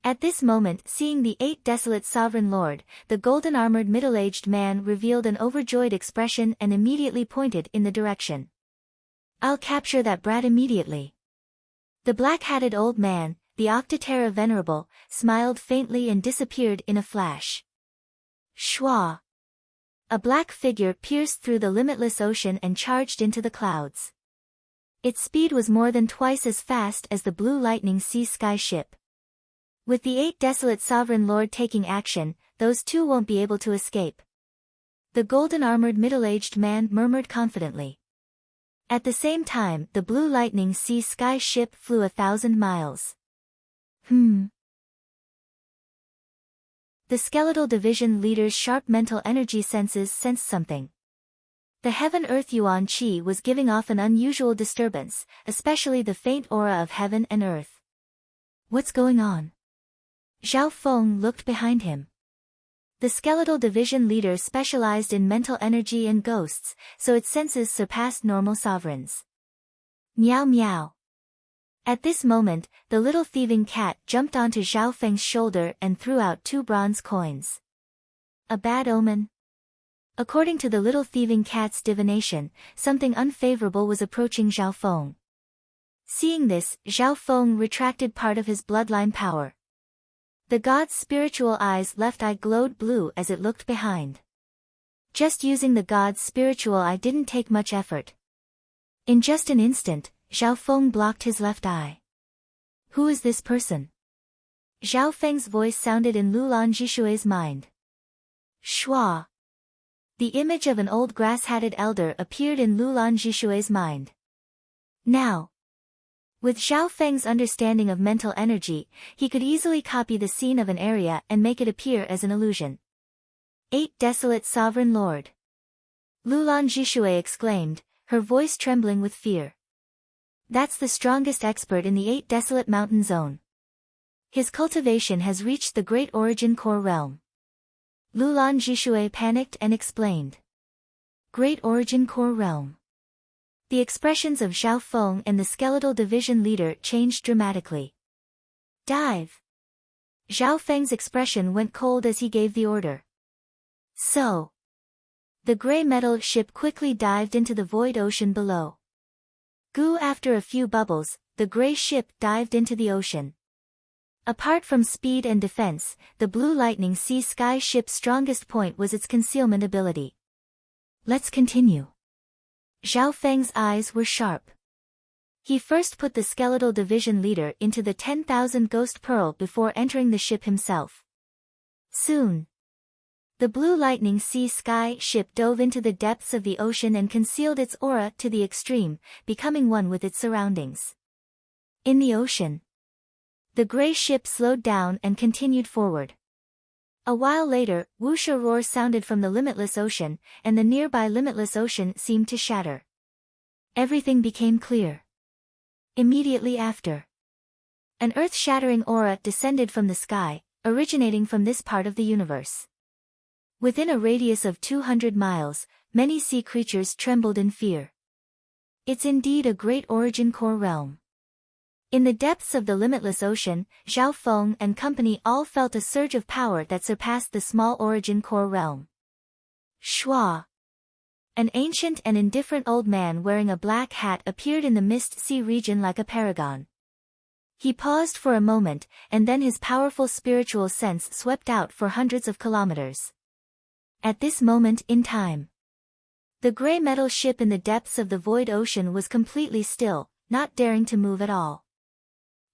At this moment, seeing the 8 desolate sovereign lord, the golden-armored middle-aged man revealed an overjoyed expression and immediately pointed in the direction. "I'll capture that brat immediately." The black-hatted old man, the Octoterra Venerable, smiled faintly and disappeared in a flash. Schwa! A black figure pierced through the limitless ocean and charged into the clouds. Its speed was more than twice as fast as the Blue Lightning Sea Sky ship. With the 8 desolate sovereign lord taking action, those two won't be able to escape. The golden-armored middle-aged man murmured confidently. At the same time, the Blue Lightning Sea Sky ship flew 1,000 miles. The skeletal division leader's sharp mental energy senses sensed something. The heaven-earth Yuan Qi was giving off an unusual disturbance, especially the faint aura of heaven and earth. What's going on? Zhao Feng looked behind him. The skeletal division leader specialized in mental energy and ghosts, so its senses surpassed normal sovereigns. Meow meow. At this moment, the little thieving cat jumped onto Zhao Feng's shoulder and threw out 2 bronze coins. A bad omen? According to the little thieving cat's divination, something unfavorable was approaching Zhao Feng. Seeing this, Zhao Feng retracted part of his bloodline power. The god's spiritual eyes left eye glowed blue as it looked behind. Just using the god's spiritual eye didn't take much effort. In just an instant, Zhao Feng blocked his left eye. Who is this person? Zhao Feng's voice sounded in Lulan Jishue's mind. Schwa. The image of an old grass-hatted elder appeared in Lulan Jishue's mind. Now, with Zhao Feng's understanding of mental energy, he could easily copy the scene of an area and make it appear as an illusion. 8 desolate sovereign lord. Lulan Jishue exclaimed, her voice trembling with fear. That's the strongest expert in the 8 desolate mountain zone. His cultivation has reached the great origin core realm. Lulan Jishue panicked and explained. Great origin core realm. The expressions of Zhao Feng and the skeletal division leader changed dramatically. Dive! Zhao Feng's expression went cold as he gave the order. So. The gray metal ship quickly dived into the void ocean below. Goo! After a few bubbles, the gray ship dived into the ocean. Apart from speed and defense, the Blue Lightning Sea Sky ship's strongest point was its concealment ability. Let's continue. Zhao Feng's eyes were sharp. He first put the skeletal division leader into the 10,000 ghost pearl before entering the ship himself. Soon, the Blue Lightning Sea Sky ship dove into the depths of the ocean and concealed its aura to the extreme, becoming one with its surroundings. In the ocean, the gray ship slowed down and continued forward. A while later, whoosh! A roar sounded from the limitless ocean, and the nearby limitless ocean seemed to shatter. Everything became clear. Immediately after, an earth-shattering aura descended from the sky, originating from this part of the universe. Within a radius of 200 miles, many sea creatures trembled in fear. It's indeed a great origin core realm. In the depths of the limitless ocean, Zhao Feng and company all felt a surge of power that surpassed the small origin core realm. Schwa! An ancient and indifferent old man wearing a black hat appeared in the mist sea region like a paragon. He paused for a moment, and then his powerful spiritual sense swept out for hundreds of kilometers. At this moment in time, the gray metal ship in the depths of the void ocean was completely still, not daring to move at all.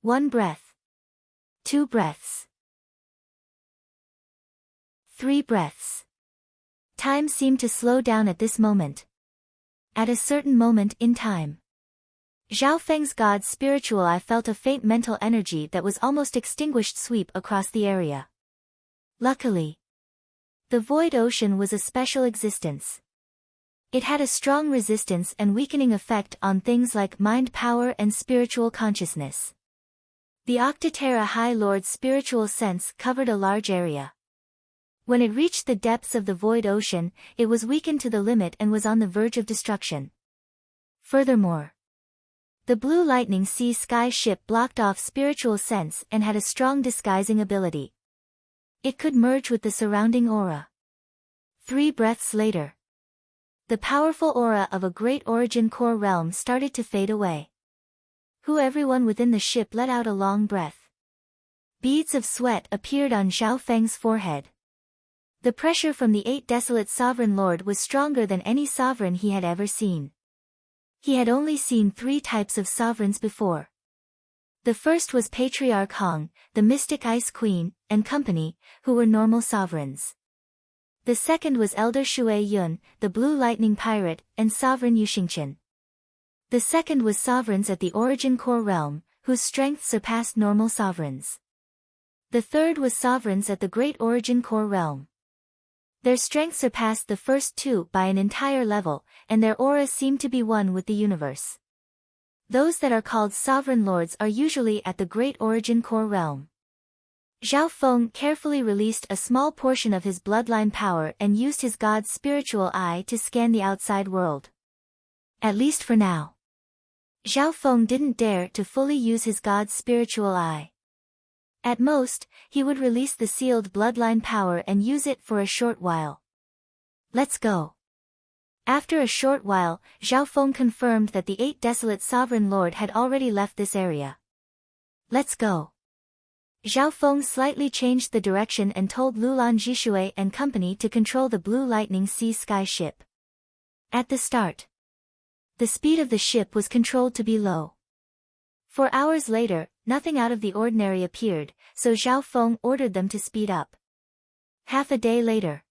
1 breath. 2 breaths. 3 breaths. Time seemed to slow down at this moment. At a certain moment in time, Zhao Feng's god's spiritual eye felt a faint mental energy that was almost extinguished sweep across the area. Luckily, the void ocean was a special existence. It had a strong resistance and weakening effect on things like mind power and spiritual consciousness. The Octoterra High Lord's spiritual sense covered a large area. When it reached the depths of the void ocean, it was weakened to the limit and was on the verge of destruction. Furthermore, The Blue Lightning Sea Sky ship blocked off spiritual sense and had a strong disguising ability. It could merge with the surrounding aura. 3 breaths later, the powerful aura of a great origin core realm started to fade away. Everyone within the ship let out a long breath. Beads of sweat appeared on Zhao Feng's forehead. The pressure from the 8 desolate sovereign lord was stronger than any sovereign he had ever seen. He had only seen 3 types of sovereigns before. The first was Patriarch Hong, the Mystic Ice Queen, and company, who were normal sovereigns. The second was Elder Shui Yun, the Blue Lightning Pirate, and Sovereign Yuxingqian. The second was sovereigns at the Origin Core Realm, whose strength surpassed normal sovereigns. The third was sovereigns at the Great Origin Core Realm. Their strength surpassed the first 2 by an entire level, and their aura seemed to be one with the universe. Those that are called sovereign lords are usually at the Great Origin Core Realm. Zhao Feng carefully released a small portion of his bloodline power and used his god's spiritual eye to scan the outside world. At least for now. Zhao Feng didn't dare to fully use his god's spiritual eye. At most, he would release the sealed bloodline power and use it for a short while. Let's go. After a short while, Zhao Feng confirmed that the 8 desolate sovereign lord had already left this area. Let's go. Zhao Feng slightly changed the direction and told Lulan Jishui and company to control the Blue Lightning Sea Sky ship. At the start, the speed of the ship was controlled to be low. 4 hours later, nothing out of the ordinary appeared, so Zhao Feng ordered them to speed up. Half a day later,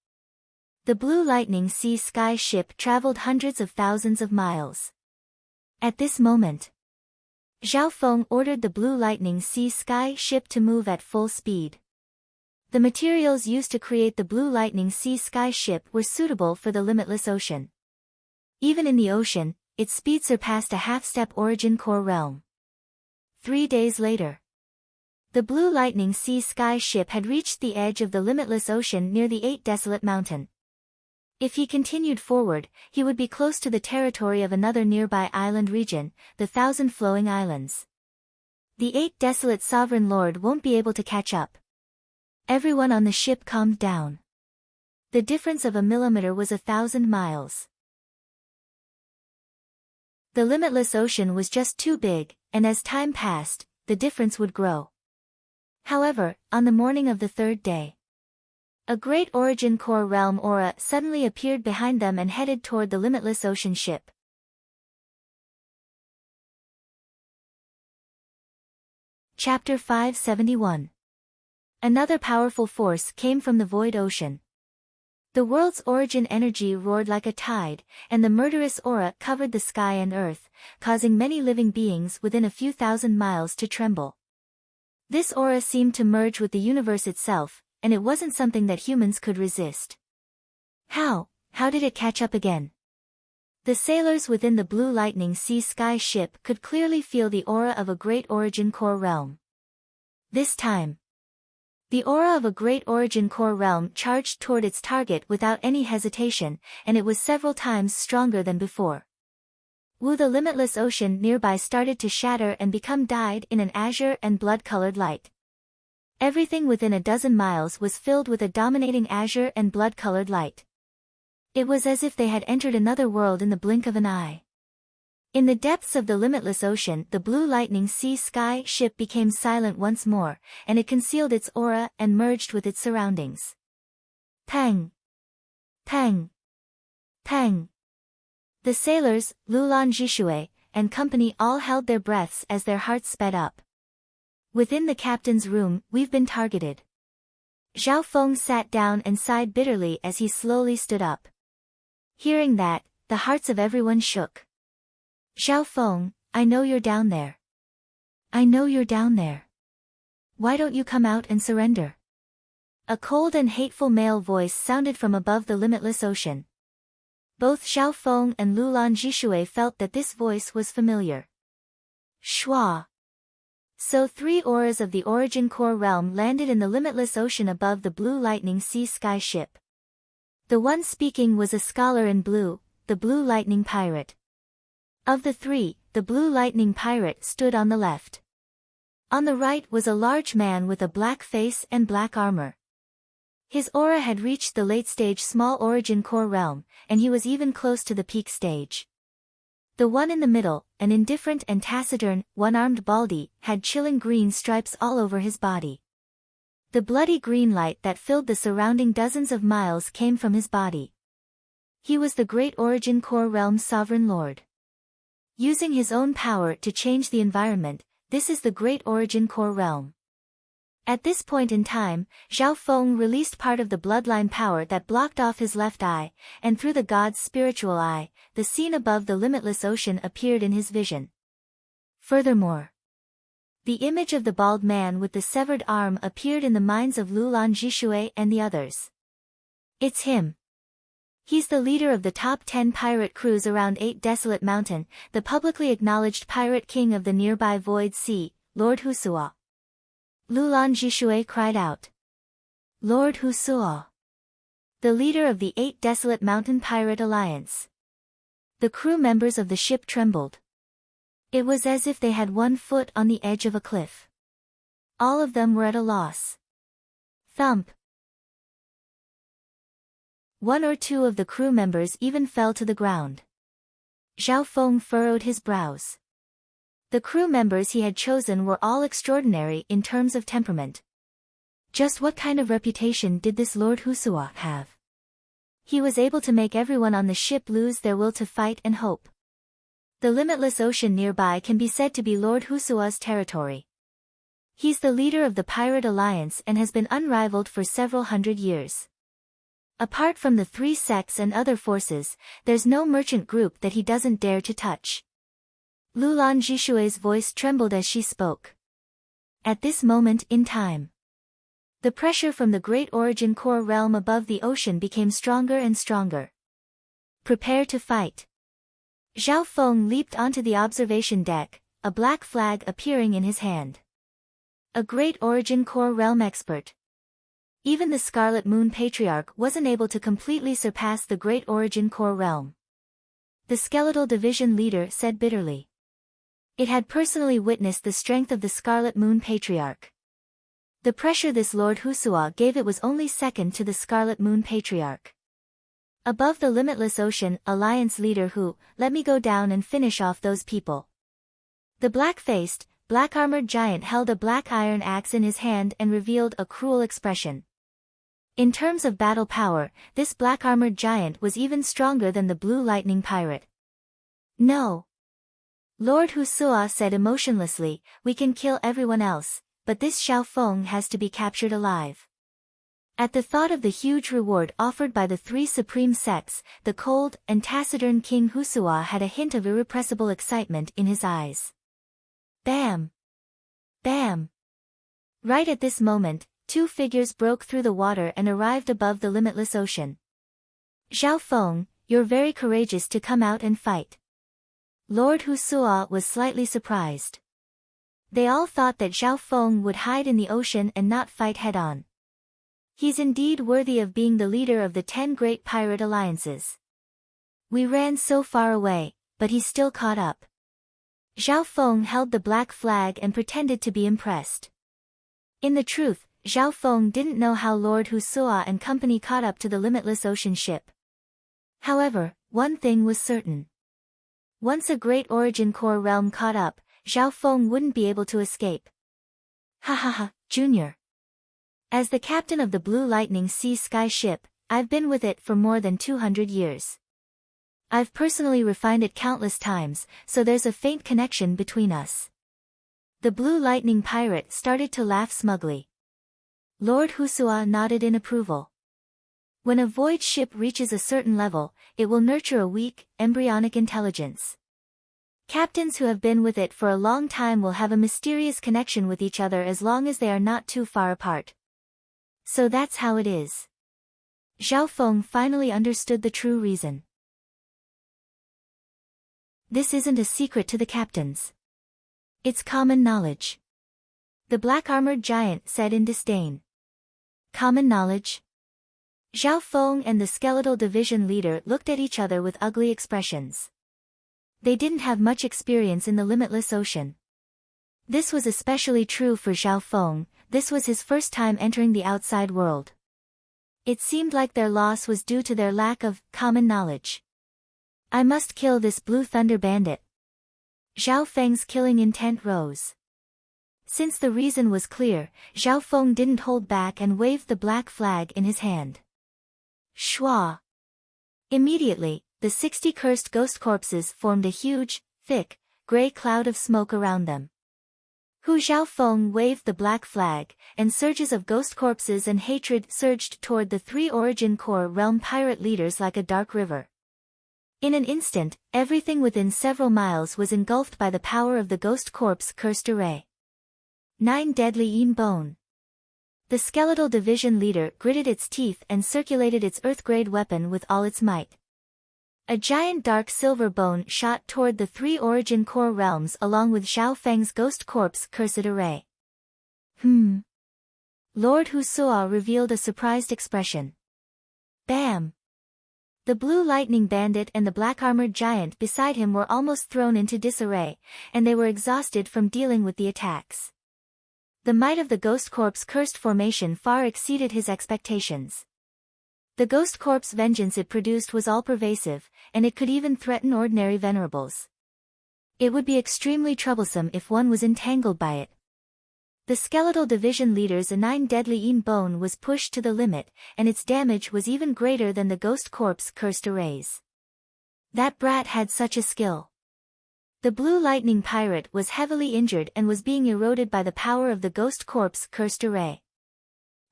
the Blue Lightning Sea Sky ship traveled hundreds of thousands of miles. At this moment, Zhao Feng ordered the Blue Lightning Sea Sky ship to move at full speed. The materials used to create the Blue Lightning Sea Sky ship were suitable for the limitless ocean. Even in the ocean, its speed surpassed a half-step Origin Core Realm. 3 days later, the Blue Lightning Sea Sky ship had reached the edge of the limitless ocean near the 8 desolate mountain. If he continued forward, he would be close to the territory of another nearby island region, the 1,000 Flowing Islands. The 8 desolate sovereign lord won't be able to catch up. Everyone on the ship calmed down. The difference of a millimeter was 1,000 miles. The limitless ocean was just too big, and as time passed, the difference would grow. However, on the morning of the 3rd day, a great Origin Core Realm aura suddenly appeared behind them and headed toward the limitless ocean ship. Chapter 571. Another powerful force came from the void ocean. The world's origin energy roared like a tide, and the murderous aura covered the sky and earth, causing many living beings within a few thousand miles to tremble. This aura seemed to merge with the universe itself, and it wasn't something that humans could resist. How did it catch up again? The sailors within the Blue Lightning Sea Sky ship could clearly feel the aura of a great Origin Core Realm. This time, the aura of a great Origin Core Realm charged toward its target without any hesitation, and it was several times stronger than before. The limitless ocean nearby started to shatter and become dyed in an azure and blood-colored light. Everything within a dozen miles was filled with a dominating azure and blood-colored light. It was as if they had entered another world in the blink of an eye. In the depths of the limitless ocean, the Blue Lightning Sea Sky ship became silent once more, and it concealed its aura and merged with its surroundings. Pang! Pang! Pang! The sailors, Lulan Jishui, and company all held their breaths as their hearts sped up. Within the captain's room, we've been targeted. Zhao Feng sat down and sighed bitterly as he slowly stood up. Hearing that, the hearts of everyone shook. Zhao Feng, I know you're down there. I know you're down there. Why don't you come out and surrender? A cold and hateful male voice sounded from above the limitless ocean. Both Zhao Feng and Lulan Jishui felt that this voice was familiar. Shua. So 3 auras of the Origin Core Realm landed in the limitless ocean above the Blue Lightning Sea Sky ship. The one speaking was a scholar in blue, the Blue Lightning Pirate. Of the 3, the Blue Lightning pirate stood on the left. On the right was a large man with a black face and black armor. His aura had reached the late-stage small origin core realm, and he was even close to the peak stage. The one in the middle, an indifferent and taciturn, one-armed baldy, had chilling green stripes all over his body. The bloody green light that filled the surrounding dozens of miles came from his body. He was the Great Origin Core Realm's sovereign lord. Using his own power to change the environment, this is the Great Origin Core Realm. At this point in time, Zhao Feng released part of the bloodline power that blocked off his left eye, and through the god's spiritual eye, the scene above the limitless ocean appeared in his vision. Furthermore, the image of the bald man with the severed arm appeared in the minds of Lulan Jishui and the others. It's him. He's the leader of the top 10 pirate crews around 8 Desolate Mountain, the publicly acknowledged pirate king of the nearby Void Sea, Lord Husua. Lulan Jishui cried out. Lord Husua. The leader of the 8 Desolate Mountain Pirate Alliance. The crew members of the ship trembled. It was as if they had one foot on the edge of a cliff. All of them were at a loss. Thump. One or two of the crew members even fell to the ground. Zhao Feng furrowed his brows. The crew members he had chosen were all extraordinary in terms of temperament. Just what kind of reputation did this Lord Husua have? He was able to make everyone on the ship lose their will to fight and hope. The limitless ocean nearby can be said to be Lord Husua's territory. He's the leader of the Pirate Alliance and has been unrivaled for several hundred years. Apart from the 3 sects and other forces, there's no merchant group that he doesn't dare to touch. Lulan Jishui's voice trembled as she spoke. At this moment in time, the pressure from the Great Origin Core realm above the ocean became stronger and stronger. Prepare to fight. Zhao Feng leaped onto the observation deck, a black flag appearing in his hand. A Great Origin Core realm expert. Even the Scarlet Moon Patriarch wasn't able to completely surpass the Great Origin Core realm. The Skeletal Division leader said bitterly. It had personally witnessed the strength of the Scarlet Moon Patriarch. The pressure this Lord Husua gave it was only second to the Scarlet Moon Patriarch. Above the limitless ocean, Alliance leader who, let me go down and finish off those people. The black-faced, black-armored giant held a black iron axe in his hand and revealed a cruel expression. In terms of battle power, this black-armored giant was even stronger than the Blue Lightning pirate. No. Lord Husua said emotionlessly, we can kill everyone else, but this Zhao Feng has to be captured alive. At the thought of the huge reward offered by the 3 supreme sects, the cold and taciturn King Husua had a hint of irrepressible excitement in his eyes. Bam! Bam! Right at this moment, 2 figures broke through the water and arrived above the limitless ocean. Zhao Feng, you're very courageous to come out and fight. Lord Husua was slightly surprised. They all thought that Zhao Feng would hide in the ocean and not fight head-on. He's indeed worthy of being the leader of the 10 great pirate alliances. We ran so far away, but he still caught up. Zhao Feng held the black flag and pretended to be impressed. In the truth, Zhao Feng didn't know how Lord Husua and company caught up to the limitless ocean ship. However, one thing was certain. Once a Great Origin Core realm caught up, Zhao Feng wouldn't be able to escape. Ha ha ha, Junior. As the captain of the Blue Lightning Sea Sky ship, I've been with it for more than 200 years. I've personally refined it countless times, so there's a faint connection between us. The Blue Lightning pirate started to laugh smugly. Lord Husua nodded in approval. When a void ship reaches a certain level, it will nurture a weak, embryonic intelligence. Captains who have been with it for a long time will have a mysterious connection with each other as long as they are not too far apart. So that's how it is. Zhao Feng finally understood the true reason. This isn't a secret to the captains. It's common knowledge. The black-armored giant said in disdain. Common knowledge? Zhao Feng and the Skeletal Division leader looked at each other with ugly expressions. They didn't have much experience in the limitless ocean. This was especially true for Zhao Feng. This was his first time entering the outside world. It seemed like their loss was due to their lack of common knowledge. I must kill this Blue Thunder bandit. Zhao Feng's killing intent rose. Since the reason was clear, Zhao Feng didn't hold back and waved the black flag in his hand. Shua! Immediately, the 60 cursed ghost corpses formed a huge, thick, gray cloud of smoke around them. Hu Zhao Feng waved the black flag, and surges of ghost corpses and hatred surged toward the 3 Origin Core realm pirate leaders like a dark river. In an instant, everything within several miles was engulfed by the power of the ghost corpse cursed array. 9 Deadly Yin Bone. The skeletal division leader gritted its teeth and circulated its earth-grade weapon with all its might. A giant dark silver bone shot toward the 3 Origin Core realms along with Zhao Feng's ghost corpse cursed array. Lord Husua revealed a surprised expression. Bam! The blue lightning bandit and the black-armored giant beside him were almost thrown into disarray, and they were exhausted from dealing with the attacks. The might of the Ghost Corp's cursed formation far exceeded his expectations. The Ghost Corp's vengeance it produced was all-pervasive, and it could even threaten ordinary venerables. It would be extremely troublesome if one was entangled by it. The skeletal division leader's 9 Deadly Yin Bone was pushed to the limit, and its damage was even greater than the Ghost Corp's cursed arrays. That brat had such a skill. The Blue Lightning Pirate was heavily injured and was being eroded by the power of the Ghost Corp's cursed array.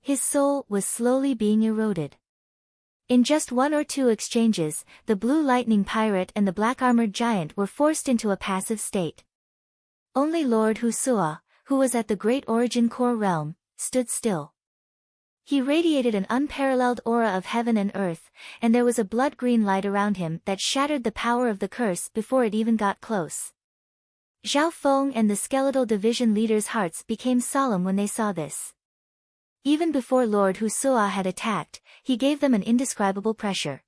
His soul was slowly being eroded. In just 1 or 2 exchanges, the Blue Lightning Pirate and the Black-Armored Giant were forced into a passive state. Only Lord Husua, who was at the Great Origin Core realm, stood still. He radiated an unparalleled aura of heaven and earth, and there was a blood-green light around him that shattered the power of the curse before it even got close. Zhao Feng and the skeletal division leaders' hearts became solemn when they saw this. Even before Lord Husua had attacked, he gave them an indescribable pressure.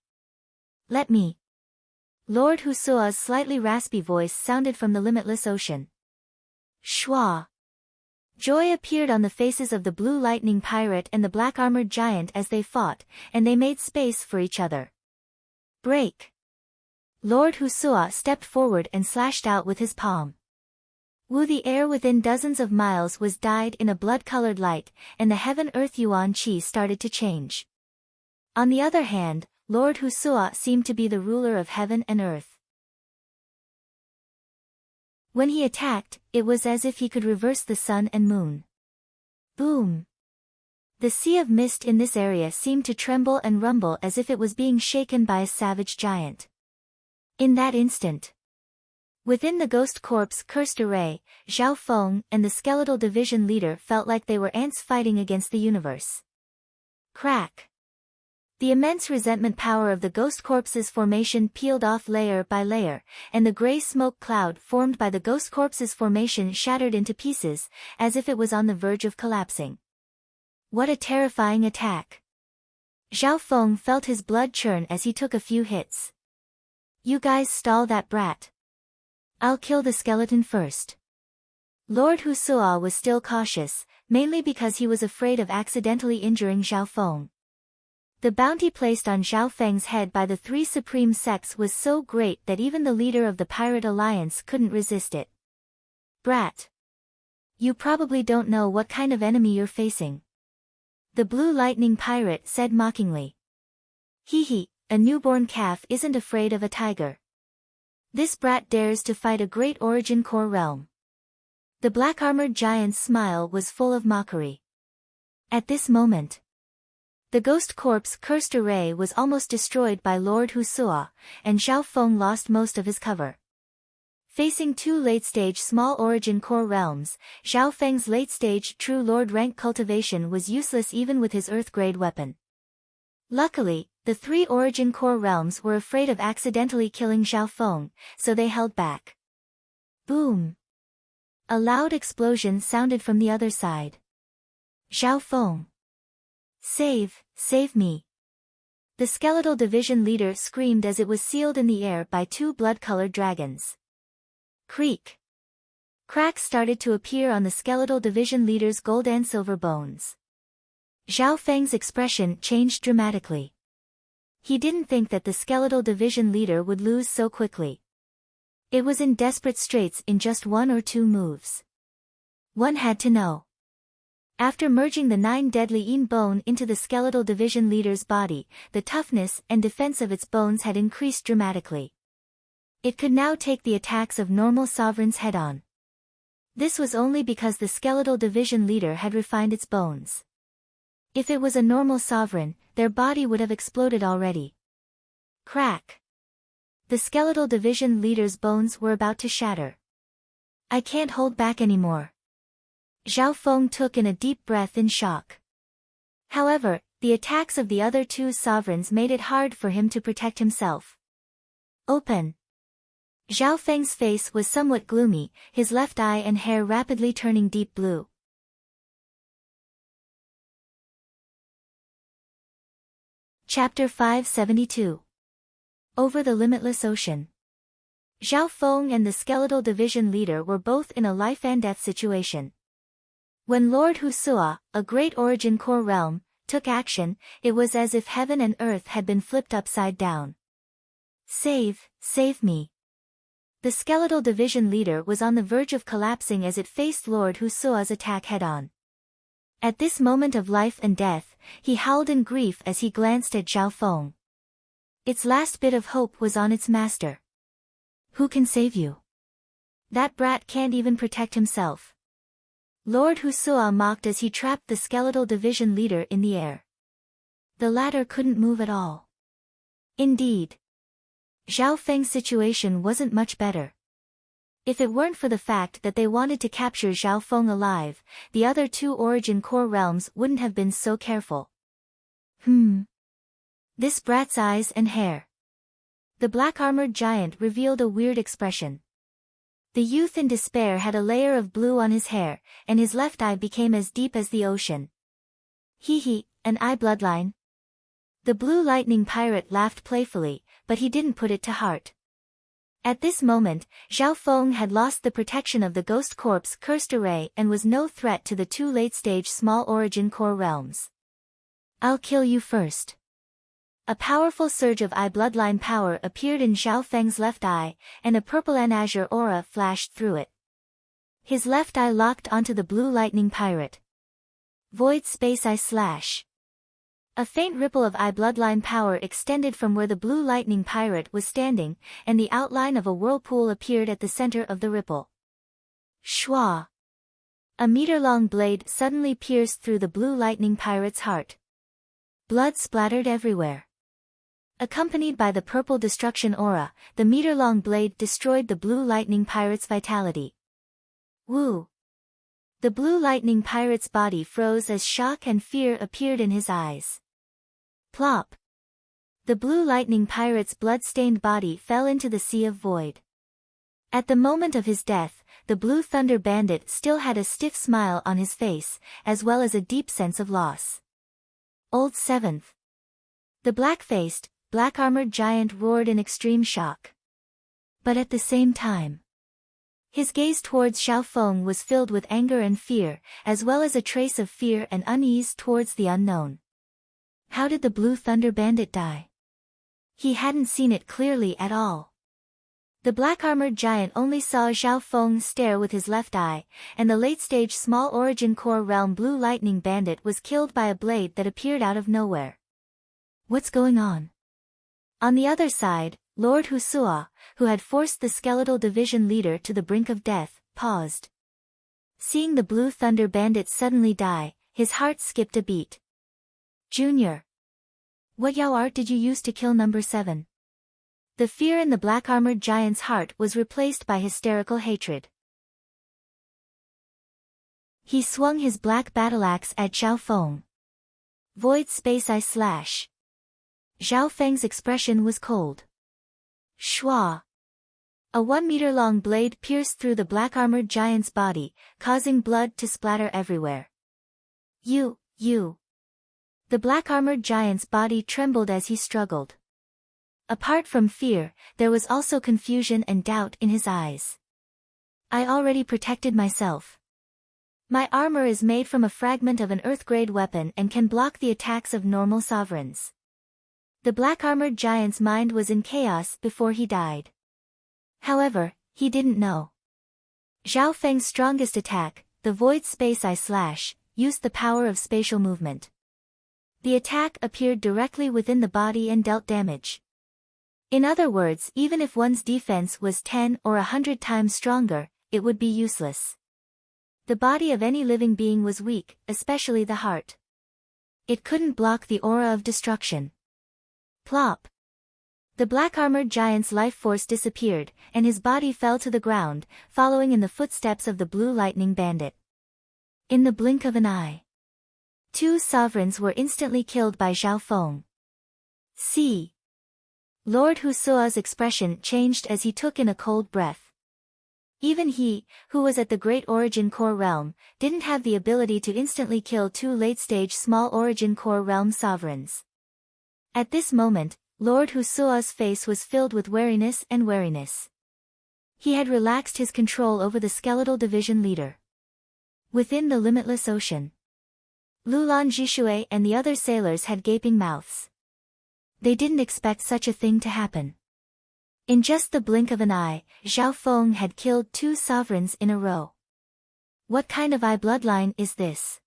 Let me. Lord Husua's slightly raspy voice sounded from the limitless ocean. Shua. Joy appeared on the faces of the Blue Lightning Pirate and the Black-Armored Giant as they fought, and they made space for each other. Break! Lord Husua stepped forward and slashed out with his palm. Wu, the air within dozens of miles was dyed in a blood-colored light, and the heaven-earth yuan qi started to change. On the other hand, Lord Husua seemed to be the ruler of heaven and earth. When he attacked, it was as if he could reverse the sun and moon. Boom! The sea of mist in this area seemed to tremble and rumble as if it was being shaken by a savage giant. In that instant, within the Ghost Corp's cursed array, Zhao Feng and the skeletal division leader felt like they were ants fighting against the universe. Crack! The immense resentment power of the Ghost Corpse's formation peeled off layer by layer, and the gray smoke cloud formed by the Ghost Corpse's formation shattered into pieces, as if it was on the verge of collapsing. What a terrifying attack! Zhao Feng felt his blood churn as he took a few hits. You guys stall that brat. I'll kill the skeleton first. Lord Husua was still cautious, mainly because he was afraid of accidentally injuring Zhao Feng. The bounty placed on Zhao Feng's head by the 3 supreme sects was so great that even the leader of the Pirate Alliance couldn't resist it. Brat! You probably don't know what kind of enemy you're facing. The Blue Lightning Pirate said mockingly. Hee hee, a newborn calf isn't afraid of a tiger. This brat dares to fight a Great Origin Core realm. The Black-Armored Giant's smile was full of mockery. At this moment, the Ghost Corp's cursed array was almost destroyed by Lord Husua, and Zhao Feng lost most of his cover. Facing 2 late-stage small Origin Core realms, Zhao Feng's late-stage True Lord rank cultivation was useless even with his Earth-grade weapon. Luckily, the 3 Origin Core realms were afraid of accidentally killing Zhao Feng, so they held back. Boom! A loud explosion sounded from the other side. Zhao Feng. Save me. The skeletal division leader screamed as it was sealed in the air by two blood-colored dragons. Creak. Cracks started to appear on the skeletal division leader's gold and silver bones. Zhao Feng's expression changed dramatically. He didn't think that the skeletal division leader would lose so quickly. It was in desperate straits in just 1 or 2 moves. One had to know. After merging the 9 deadly yin bone into the skeletal division leader's body, the toughness and defense of its bones had increased dramatically. It could now take the attacks of normal sovereigns head-on. This was only because the skeletal division leader had refined its bones. If it was a normal sovereign, their body would have exploded already. Crack. The skeletal division leader's bones were about to shatter. I can't hold back anymore. Zhao Feng took in a deep breath in shock. However, the attacks of the other 2 sovereigns made it hard for him to protect himself. Open. Zhao Feng's face was somewhat gloomy, his left eye and hair rapidly turning deep blue. Chapter 572. Over the Limitless Ocean. Zhao Feng and the skeletal division leader were both in a life-and-death situation. When Lord Husua, a great origin core realm, took action, it was as if heaven and earth had been flipped upside down. Save me. The skeletal division leader was on the verge of collapsing as it faced Lord Husua's attack head-on. At this moment of life and death, he howled in grief as he glanced at Zhao Feng. Its last bit of hope was on its master. Who can save you? That brat can't even protect himself. Lord Husua mocked as he trapped the skeletal division leader in the air. The latter couldn't move at all. Indeed. Zhao Feng's situation wasn't much better. If it weren't for the fact that they wanted to capture Zhao Feng alive, the other 2 origin core realms wouldn't have been so careful. This brat's eyes and hair. The black-armored giant revealed a weird expression. The youth in despair had a layer of blue on his hair, and his left eye became as deep as the ocean. An eye bloodline. The blue lightning pirate laughed playfully, but he didn't put it to heart. At this moment, Zhao Feng had lost the protection of the ghost corpse cursed array and was no threat to the 2 late-stage small origin core realms. I'll kill you first. A powerful surge of eye bloodline power appeared in Zhao Feng's left eye, and a purple and azure aura flashed through it. His left eye locked onto the blue lightning pirate. Void space eye slash. A faint ripple of eye bloodline power extended from where the blue lightning pirate was standing, and the outline of a whirlpool appeared at the center of the ripple. Shwa! A meter-long blade suddenly pierced through the blue lightning pirate's heart. Blood splattered everywhere. Accompanied by the purple destruction aura, the meter-long blade destroyed the blue lightning pirate's vitality. Woo! The blue lightning pirate's body froze as shock and fear appeared in his eyes. Plop! The blue lightning pirate's blood-stained body fell into the sea of void. At the moment of his death, the blue thunder bandit still had a stiff smile on his face, as well as a deep sense of loss. Old Seventh. The black-faced, black-armored giant roared in extreme shock. But at the same time, his gaze towards Zhao Feng was filled with anger and fear, as well as a trace of fear and unease towards the unknown. How did the blue thunder bandit die? He hadn't seen it clearly at all. The black-armored giant only saw Zhao Feng stare with his left eye, and the late-stage small origin core realm blue lightning bandit was killed by a blade that appeared out of nowhere. What's going on? On the other side, Lord Husua, who had forced the skeletal division leader to the brink of death, paused. Seeing the blue thunder bandit suddenly die, his heart skipped a beat. Junior. What Yao art did you use to kill number 7? The fear in the black-armored giant's heart was replaced by hysterical hatred. He swung his black battle-axe at Zhao Feng. Void space eye slash. Zhao Feng's expression was cold. Shwa! A 1-meter-long blade pierced through the black-armored giant's body, causing blood to splatter everywhere. You! The black-armored giant's body trembled as he struggled. Apart from fear, there was also confusion and doubt in his eyes. I already protected myself. My armor is made from a fragment of an Earth-grade weapon and can block the attacks of normal sovereigns. The black-armored giant's mind was in chaos before he died. However, he didn't know. Zhao Feng's strongest attack, the Void Space Eye Slash, used the power of spatial movement. The attack appeared directly within the body and dealt damage. In other words, even if one's defense was 10 or 100 times stronger, it would be useless. The body of any living being was weak, especially the heart. It couldn't block the aura of destruction. Plop! The black-armored giant's life force disappeared, and his body fell to the ground, following in the footsteps of the Blue Lightning Bandit. In the blink of an eye, 2 sovereigns were instantly killed by Zhao Feng. See. Lord Husua's expression changed as he took in a cold breath. Even he, who was at the Great Origin Core Realm, didn't have the ability to instantly kill 2 late-stage Small Origin Core Realm sovereigns. At this moment, Lord Husua's face was filled with wariness. He had relaxed his control over the skeletal division leader. Within the limitless ocean, Lulan Jishui and the other sailors had gaping mouths. They didn't expect such a thing to happen. In just the blink of an eye, Zhao Feng had killed 2 sovereigns in a row. What kind of eye bloodline is this?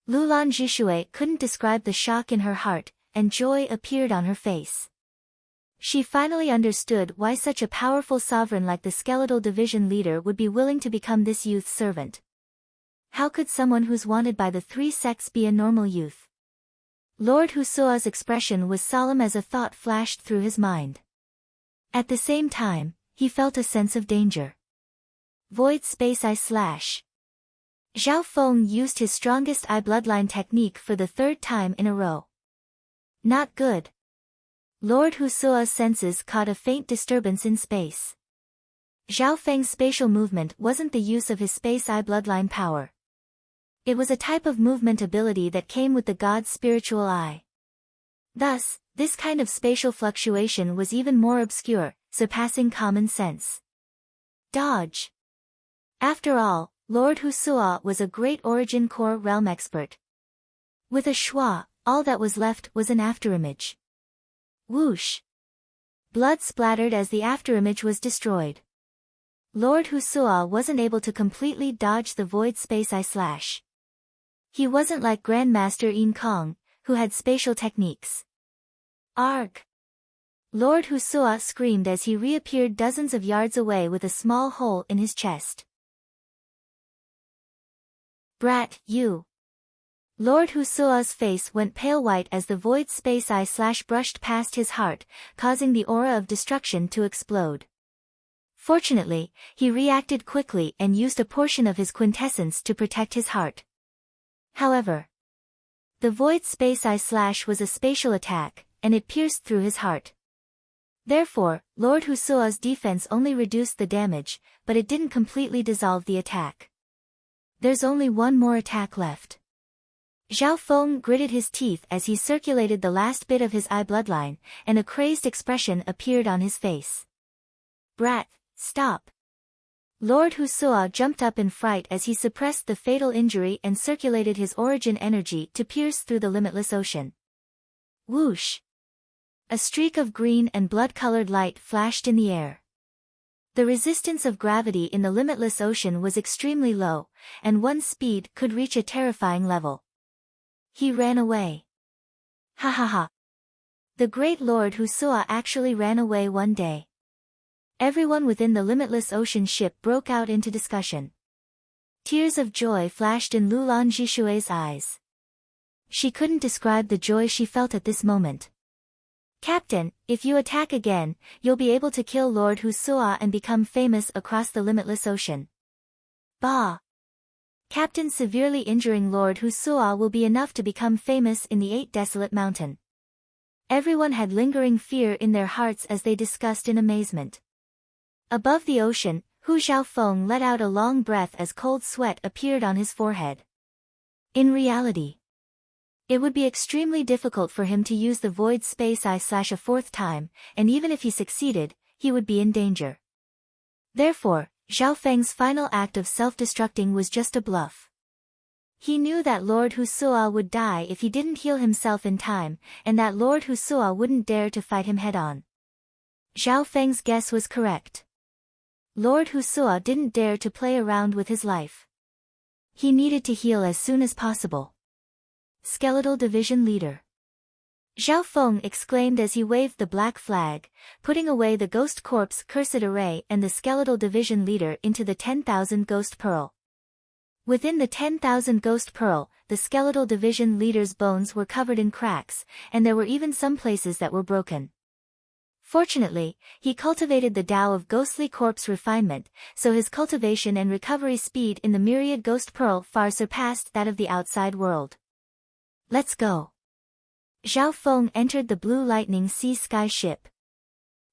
Lulan Jishui couldn't describe the shock in her heart, and joy appeared on her face. She finally understood why such a powerful sovereign like the skeletal division leader would be willing to become this youth's servant. How could someone who's wanted by the 3 sects be a normal youth? Lord Husua's expression was solemn as a thought flashed through his mind. At the same time, he felt a sense of danger. Void Space Eye Slash. Zhao Feng used his strongest eye bloodline technique for the 3rd time in a row. Not good. Lord Husua's senses caught a faint disturbance in space. Zhao Feng's spatial movement wasn't the use of his space eye bloodline power. It was a type of movement ability that came with the god's spiritual eye. Thus, this kind of spatial fluctuation was even more obscure, surpassing common sense. Dodge. After all, Lord Husua was a Great Origin Core Realm expert. With a schwa, all that was left was an afterimage. Whoosh! Blood splattered as the afterimage was destroyed. Lord Husua wasn't able to completely dodge the Void Space Eye Slash. He wasn't like Grandmaster Yin Kong, who had spatial techniques. Arg! Lord Husua screamed as he reappeared dozens of yards away with a small hole in his chest. Brat, you! Lord Husua's face went pale white as the Void Space Eye Slash brushed past his heart, causing the aura of destruction to explode. Fortunately, he reacted quickly and used a portion of his quintessence to protect his heart. However, the Void Space Eye Slash was a spatial attack, and it pierced through his heart. Therefore, Lord Husua's defense only reduced the damage, but it didn't completely dissolve the attack. There's only one more attack left. Zhao Feng gritted his teeth as he circulated the last bit of his eye bloodline, and a crazed expression appeared on his face. Brat, stop! Lord Husua jumped up in fright as he suppressed the fatal injury and circulated his origin energy to pierce through the limitless ocean. Whoosh! A streak of green and blood-colored light flashed in the air. The resistance of gravity in the limitless ocean was extremely low, and one's speed could reach a terrifying level. He ran away. Ha ha ha! The great Lord Husua actually ran away one day. Everyone within the limitless ocean ship broke out into discussion. Tears of joy flashed in Lulan Jishui's eyes. She couldn't describe the joy she felt at this moment. Captain, if you attack again, you'll be able to kill Lord Husua and become famous across the limitless ocean. Bah! Captain, severely injuring Lord Husua will be enough to become famous in the 8 Desolate Mountain. Everyone had lingering fear in their hearts as they discussed in amazement. Above the ocean, Hu Xiaofeng let out a long breath as cold sweat appeared on his forehead. In reality, It would be extremely difficult for him to use the void space eye / a fourth time, and even if he succeeded, he would be in danger. Therefore, Zhao Feng's final act of self-destructing was just a bluff. He knew that Lord Husua would die if he didn't heal himself in time, and that Lord Husua wouldn't dare to fight him head-on. Zhao Feng's guess was correct. Lord Husua didn't dare to play around with his life. He needed to heal as soon as possible. Skeletal Division Leader Zhao Feng exclaimed as he waved the black flag, putting away the Ghost Corpse Cursed Array and the Skeletal Division Leader into the 10,000 Ghost Pearl. Within the 10,000 Ghost Pearl, the Skeletal Division Leader's bones were covered in cracks, and there were even some places that were broken. Fortunately, he cultivated the Tao of Ghostly Corpse Refinement, so his cultivation and recovery speed in the Myriad Ghost Pearl far surpassed that of the outside world. Let's go. Zhao Feng entered the Blue Lightning Sea Sky ship.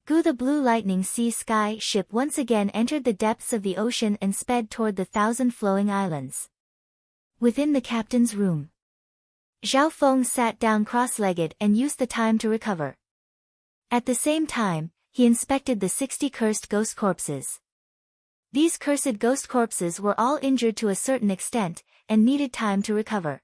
The Blue Lightning Sea Sky ship once again entered the depths of the ocean and sped toward the 1,000 flowing islands. Within the captain's room, Zhao Feng sat down cross-legged and used the time to recover. At the same time, he inspected the 60 cursed ghost corpses. These cursed ghost corpses were all injured to a certain extent, and needed time to recover.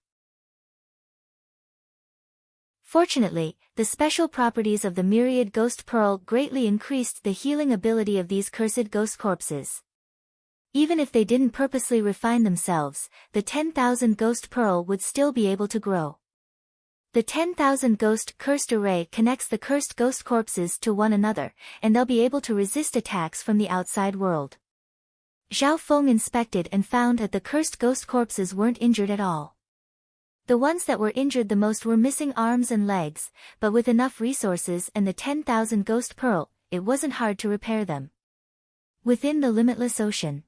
Fortunately, the special properties of the Myriad Ghost Pearl greatly increased the healing ability of these cursed ghost corpses. Even if they didn't purposely refine themselves, the 10,000 Ghost Pearl would still be able to grow. The 10,000 Ghost Cursed Array connects the cursed ghost corpses to one another, and they'll be able to resist attacks from the outside world. Zhao Feng inspected and found that the cursed ghost corpses weren't injured at all. The ones that were injured the most were missing arms and legs, but with enough resources and the 10,000 Ghost Pearl, it wasn't hard to repair them. Within the limitless ocean,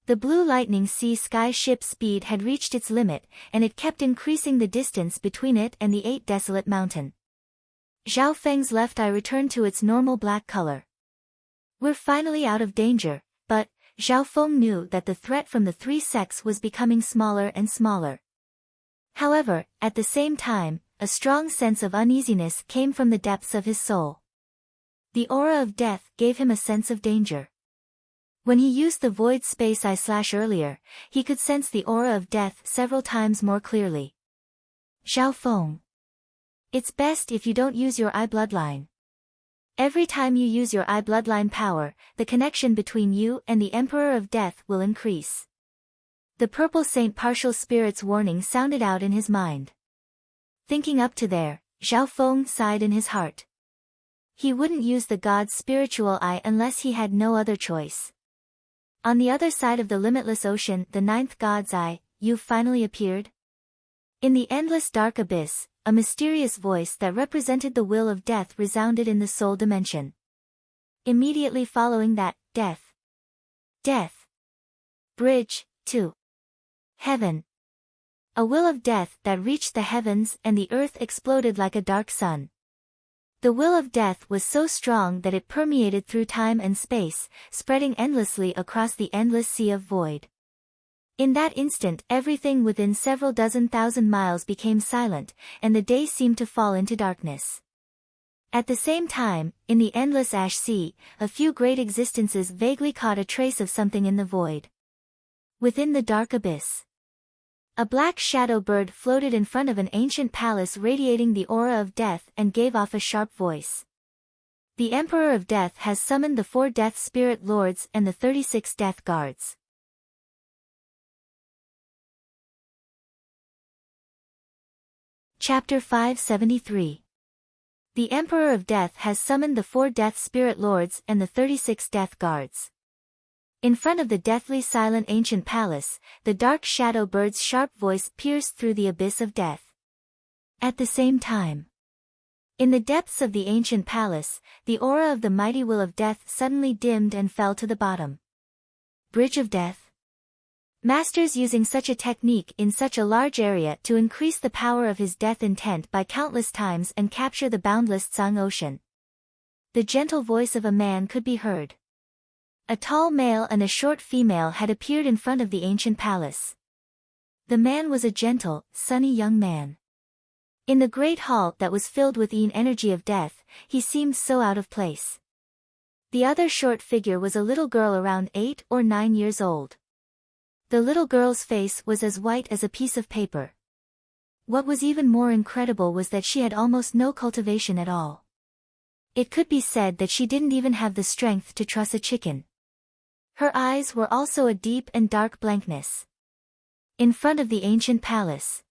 the Blue Lightning Sea Sky ship's speed had reached its limit, and it kept increasing the distance between it and the 8 desolate mountain. Zhao Feng's left eye returned to its normal black color. We're finally out of danger, but Zhao Feng knew that the threat from the 3 sects was becoming smaller and smaller. However, at the same time, a strong sense of uneasiness came from the depths of his soul. The aura of death gave him a sense of danger. When he used the void space eye / earlier, he could sense the aura of death several times more clearly. Zhao Feng. It's best if you don't use your eye bloodline. Every time you use your eye bloodline power, the connection between you and the Emperor of Death will increase. The Purple Saint Partial Spirit's warning sounded out in his mind. Thinking up to there, Zhao Feng sighed in his heart. He wouldn't use the god's spiritual eye unless he had no other choice. On the other side of the limitless ocean, the 9th god's eye, you've finally appeared? In the endless dark abyss, a mysterious voice that represented the will of death resounded in the soul dimension. Immediately following that, death. Death. Bridge, to heaven. A will of death that reached the heavens and the earth exploded like a dark sun. The will of death was so strong that it permeated through time and space, spreading endlessly across the endless sea of void. In that instant everything within several dozen thousand miles became silent, and the day seemed to fall into darkness. At the same time, in the endless ash sea, a few great existences vaguely caught a trace of something in the void. Within the dark abyss, a black shadow bird floated in front of an ancient palace radiating the aura of death and gave off a sharp voice. The Emperor of Death has summoned the 4 Death Spirit Lords and the 36 Death Guards. Chapter 573. The Emperor of Death has summoned the 4 Death Spirit Lords and the 36 Death Guards. In front of the deathly silent ancient palace, the dark shadow bird's sharp voice pierced through the abyss of death. At the same time, in the depths of the ancient palace, the aura of the mighty will of death suddenly dimmed and fell to the bottom. Bridge of Death. Masters using such a technique in such a large area to increase the power of his death intent by countless times and capture the boundless Tsang Ocean. The gentle voice of a man could be heard. A tall male and a short female had appeared in front of the ancient palace. The man was a gentle, sunny young man. In the great hall that was filled with the energy of death, he seemed so out of place. The other short figure was a little girl around 8 or 9 years old. The little girl's face was as white as a piece of paper. What was even more incredible was that she had almost no cultivation at all. It could be said that she didn't even have the strength to truss a chicken. Her eyes were also a deep and dark blankness. In front of the ancient palace,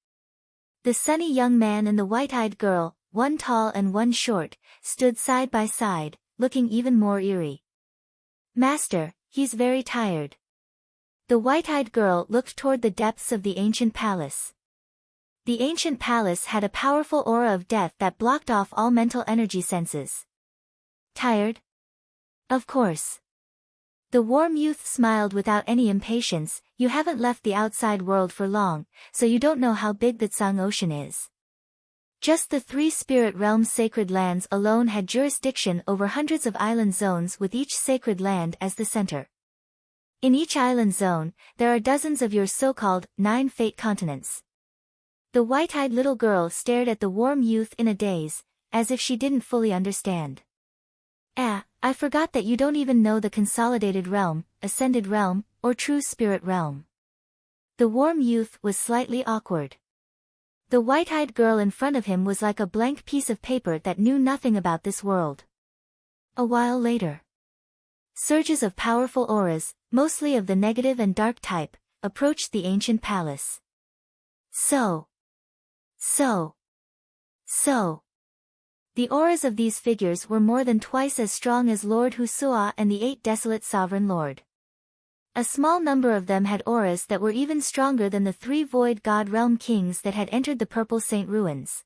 the sunny young man and the white-eyed girl, one tall and one short, stood side by side, looking even more eerie. "Master, he's very tired." The white-eyed girl looked toward the depths of the ancient palace. The ancient palace had a powerful aura of death that blocked off all mental energy senses. "Tired?" "Of course." The warm youth smiled without any impatience. "You haven't left the outside world for long, so you don't know how big the Tsang Ocean is. Just the 3 spirit realms sacred lands alone had jurisdiction over hundreds of island zones with each sacred land as the center. In each island zone, there are dozens of your so-called 9 fate continents." The white-eyed little girl stared at the warm youth in a daze, as if she didn't fully understand. I forgot that you don't even know the consolidated realm, ascended realm, or true spirit realm." The warm youth was slightly awkward. The white-eyed girl in front of him was like a blank piece of paper that knew nothing about this world. A while later, surges of powerful auras, mostly of the negative and dark type, approached the ancient palace. So. The auras of these figures were more than twice as strong as Lord Husua and the 8 desolate sovereign lord. A small number of them had auras that were even stronger than the 3 void god realm kings that had entered the Purple Saint ruins.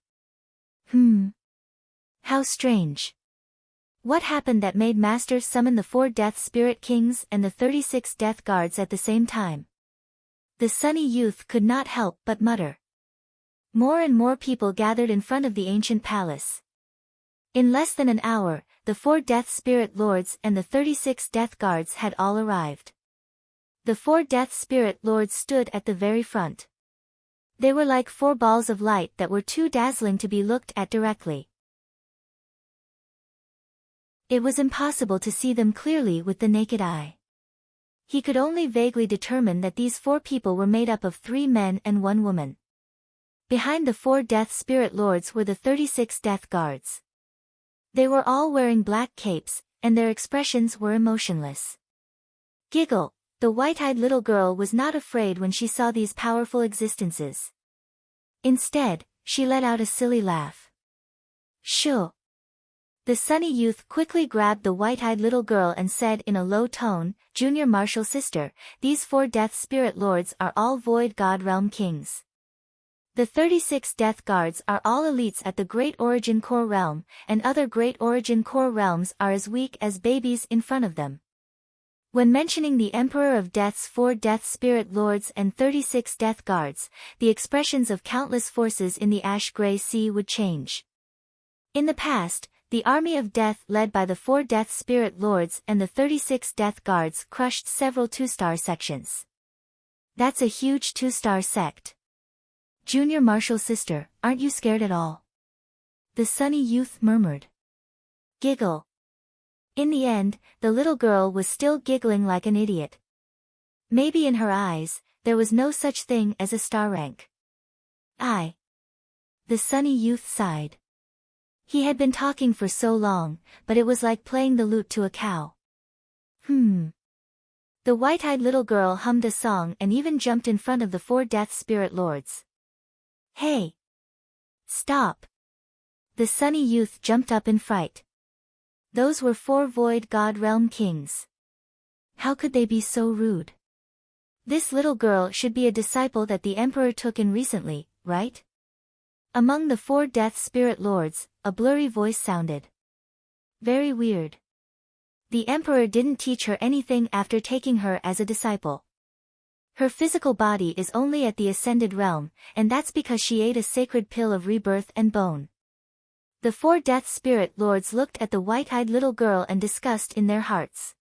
How strange. What happened that made Master summon the 4 death spirit kings and the 36 death guards at the same time? The sunny youth could not help but mutter. More and more people gathered in front of the ancient palace. In less than an hour, the 4 death spirit lords and the 36 death guards had all arrived. The 4 death spirit lords stood at the very front. They were like 4 balls of light that were too dazzling to be looked at directly. It was impossible to see them clearly with the naked eye. He could only vaguely determine that these 4 people were made up of 3 men and 1 woman. Behind the 4 death spirit lords were the 36 death guards. They were all wearing black capes, and their expressions were emotionless. Giggle, the white-eyed little girl was not afraid when she saw these powerful existences. Instead, she let out a silly laugh. "Shoo." The sunny youth quickly grabbed the white-eyed little girl and said in a low tone, "Junior Martial Sister, these 4 death spirit lords are all void god realm kings. The 36 death guards are all elites at the Great Origin Core realm, and other Great Origin Core realms are as weak as babies in front of them." When mentioning the Emperor of Death's 4 death spirit lords and 36 death guards, the expressions of countless forces in the ash-gray sea would change. In the past, the army of death led by the 4 death spirit lords and the 36 death guards crushed several 2-star sections. That's a huge 2-star sect. "Junior Martial Sister, aren't you scared at all?" the sunny youth murmured. Giggle. In the end, the little girl was still giggling like an idiot. Maybe in her eyes, there was no such thing as a star rank. The sunny youth sighed. He had been talking for so long, but it was like playing the lute to a cow. The white-eyed little girl hummed a song and even jumped in front of the 4 death spirit lords. "Hey! Stop!" The sunny youth jumped up in fright. Those were 4 void god realm kings. How could they be so rude? This little girl should be a disciple that the emperor took in recently, right? Among the 4 death spirit lords, a blurry voice sounded. Very weird. The emperor didn't teach her anything after taking her as a disciple. Her physical body is only at the ascended realm, and that's because she ate a sacred pill of rebirth and bone. The 4 death spirit lords looked at the white-eyed little girl and discussed in their hearts.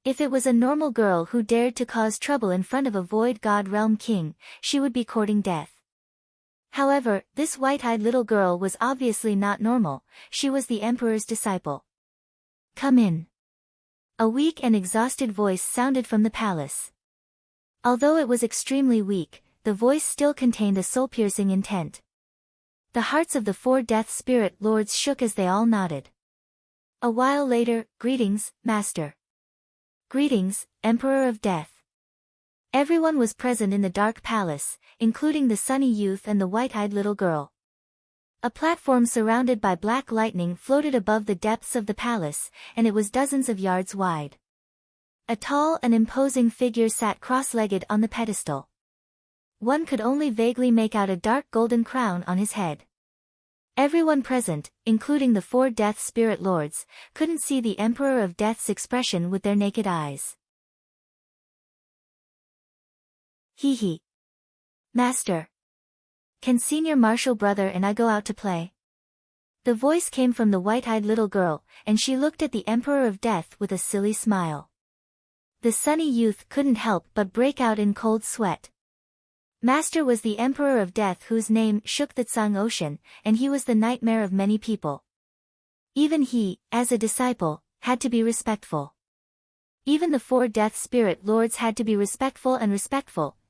If it was a normal girl who dared to cause trouble in front of a void god realm king, she would be courting death. However, this white-eyed little girl was obviously not normal. She was the emperor's disciple. "Come in." A weak and exhausted voice sounded from the palace. Although it was extremely weak, the voice still contained a soul-piercing intent. The hearts of the 4 Death Spirit Lords shook as they all nodded. A while later, "Greetings, Master." "Greetings, Emperor of Death." Everyone was present in the dark palace, including the sunny youth and the white-eyed little girl. A platform surrounded by black lightning floated above the depths of the palace, and it was dozens of yards wide. A tall and imposing figure sat cross-legged on the pedestal. One could only vaguely make out a dark golden crown on his head. Everyone present, including the 4 Death Spirit Lords, couldn't see the Emperor of Death's expression with their naked eyes. "Hee. Master. Can Senior Marshal Brother and I go out to play?" The voice came from the white-eyed little girl, and she looked at the Emperor of Death with a silly smile. The sunny youth couldn't help but break out in cold sweat. Master was the Emperor of Death whose name shook the Tsang Ocean, and he was the nightmare of many people. Even he, as a disciple, had to be respectful. Even the 4 Death Spirit Lords had to be respectful,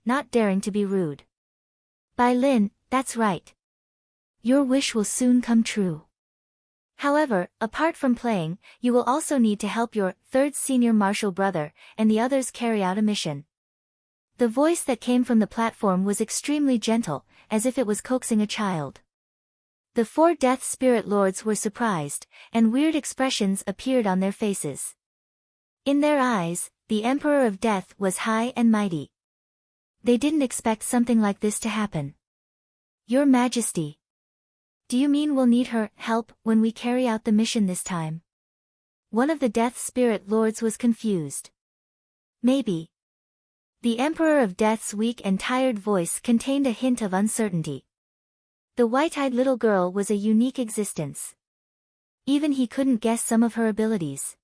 not daring to be rude. "Bai Lin, that's right. Your wish will soon come true. However, apart from playing, you will also need to help your 3rd Senior Marshal Brother and the others carry out a mission." The voice that came from the platform was extremely gentle, as if it was coaxing a child. The 4 Death Spirit Lords were surprised, and weird expressions appeared on their faces. In their eyes, the Emperor of Death was high and mighty. They didn't expect something like this to happen. "Your Majesty. Do you mean we'll need her help when we carry out the mission this time?" One of the Death Spirit Lords was confused. "Maybe." The Emperor of Death's weak and tired voice contained a hint of uncertainty. The white-eyed little girl was a unique existence. Even he couldn't guess some of her abilities.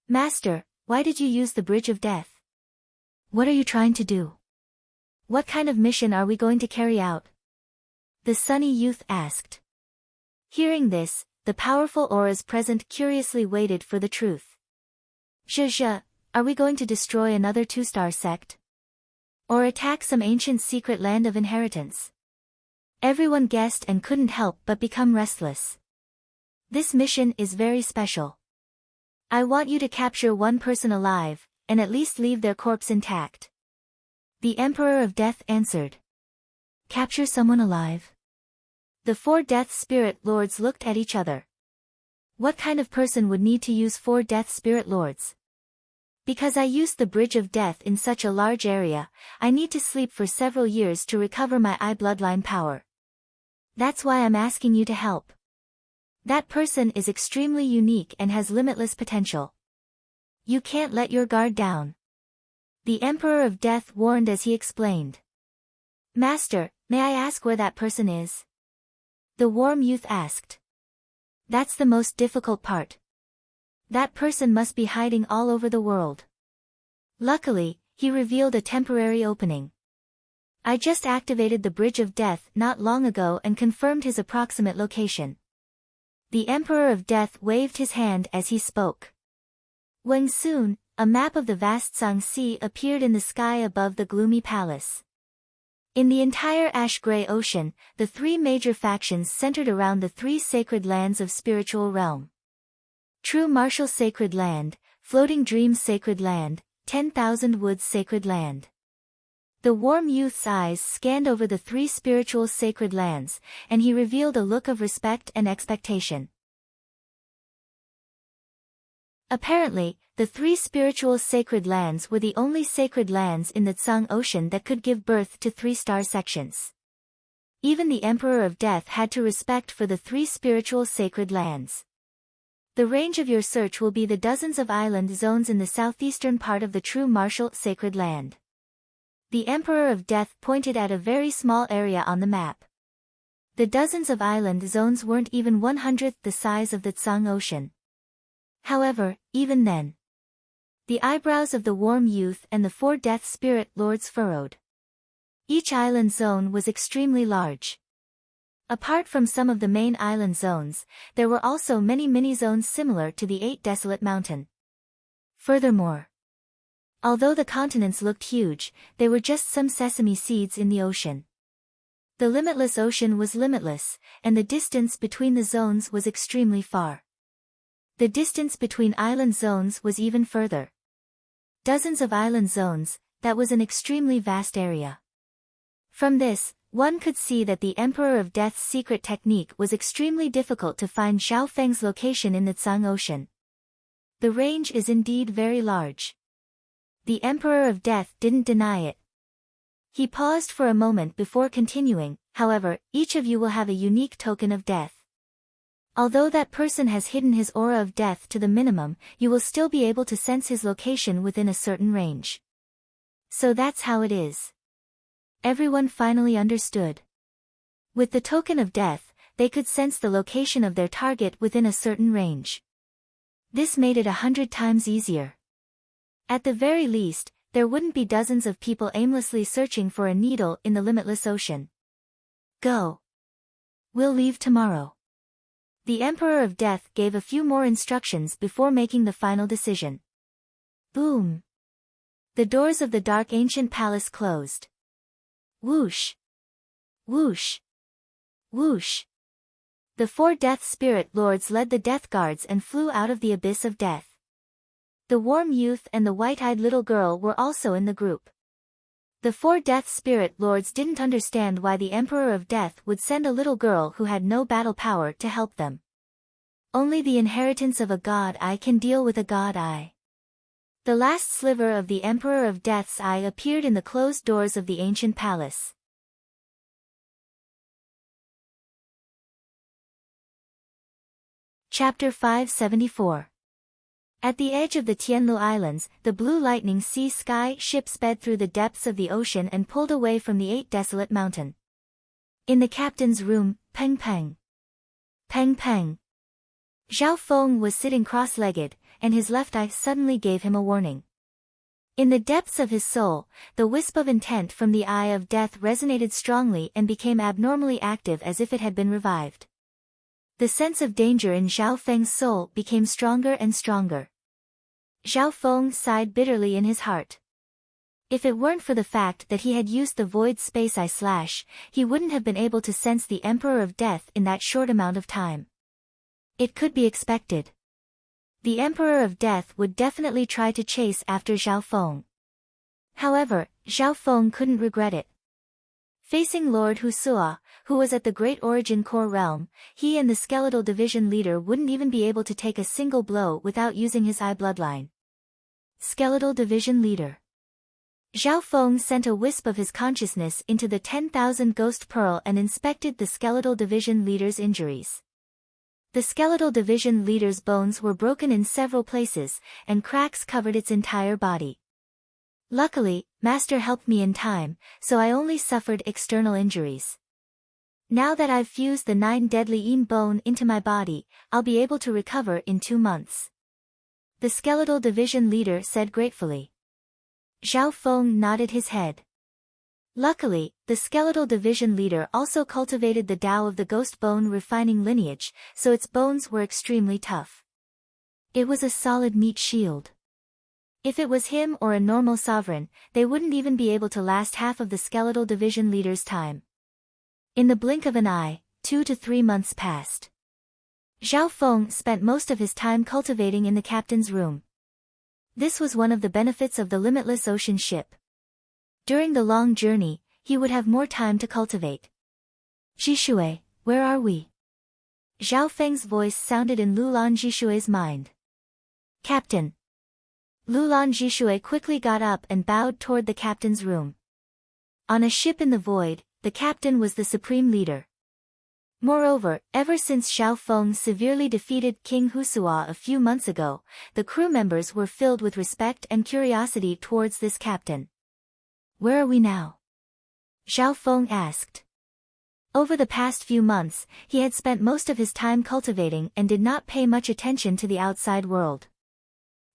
"Master, why did you use the Bridge of Death? What are you trying to do? What kind of mission are we going to carry out?" the sunny youth asked. Hearing this, the powerful auras present curiously waited for the truth. "Zhe, are we going to destroy another 2-star sect? Or attack some ancient secret land of inheritance?" Everyone guessed and couldn't help but become restless. "This mission is very special. I want you to capture one person alive, and at least leave their corpse intact." The Emperor of Death answered. "Capture someone alive?" The 4 Death Spirit Lords looked at each other. What kind of person would need to use 4 Death Spirit Lords? "Because I used the Bridge of Death in such a large area, I need to sleep for several years to recover my eye bloodline power. That's why I'm asking you to help. That person is extremely unique and has limitless potential. You can't let your guard down." The Emperor of Death warned as he explained. "Master, may I ask where that person is?" the warm youth asked. "That's the most difficult part. That person must be hiding all over the world." Luckily, he revealed a temporary opening. "I just activated the Bridge of Death not long ago and confirmed his approximate location." The Emperor of Death waved his hand as he spoke. When soon, a map of the vast Tsang Sea appeared in the sky above the gloomy palace. In the entire ash-gray ocean, the 3 major factions centered around the 3 sacred lands of spiritual realm. True Martial Sacred Land, Floating Dreams Sacred Land, 10,000 Woods Sacred Land. The warm youth's eyes scanned over the 3 spiritual sacred lands, and he revealed a look of respect and expectation. Apparently, the 3 spiritual sacred lands were the only sacred lands in the Tsang Ocean that could give birth to 3-star sections. Even the Emperor of Death had to respect for the 3 spiritual sacred lands. The range of your search will be the dozens of island zones in the southeastern part of the true martial sacred land. The Emperor of Death pointed at a very small area on the map. The dozens of island zones weren't even 1/100th the size of the Tsang Ocean. However, even then, the eyebrows of the warm youth and the 4 Death Spirit Lords furrowed. Each island zone was extremely large. Apart from some of the main island zones, there were also many mini-zones similar to the 8 Desolate Mountain. Furthermore, although the continents looked huge, they were just some sesame seeds in the ocean. The limitless ocean was limitless, and the distance between the zones was extremely far. The distance between island zones was even further. Dozens of island zones, that was an extremely vast area. From this, one could see that the Emperor of Death's secret technique was extremely difficult to find Xiao Feng's location in the Tsang Ocean. The range is indeed very large. The Emperor of Death didn't deny it. He paused for a moment before continuing, however, each of you will have a unique token of death. Although that person has hidden his aura of death to the minimum, you will still be able to sense his location within a certain range. So that's how it is. Everyone finally understood. With the token of death, they could sense the location of their target within a certain range. This made it 100 times easier. At the very least, there wouldn't be dozens of people aimlessly searching for a needle in the limitless ocean. Go. We'll leave tomorrow. The Emperor of Death gave a few more instructions before making the final decision. Boom. The doors of the dark ancient palace closed. Whoosh. Whoosh. Whoosh. The 4 Death Spirit Lords led the Death Guards and flew out of the abyss of death. The warm youth and the white-eyed little girl were also in the group. The 4 Death Spirit Lords didn't understand why the Emperor of Death would send a little girl who had no battle power to help them. Only the inheritance of a god eye can deal with a god eye. The last sliver of the Emperor of Death's eye appeared in the closed doors of the ancient palace. Chapter 574. At the edge of the Tianlu Islands, the blue lightning sea sky ship sped through the depths of the ocean and pulled away from the 8 Desolate Mountain. In the captain's room, Peng Peng. Peng Peng. Zhao Feng was sitting cross-legged, and his left eye suddenly gave him a warning. In the depths of his soul, the wisp of intent from the Eye of Death resonated strongly and became abnormally active as if it had been revived. The sense of danger in Zhao Feng's soul became stronger and stronger. Zhao Feng sighed bitterly in his heart. If it weren't for the fact that he had used the Void Space Eye Slash, he wouldn't have been able to sense the Emperor of Death in that short amount of time. It could be expected. The Emperor of Death would definitely try to chase after Zhao Feng. However, Zhao Feng couldn't regret it. Facing Lord Husua, who was at the Great Origin Core realm, he and the Skeletal Division leader wouldn't even be able to take a single blow without using his eye bloodline. Skeletal Division leader. Zhao Feng sent a wisp of his consciousness into the 10,000 Ghost Pearl and inspected the Skeletal Division leader's injuries. The Skeletal Division leader's bones were broken in several places, and cracks covered its entire body. Luckily, Master helped me in time, so I only suffered external injuries. Now that I've fused the 9 deadly Yin bone into my body, I'll be able to recover in 2 months. The Skeletal Division leader said gratefully. Zhao Feng nodded his head. Luckily, the Skeletal Division leader also cultivated the Tao of the Ghost Bone refining lineage, so its bones were extremely tough. It was a solid meat shield. If it was him or a normal sovereign, they wouldn't even be able to last half of the Skeletal Division leader's time. In the blink of an eye, 2 to 3 months passed. Zhao Feng spent most of his time cultivating in the captain's room. This was one of the benefits of the limitless ocean ship. During the long journey, he would have more time to cultivate. Jishui, where are we? Zhao Feng's voice sounded in Lulan Jishui's mind. Captain. Lulan Jishui quickly got up and bowed toward the captain's room. On a ship in the void, the captain was the supreme leader. Moreover, ever since Xiao Feng severely defeated King Husua a few months ago, the crew members were filled with respect and curiosity towards this captain. Where are we now? Xiao Feng asked. Over the past few months, he had spent most of his time cultivating and did not pay much attention to the outside world.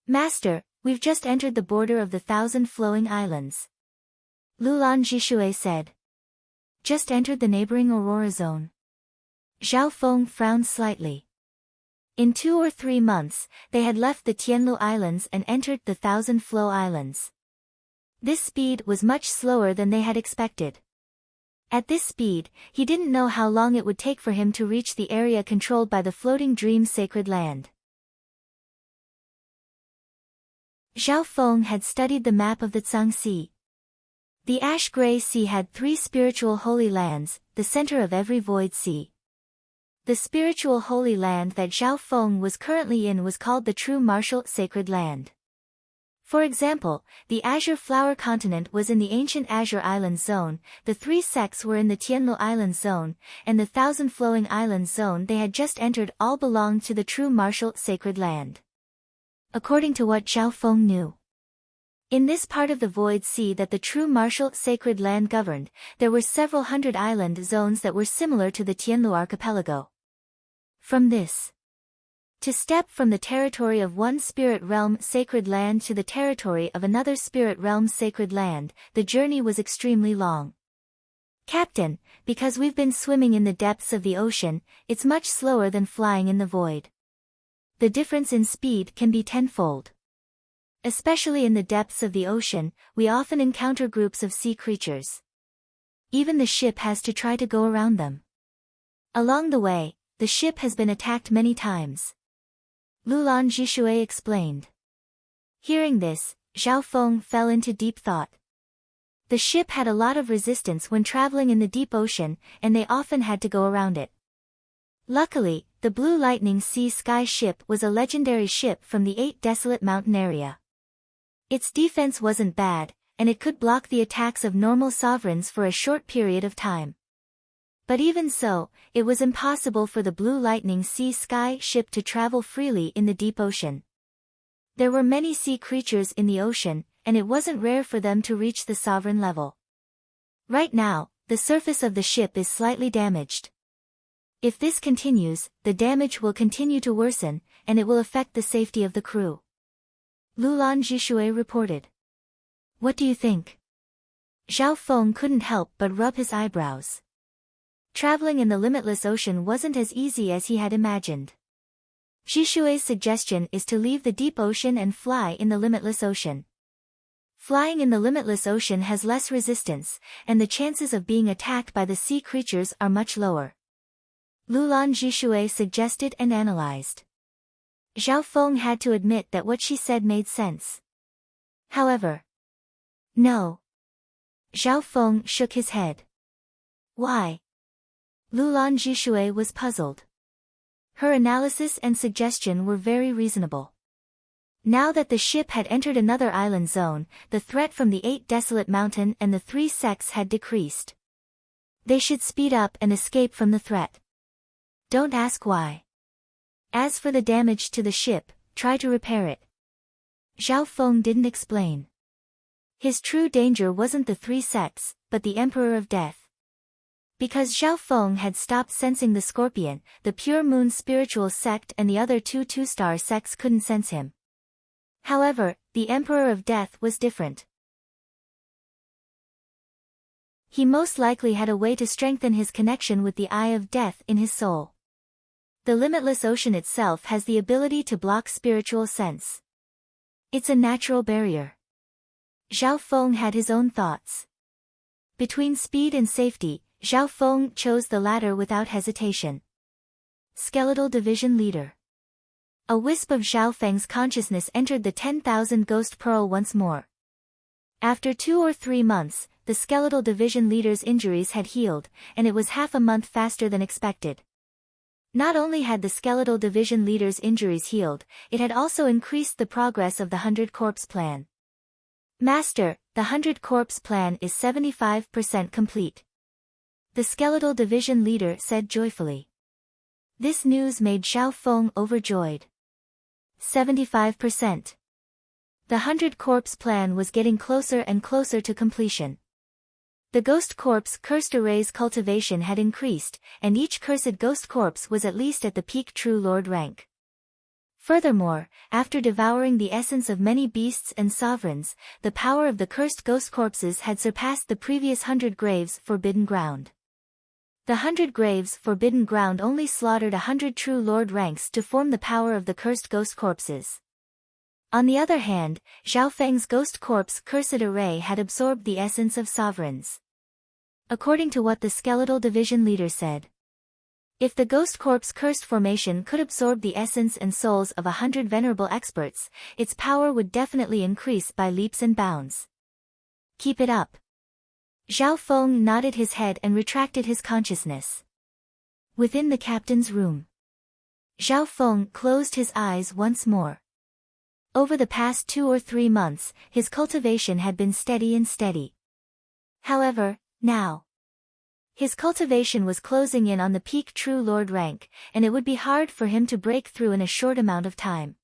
Master, we've just entered the border of the 1,000 flowing islands. Lulan Jishui said. Just entered the neighboring Aurora zone. Zhao Feng frowned slightly. In 2 or 3 months, they had left the Tianlu Islands and entered the Thousand Flow Islands. This speed was much slower than they had expected. At this speed, he didn't know how long it would take for him to reach the area controlled by the floating dream sacred land. Zhao Feng had studied the map of the Tsang Sea. The ash-gray sea had 3 spiritual holy lands, the center of every void sea. The spiritual holy land that Zhao Feng was currently in was called the true martial sacred land. For example, the Azure Flower Continent was in the ancient Azure Islands zone, the 3 sects were in the Tianlu Islands zone, and the Thousand Flowing Islands zone they had just entered all belonged to the true martial sacred land. According to what Zhao Feng knew. In this part of the void sea that the true martial sacred land governed, there were several hundred island zones that were similar to the Tianlu archipelago. From this, to step from the territory of one spirit realm sacred land to the territory of another spirit realm sacred land, the journey was extremely long. Captain, because we've been swimming in the depths of the ocean, it's much slower than flying in the void. The difference in speed can be tenfold. Especially in the depths of the ocean, we often encounter groups of sea creatures. Even the ship has to try to go around them. Along the way, the ship has been attacked many times. Lulan Jishui explained. Hearing this, Zhao Feng fell into deep thought. The ship had a lot of resistance when traveling in the deep ocean, and they often had to go around it. Luckily, the Blue Lightning Sea Sky ship was a legendary ship from the 8 Desolate Mountain area. Its defense wasn't bad, and it could block the attacks of normal sovereigns for a short period of time. But even so, it was impossible for the Blue Lightning Sea Sky ship to travel freely in the deep ocean. There were many sea creatures in the ocean, and it wasn't rare for them to reach the sovereign level. Right now, the surface of the ship is slightly damaged. If this continues, the damage will continue to worsen, and it will affect the safety of the crew. Lulan Jishui reported. What do you think? Zhao Feng couldn't help but rub his eyebrows. Traveling in the limitless ocean wasn't as easy as he had imagined. Jishui's suggestion is to leave the deep ocean and fly in the limitless ocean. Flying in the limitless ocean has less resistance, and the chances of being attacked by the sea creatures are much lower. Lulan Jishui suggested and analyzed. Zhao Feng had to admit that what she said made sense. However, no. Zhao Feng shook his head. Why? Lulan Jishui was puzzled. Her analysis and suggestion were very reasonable. Now that the ship had entered another island zone, the threat from the 8 Desolate Mountain and the 3 sects had decreased. They should speed up and escape from the threat. Don't ask why. As for the damage to the ship, try to repair it. Zhao Feng didn't explain. His true danger wasn't the 3 sects, but the Emperor of Death. Because Zhao Feng had stopped sensing the Scorpion, the Pure Moon spiritual sect and the other 2 two-star sects couldn't sense him. However, the Emperor of Death was different. He most likely had a way to strengthen his connection with the Eye of Death in his soul. The limitless ocean itself has the ability to block spiritual sense. It's a natural barrier. Zhao Feng had his own thoughts. Between speed and safety, Zhao Feng chose the latter without hesitation. Skeletal Division Leader. A wisp of Zhao Feng's consciousness entered the 10,000 Ghost Pearl once more. After 2 or 3 months, the Skeletal Division Leader's injuries had healed, and it was half a month faster than expected. Not only had the Skeletal Division Leader's injuries healed, it had also increased the progress of the 100 Corpse Plan. Master, the 100 Corpse Plan is 75% complete. The Skeletal Division Leader said joyfully. This news made Zhao Feng overjoyed. 75%. The 100 Corpse Plan was getting closer and closer to completion. The Ghost Corpse Cursed Array's cultivation had increased, and each cursed Ghost Corpse was at least at the peak True Lord rank. Furthermore, after devouring the essence of many beasts and sovereigns, the power of the cursed Ghost Corpses had surpassed the previous 100 Graves Forbidden Ground. The 100 Graves Forbidden Ground only slaughtered 100 true Lord ranks to form the power of the cursed ghost corpses. On the other hand, Zhao Feng's ghost corpse cursed array had absorbed the essence of sovereigns. According to what the skeletal division leader said, if the ghost corpse cursed formation could absorb the essence and souls of 100 venerable experts, its power would definitely increase by leaps and bounds. Keep it up. Zhao Feng nodded his head and retracted his consciousness. Within the captain's room, Zhao Feng closed his eyes once more. Over the past 2 or 3 months, his cultivation had been steady and steady. However, now, his cultivation was closing in on the peak True Lord rank, and it would be hard for him to break through in a short amount of time.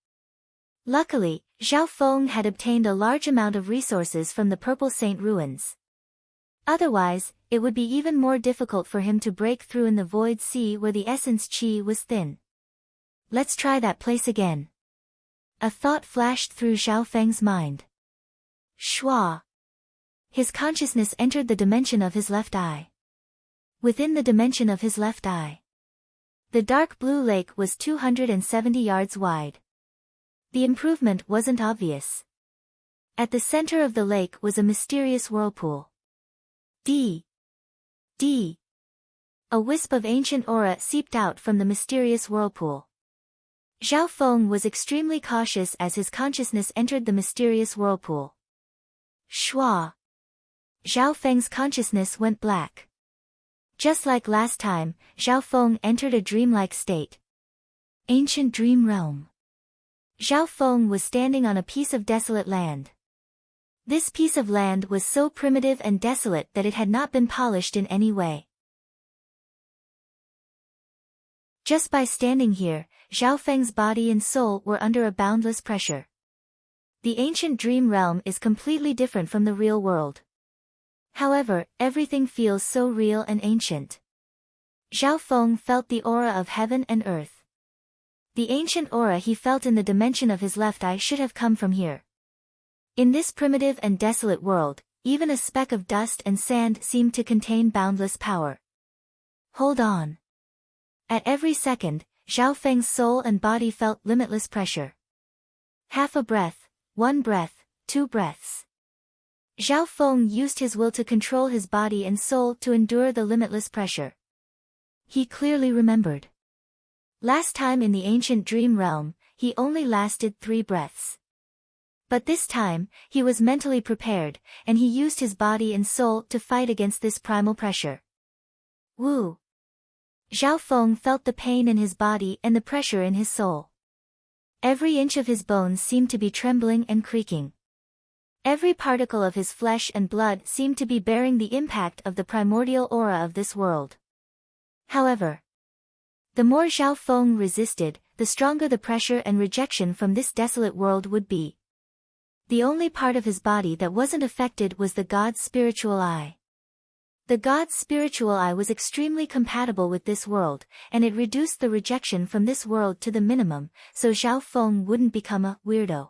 Luckily, Zhao Feng had obtained a large amount of resources from the Purple Saint ruins. Otherwise, it would be even more difficult for him to break through in the Void Sea where the essence qi was thin. Let's try that place again. A thought flashed through Zhao Feng's mind. Shua. His consciousness entered the dimension of his left eye. Within the dimension of his left eye, the dark blue lake was 270 yards wide. The improvement wasn't obvious. At the center of the lake was a mysterious whirlpool. D. A wisp of ancient aura seeped out from the mysterious whirlpool. Zhao Feng was extremely cautious as his consciousness entered the mysterious whirlpool. Shua. Zhao Feng's consciousness went black. Just like last time, Zhao Feng entered a dreamlike state. Ancient dream realm. Zhao Feng was standing on a piece of desolate land. This piece of land was so primitive and desolate that it had not been polished in any way. Just by standing here, Zhao Feng's body and soul were under a boundless pressure. The ancient dream realm is completely different from the real world. However, everything feels so real and ancient. Zhao Feng felt the aura of heaven and earth. The ancient aura he felt in the dimension of his left eye should have come from here. In this primitive and desolate world, even a speck of dust and sand seemed to contain boundless power. Hold on. At every second, Zhao Feng's soul and body felt limitless pressure. Half a breath, 1 breath, 2 breaths. Zhao Feng used his will to control his body and soul to endure the limitless pressure. He clearly remembered. Last time in the ancient dream realm, he only lasted 3 breaths. But this time, he was mentally prepared, and he used his body and soul to fight against this primal pressure. Woo! Zhao Feng felt the pain in his body and the pressure in his soul. Every inch of his bones seemed to be trembling and creaking. Every particle of his flesh and blood seemed to be bearing the impact of the primordial aura of this world. However, the more Zhao Feng resisted, the stronger the pressure and rejection from this desolate world would be. The only part of his body that wasn't affected was the god's spiritual eye. The god's spiritual eye was extremely compatible with this world, and it reduced the rejection from this world to the minimum, so Zhao Feng wouldn't become a weirdo.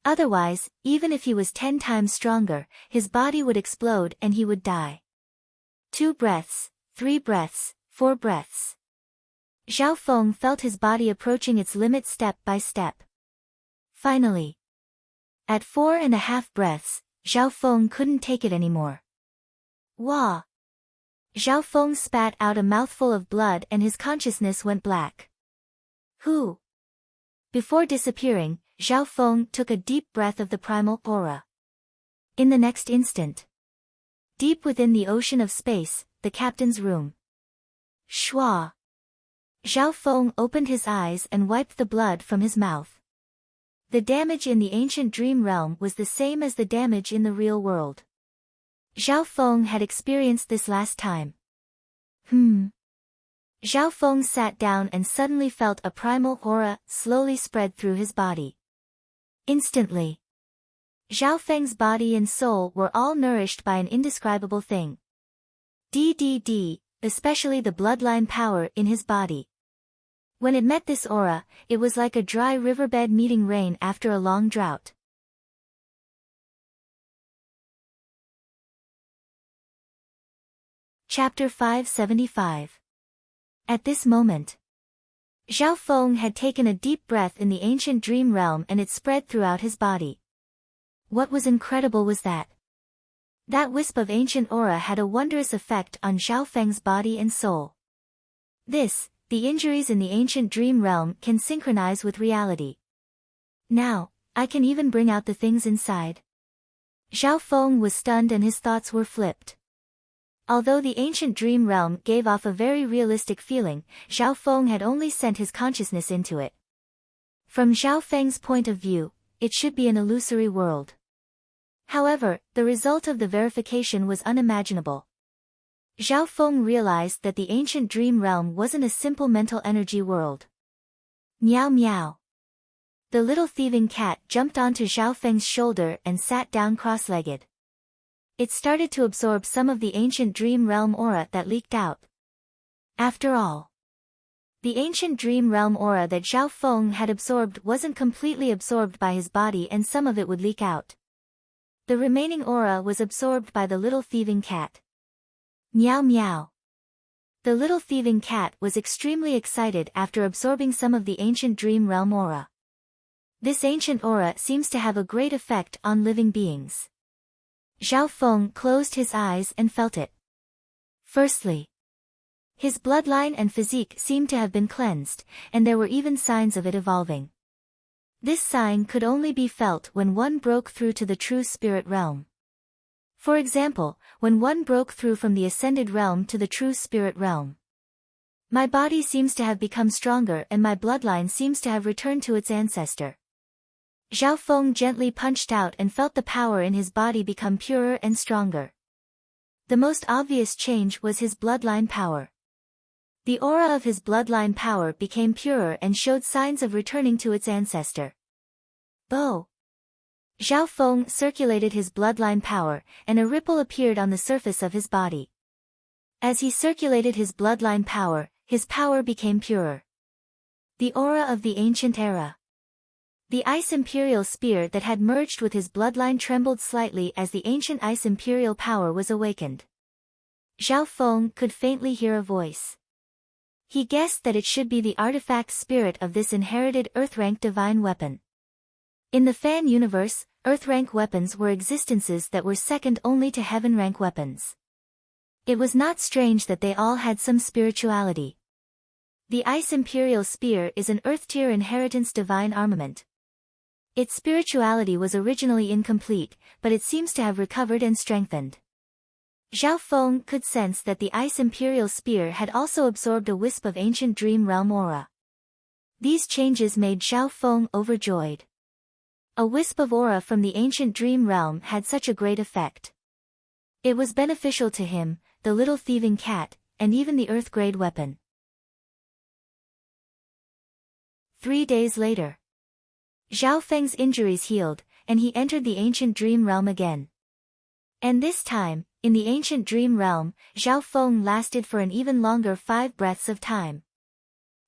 Otherwise, even if he was 10 times stronger, his body would explode and he would die. 2 breaths, 3 breaths, 4 breaths. Zhao Feng felt his body approaching its limit step by step. Finally, at 4.5 breaths, Zhao Feng couldn't take it anymore. Wah! Zhao Feng spat out a mouthful of blood and his consciousness went black. Who? Before disappearing, Zhao Feng took a deep breath of the primal aura. In the next instant, deep within the ocean of space, the captain's room. Shua! Zhao Feng opened his eyes and wiped the blood from his mouth. The damage in the ancient dream realm was the same as the damage in the real world. Zhao Feng had experienced this last time. Zhao Feng sat down and suddenly felt a primal aura slowly spread through his body. Instantly, Zhao Feng's body and soul were all nourished by an indescribable thing. Especially the bloodline power in his body. When it met this aura, it was like a dry riverbed meeting rain after a long drought. Chapter 575. At this moment, Zhao Feng had taken a deep breath in the ancient dream realm and it spread throughout his body. What was incredible was that wisp of ancient aura had a wondrous effect on Zhao Feng's body and soul. The injuries in the ancient dream realm can synchronize with reality. Now, I can even bring out the things inside. Zhao Feng was stunned and his thoughts were flipped. Although the ancient dream realm gave off a very realistic feeling, Zhao Feng had only sent his consciousness into it. From Zhao Feng's point of view, it should be an illusory world. However, the result of the verification was unimaginable. Zhao Feng realized that the ancient dream realm wasn't a simple mental energy world. Meow meow. The little thieving cat jumped onto Zhao Feng's shoulder and sat down cross-legged. It started to absorb some of the ancient dream realm aura that leaked out. After all, the ancient dream realm aura that Zhao Feng had absorbed wasn't completely absorbed by his body and some of it would leak out. The remaining aura was absorbed by the little thieving cat. Meow meow. The little thieving cat was extremely excited after absorbing some of the ancient dream realm aura. This ancient aura seems to have a great effect on living beings. Zhao Feng closed his eyes and felt it. Firstly, his bloodline and physique seemed to have been cleansed, and there were even signs of it evolving. This sign could only be felt when one broke through to the true spirit realm. For example, when one broke through from the ascended realm to the true spirit realm. My body seems to have become stronger and my bloodline seems to have returned to its ancestor. Zhao Feng gently punched out and felt the power in his body become purer and stronger. The most obvious change was his bloodline power. The aura of his bloodline power became purer and showed signs of returning to its ancestor. Bo. Zhao Feng circulated his bloodline power, and a ripple appeared on the surface of his body. As he circulated his bloodline power, his power became purer. The aura of the ancient era. The Ice Imperial Spear that had merged with his bloodline trembled slightly as the ancient Ice Imperial power was awakened. Zhao Feng could faintly hear a voice. He guessed that it should be the artifact spirit of this inherited Earth-rank divine weapon. In the Fan universe, Earth-rank weapons were existences that were second only to Heaven-rank weapons. It was not strange that they all had some spirituality. The Ice Imperial Spear is an Earth-tier inheritance divine armament. Its spirituality was originally incomplete, but it seems to have recovered and strengthened. Zhao Feng could sense that the Ice Imperial Spear had also absorbed a wisp of ancient dream realm aura. These changes made Zhao Feng overjoyed. A wisp of aura from the ancient dream realm had such a great effect. It was beneficial to him, the little thieving cat, and even the Earth-grade weapon. 3 days later, Zhao Feng's injuries healed, and he entered the ancient dream realm again. And this time, in the ancient dream realm, Zhao Feng lasted for an even longer 5 breaths of time.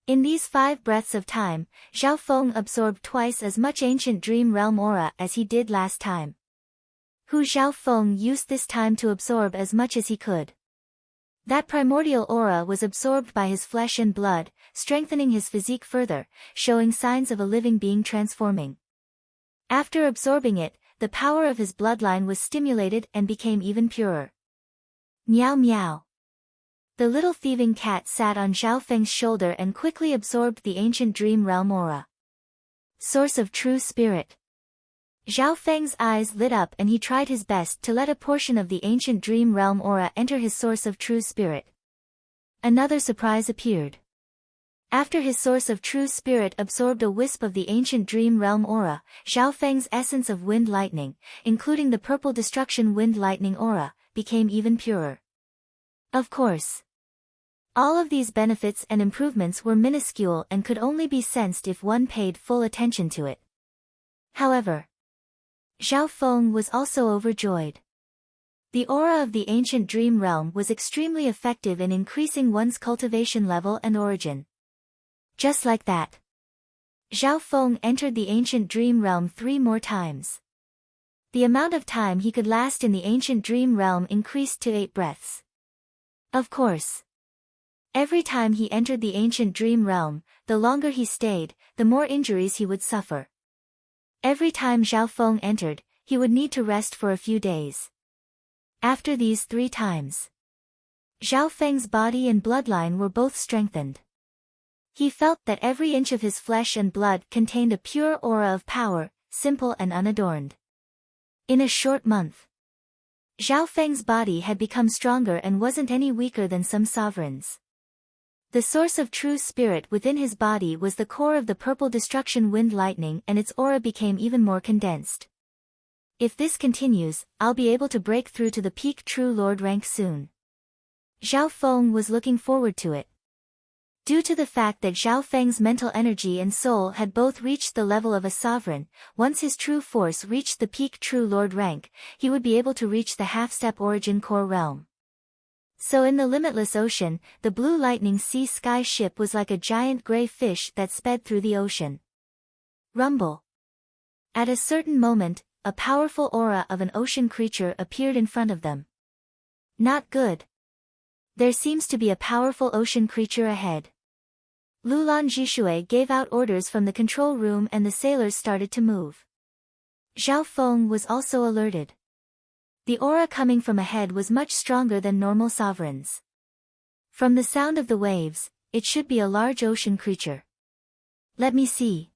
In these 5 breaths of time, Zhao Feng absorbed twice as much ancient dream realm aura as he did last time. Zhao Feng used this time to absorb as much as he could. That primordial aura was absorbed by his flesh and blood, strengthening his physique further, showing signs of a living being transforming. After absorbing it, the power of his bloodline was stimulated and became even purer. Meow meow. The little thieving cat sat on Zhao Feng's shoulder and quickly absorbed the ancient dream realm aura. Source of true spirit. Zhao Feng's eyes lit up and he tried his best to let a portion of the ancient dream realm aura enter his source of true spirit. Another surprise appeared. After his source of true spirit absorbed a wisp of the ancient dream realm aura, Zhao Feng's essence of wind lightning, including the purple destruction wind lightning aura, became even purer. Of course, all of these benefits and improvements were minuscule and could only be sensed if one paid full attention to it. However, Zhao Feng was also overjoyed. The aura of the ancient dream realm was extremely effective in increasing one's cultivation level and origin. Just like that, Zhao Feng entered the ancient dream realm 3 more times. The amount of time he could last in the ancient dream realm increased to 8 breaths. Of course. Every time he entered the ancient dream realm, the longer he stayed, the more injuries he would suffer. Every time Zhao Feng entered, he would need to rest for a few days. After these 3 times, Zhao Feng's body and bloodline were both strengthened. He felt that every inch of his flesh and blood contained a pure aura of power, simple and unadorned. In a short month, Zhao Feng's body had become stronger and wasn't any weaker than some sovereigns. The source of true spirit within his body was the core of the purple destruction wind lightning, and its aura became even more condensed. If this continues, I'll be able to break through to the peak true lord rank soon. Zhao Feng was looking forward to it. Due to the fact that Zhao Feng's mental energy and soul had both reached the level of a sovereign, once his true force reached the peak true lord rank, he would be able to reach the half-step origin core realm. So in the limitless ocean, the blue lightning sea sky ship was like a giant gray fish that sped through the ocean. Rumble. At a certain moment, a powerful aura of an ocean creature appeared in front of them. Not good. There seems to be a powerful ocean creature ahead. Lulan Jishui gave out orders from the control room and the sailors started to move. Zhao Feng was also alerted. The aura coming from ahead was much stronger than normal sovereigns. From the sound of the waves, it should be a large ocean creature. Let me see.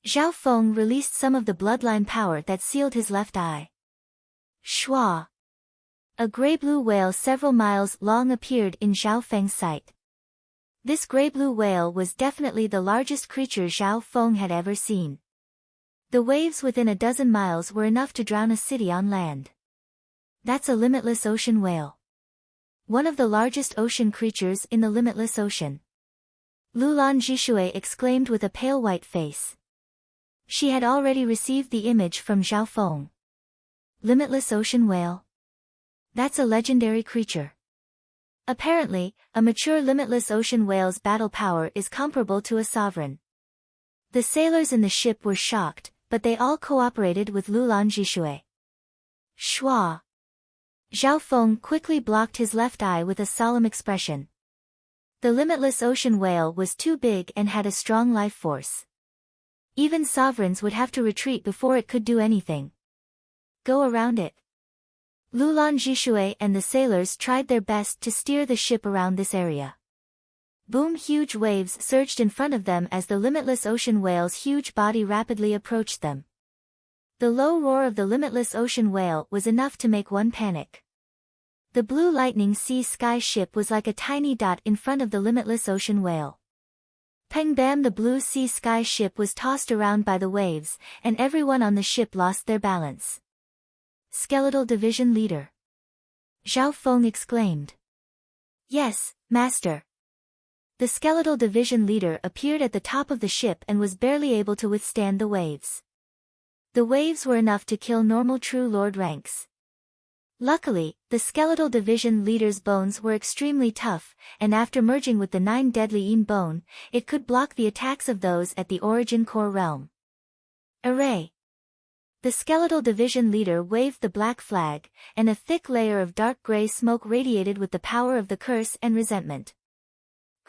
Zhao Feng released some of the bloodline power that sealed his left eye. Shua. A gray-blue whale several miles long appeared in Zhao Feng's sight. This gray-blue whale was definitely the largest creature Zhao Feng had ever seen. The waves within a dozen miles were enough to drown a city on land. That's a limitless ocean whale. One of the largest ocean creatures in the limitless ocean. Lulan Jishui exclaimed with a pale white face. She had already received the image from Zhao Feng. Limitless ocean whale. That's a legendary creature. Apparently, a mature limitless ocean whale's battle power is comparable to a sovereign. The sailors in the ship were shocked, but they all cooperated with Lulan Jishui. Shua. Zhao Feng quickly blocked his left eye with a solemn expression. The limitless ocean whale was too big and had a strong life force. Even sovereigns would have to retreat before it could do anything. Go around it. Lulan Jishui and the sailors tried their best to steer the ship around this area. Boom! Huge waves surged in front of them as the limitless ocean whale's huge body rapidly approached them. The low roar of the limitless ocean whale was enough to make one panic. The blue lightning sea sky ship was like a tiny dot in front of the limitless ocean whale. Peng bam! The blue sea sky ship was tossed around by the waves, and everyone on the ship lost their balance. Skeletal Division Leader. Zhao Feng exclaimed. Yes, Master. The Skeletal Division Leader appeared at the top of the ship and was barely able to withstand the waves. The waves were enough to kill normal True Lord ranks. Luckily, the Skeletal Division Leader's bones were extremely tough, and after merging with the 9 deadly Yin bone, it could block the attacks of those at the Origin Core realm. Array. The Skeletal Division Leader waved the black flag, and a thick layer of dark gray smoke radiated with the power of the curse and resentment.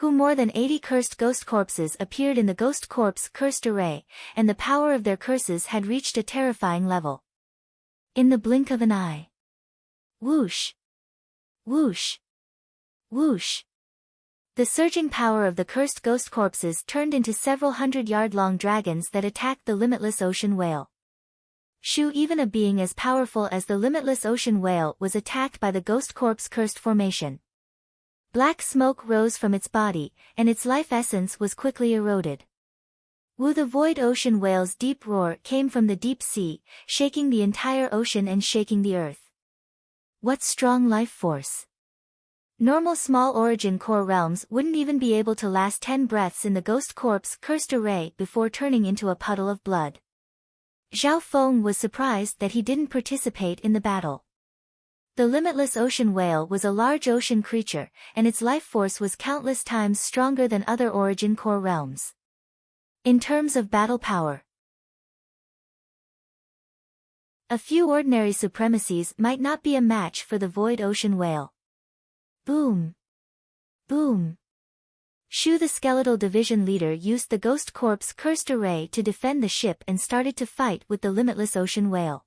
More than 80 cursed ghost corpses appeared in the Ghost Corpse cursed array, and the power of their curses had reached a terrifying level. In the blink of an eye. Whoosh! Whoosh! Whoosh! The surging power of the cursed ghost corpses turned into several 100-yard-long dragons that attacked the limitless ocean whale. Shoo! Even a being as powerful as the limitless ocean whale was attacked by the Ghost Corpse cursed formation. Black smoke rose from its body, and its life essence was quickly eroded. Woo! The void ocean whale's deep roar came from the deep sea, shaking the entire ocean and shaking the earth. What strong life force! Normal small origin core realms wouldn't even be able to last 10 breaths in the Ghost Corpse cursed array before turning into a puddle of blood. Zhao Feng was surprised that he didn't participate in the battle. The limitless ocean whale was a large ocean creature, and its life force was countless times stronger than other origin core realms. In terms of battle power, A few ordinary supremacies might not be a match for the void ocean whale. Boom! Boom! Shu, the skeletal division leader, used the ghost corpse cursed array to defend the ship and started to fight with the limitless ocean whale.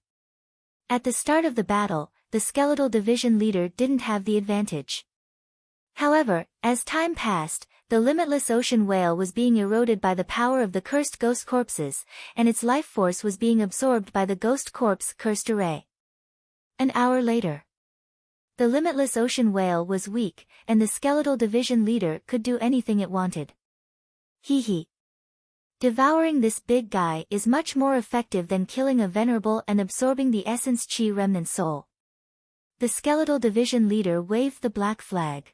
At the start of the battle, the skeletal division leader didn't have the advantage. However, as time passed, the limitless ocean whale was being eroded by the power of the cursed ghost corpses, and its life force was being absorbed by the ghost corpse cursed array. An hour later, the limitless ocean whale was weak, and the skeletal division leader could do anything it wanted. Hee hee. Devouring this big guy is much more effective than killing a venerable and absorbing the essence chi remnant soul. The skeletal division leader waved the black flag.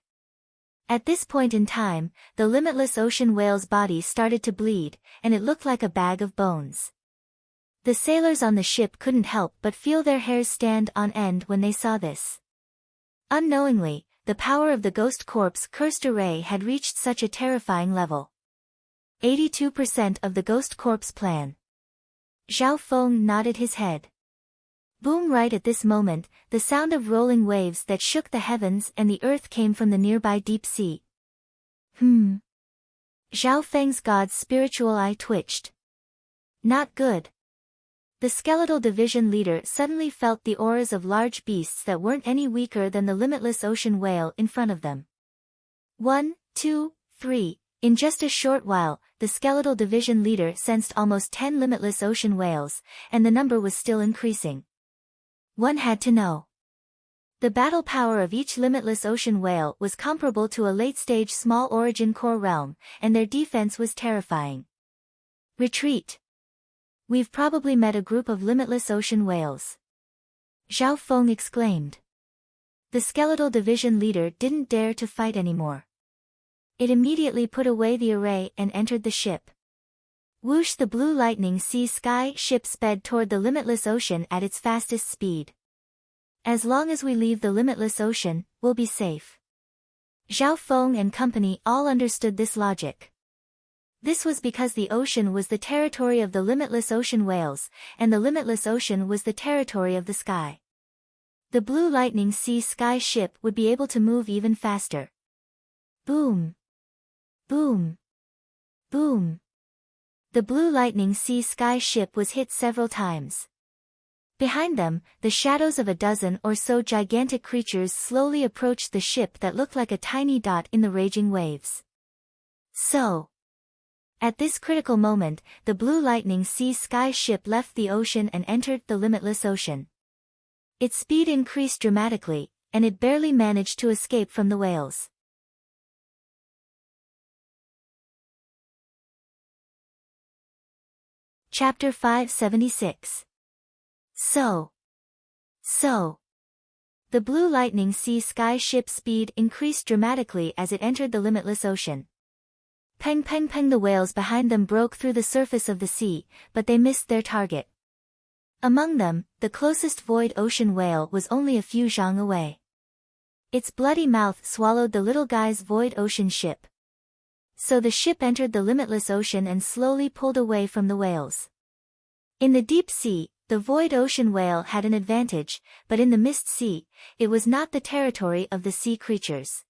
At this point in time, the limitless ocean whale's body started to bleed, and it looked like a bag of bones. The sailors on the ship couldn't help but feel their hairs stand on end when they saw this. Unknowingly, the power of the ghost corpse cursed array had reached such a terrifying level. 82% of the ghost corpse plan. Zhao Feng nodded his head. Boom! Right at this moment, the sound of rolling waves that shook the heavens and the earth came from the nearby deep sea. Zhao Feng's god's spiritual eye twitched. Not good. The skeletal division leader suddenly felt the auras of large beasts that weren't any weaker than the limitless ocean whale in front of them. 1, 2, 3. In just a short while, the skeletal division leader sensed almost 10 limitless ocean whales, and the number was still increasing. One had to know. The battle power of each limitless ocean whale was comparable to a late-stage small origin core realm, and their defense was terrifying. Retreat. We've probably met a group of limitless ocean whales. Zhao Feng exclaimed. The skeletal division leader didn't dare to fight anymore. It immediately put away the array and entered the ship. Whoosh! The blue lightning sea sky ship sped toward the limitless ocean at its fastest speed. As long as we leave the limitless ocean, we'll be safe. Zhao Feng and company all understood this logic. This was because the ocean was the territory of the limitless ocean whales, and the limitless ocean was the territory of the sky. The blue lightning sea sky ship would be able to move even faster. Boom! Boom! Boom! The blue lightning sea sky ship was hit several times. Behind them, the shadows of a dozen or so gigantic creatures slowly approached the ship that looked like a tiny dot in the raging waves. So, at this critical moment, the blue lightning sea sky ship left the ocean and entered the limitless ocean. Its speed increased dramatically, and it barely managed to escape from the whales. Chapter 576. So. The blue lightning sea sky ship's speed increased dramatically as it entered the limitless ocean. Peng peng peng! The whales behind them broke through the surface of the sea, but they missed their target. Among them, the closest void ocean whale was only a few zhang away. Its bloody mouth swallowed the little guy's void ocean ship. So the ship entered the limitless ocean and slowly pulled away from the whales. In the deep sea, the void ocean whale had an advantage, but in the mist sea, it was not the territory of the sea creatures.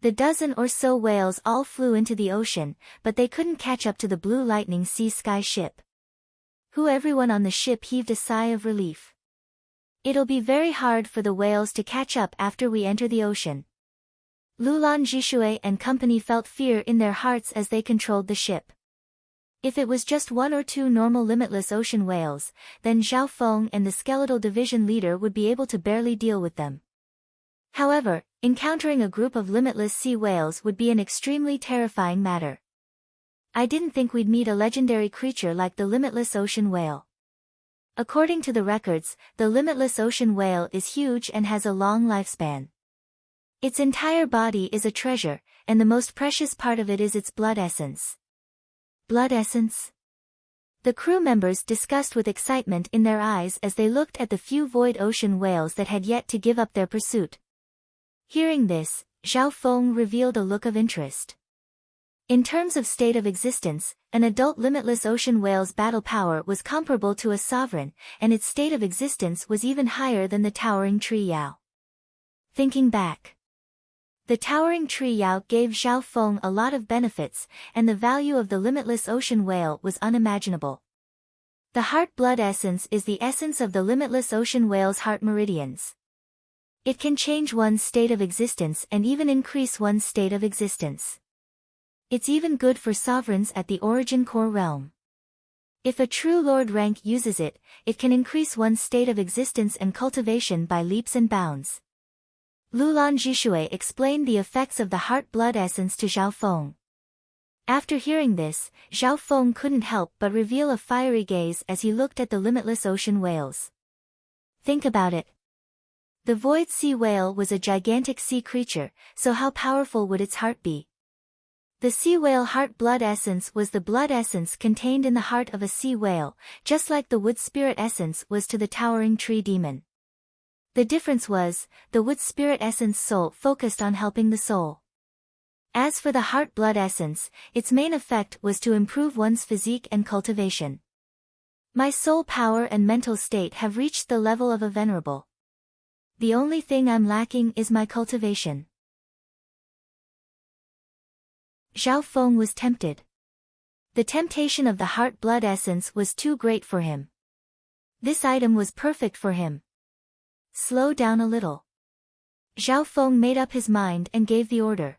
The dozen or so whales all flew into the ocean, but they couldn't catch up to the blue lightning sea sky ship. Everyone on the ship heaved a sigh of relief. It'll be very hard for the whales to catch up after we enter the ocean. Lulan Zhishui and company felt fear in their hearts as they controlled the ship. If it was just one or two normal limitless ocean whales, then Zhao Feng and the skeletal division leader would be able to barely deal with them. However, encountering a group of limitless sea whales would be an extremely terrifying matter. I didn't think we'd meet a legendary creature like the limitless ocean whale. According to the records, the limitless ocean whale is huge and has a long lifespan. Its entire body is a treasure, and the most precious part of it is its blood essence. Blood essence? The crew members discussed with excitement in their eyes as they looked at the few void ocean whales that had yet to give up their pursuit. Hearing this, Zhao Feng revealed a look of interest. In terms of state of existence, an adult limitless ocean whale's battle power was comparable to a sovereign, and its state of existence was even higher than the towering tree Yao. Thinking back, the towering tree Yao gave Zhao Feng a lot of benefits, and the value of the limitless ocean whale was unimaginable. The heart blood essence is the essence of the limitless ocean whale's heart meridians. It can change one's state of existence and even increase one's state of existence. It's even good for sovereigns at the origin core realm. If a true lord rank uses it, it can increase one's state of existence and cultivation by leaps and bounds. Lulan Jishui explained the effects of the heart blood essence to Zhao Feng. After hearing this, Zhao Feng couldn't help but reveal a fiery gaze as he looked at the limitless ocean whales. Think about it. The void sea whale was a gigantic sea creature, so how powerful would its heart be? The sea whale heart blood essence was the blood essence contained in the heart of a sea whale, just like the wood spirit essence was to the towering tree demon. The difference was, the wood spirit essence soul focused on helping the soul. As for the heart blood essence, its main effect was to improve one's physique and cultivation. My soul power and mental state have reached the level of a venerable. The only thing I'm lacking is my cultivation. Zhao Feng was tempted. The temptation of the heart blood essence was too great for him. This item was perfect for him. Slow down a little. Zhao Feng made up his mind and gave the order.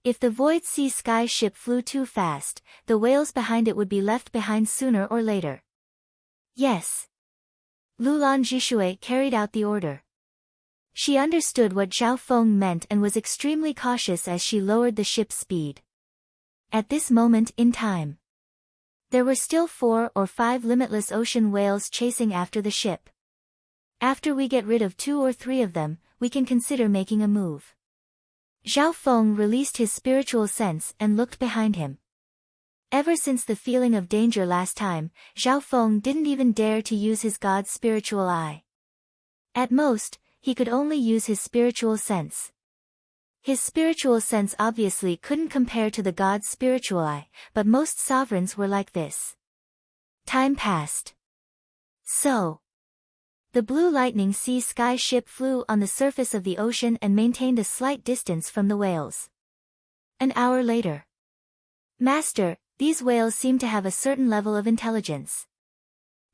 If the void sea sky ship flew too fast, the whales behind it would be left behind sooner or later. Yes. Lulan Jishui carried out the order. She understood what Zhao Feng meant and was extremely cautious as she lowered the ship's speed. At this moment in time, there were still 4 or 5 limitless ocean whales chasing after the ship. After we get rid of 2 or 3 of them, we can consider making a move. Zhao Feng released his spiritual sense and looked behind him. Ever since the feeling of danger last time, Zhao Feng didn't even dare to use his god's spiritual eye. At most, he could only use his spiritual sense. His spiritual sense obviously couldn't compare to the god's spiritual eye, but most sovereigns were like this. Time passed. So, the blue lightning sea sky ship flew on the surface of the ocean and maintained a slight distance from the whales. An hour later. Master, these whales seem to have a certain level of intelligence.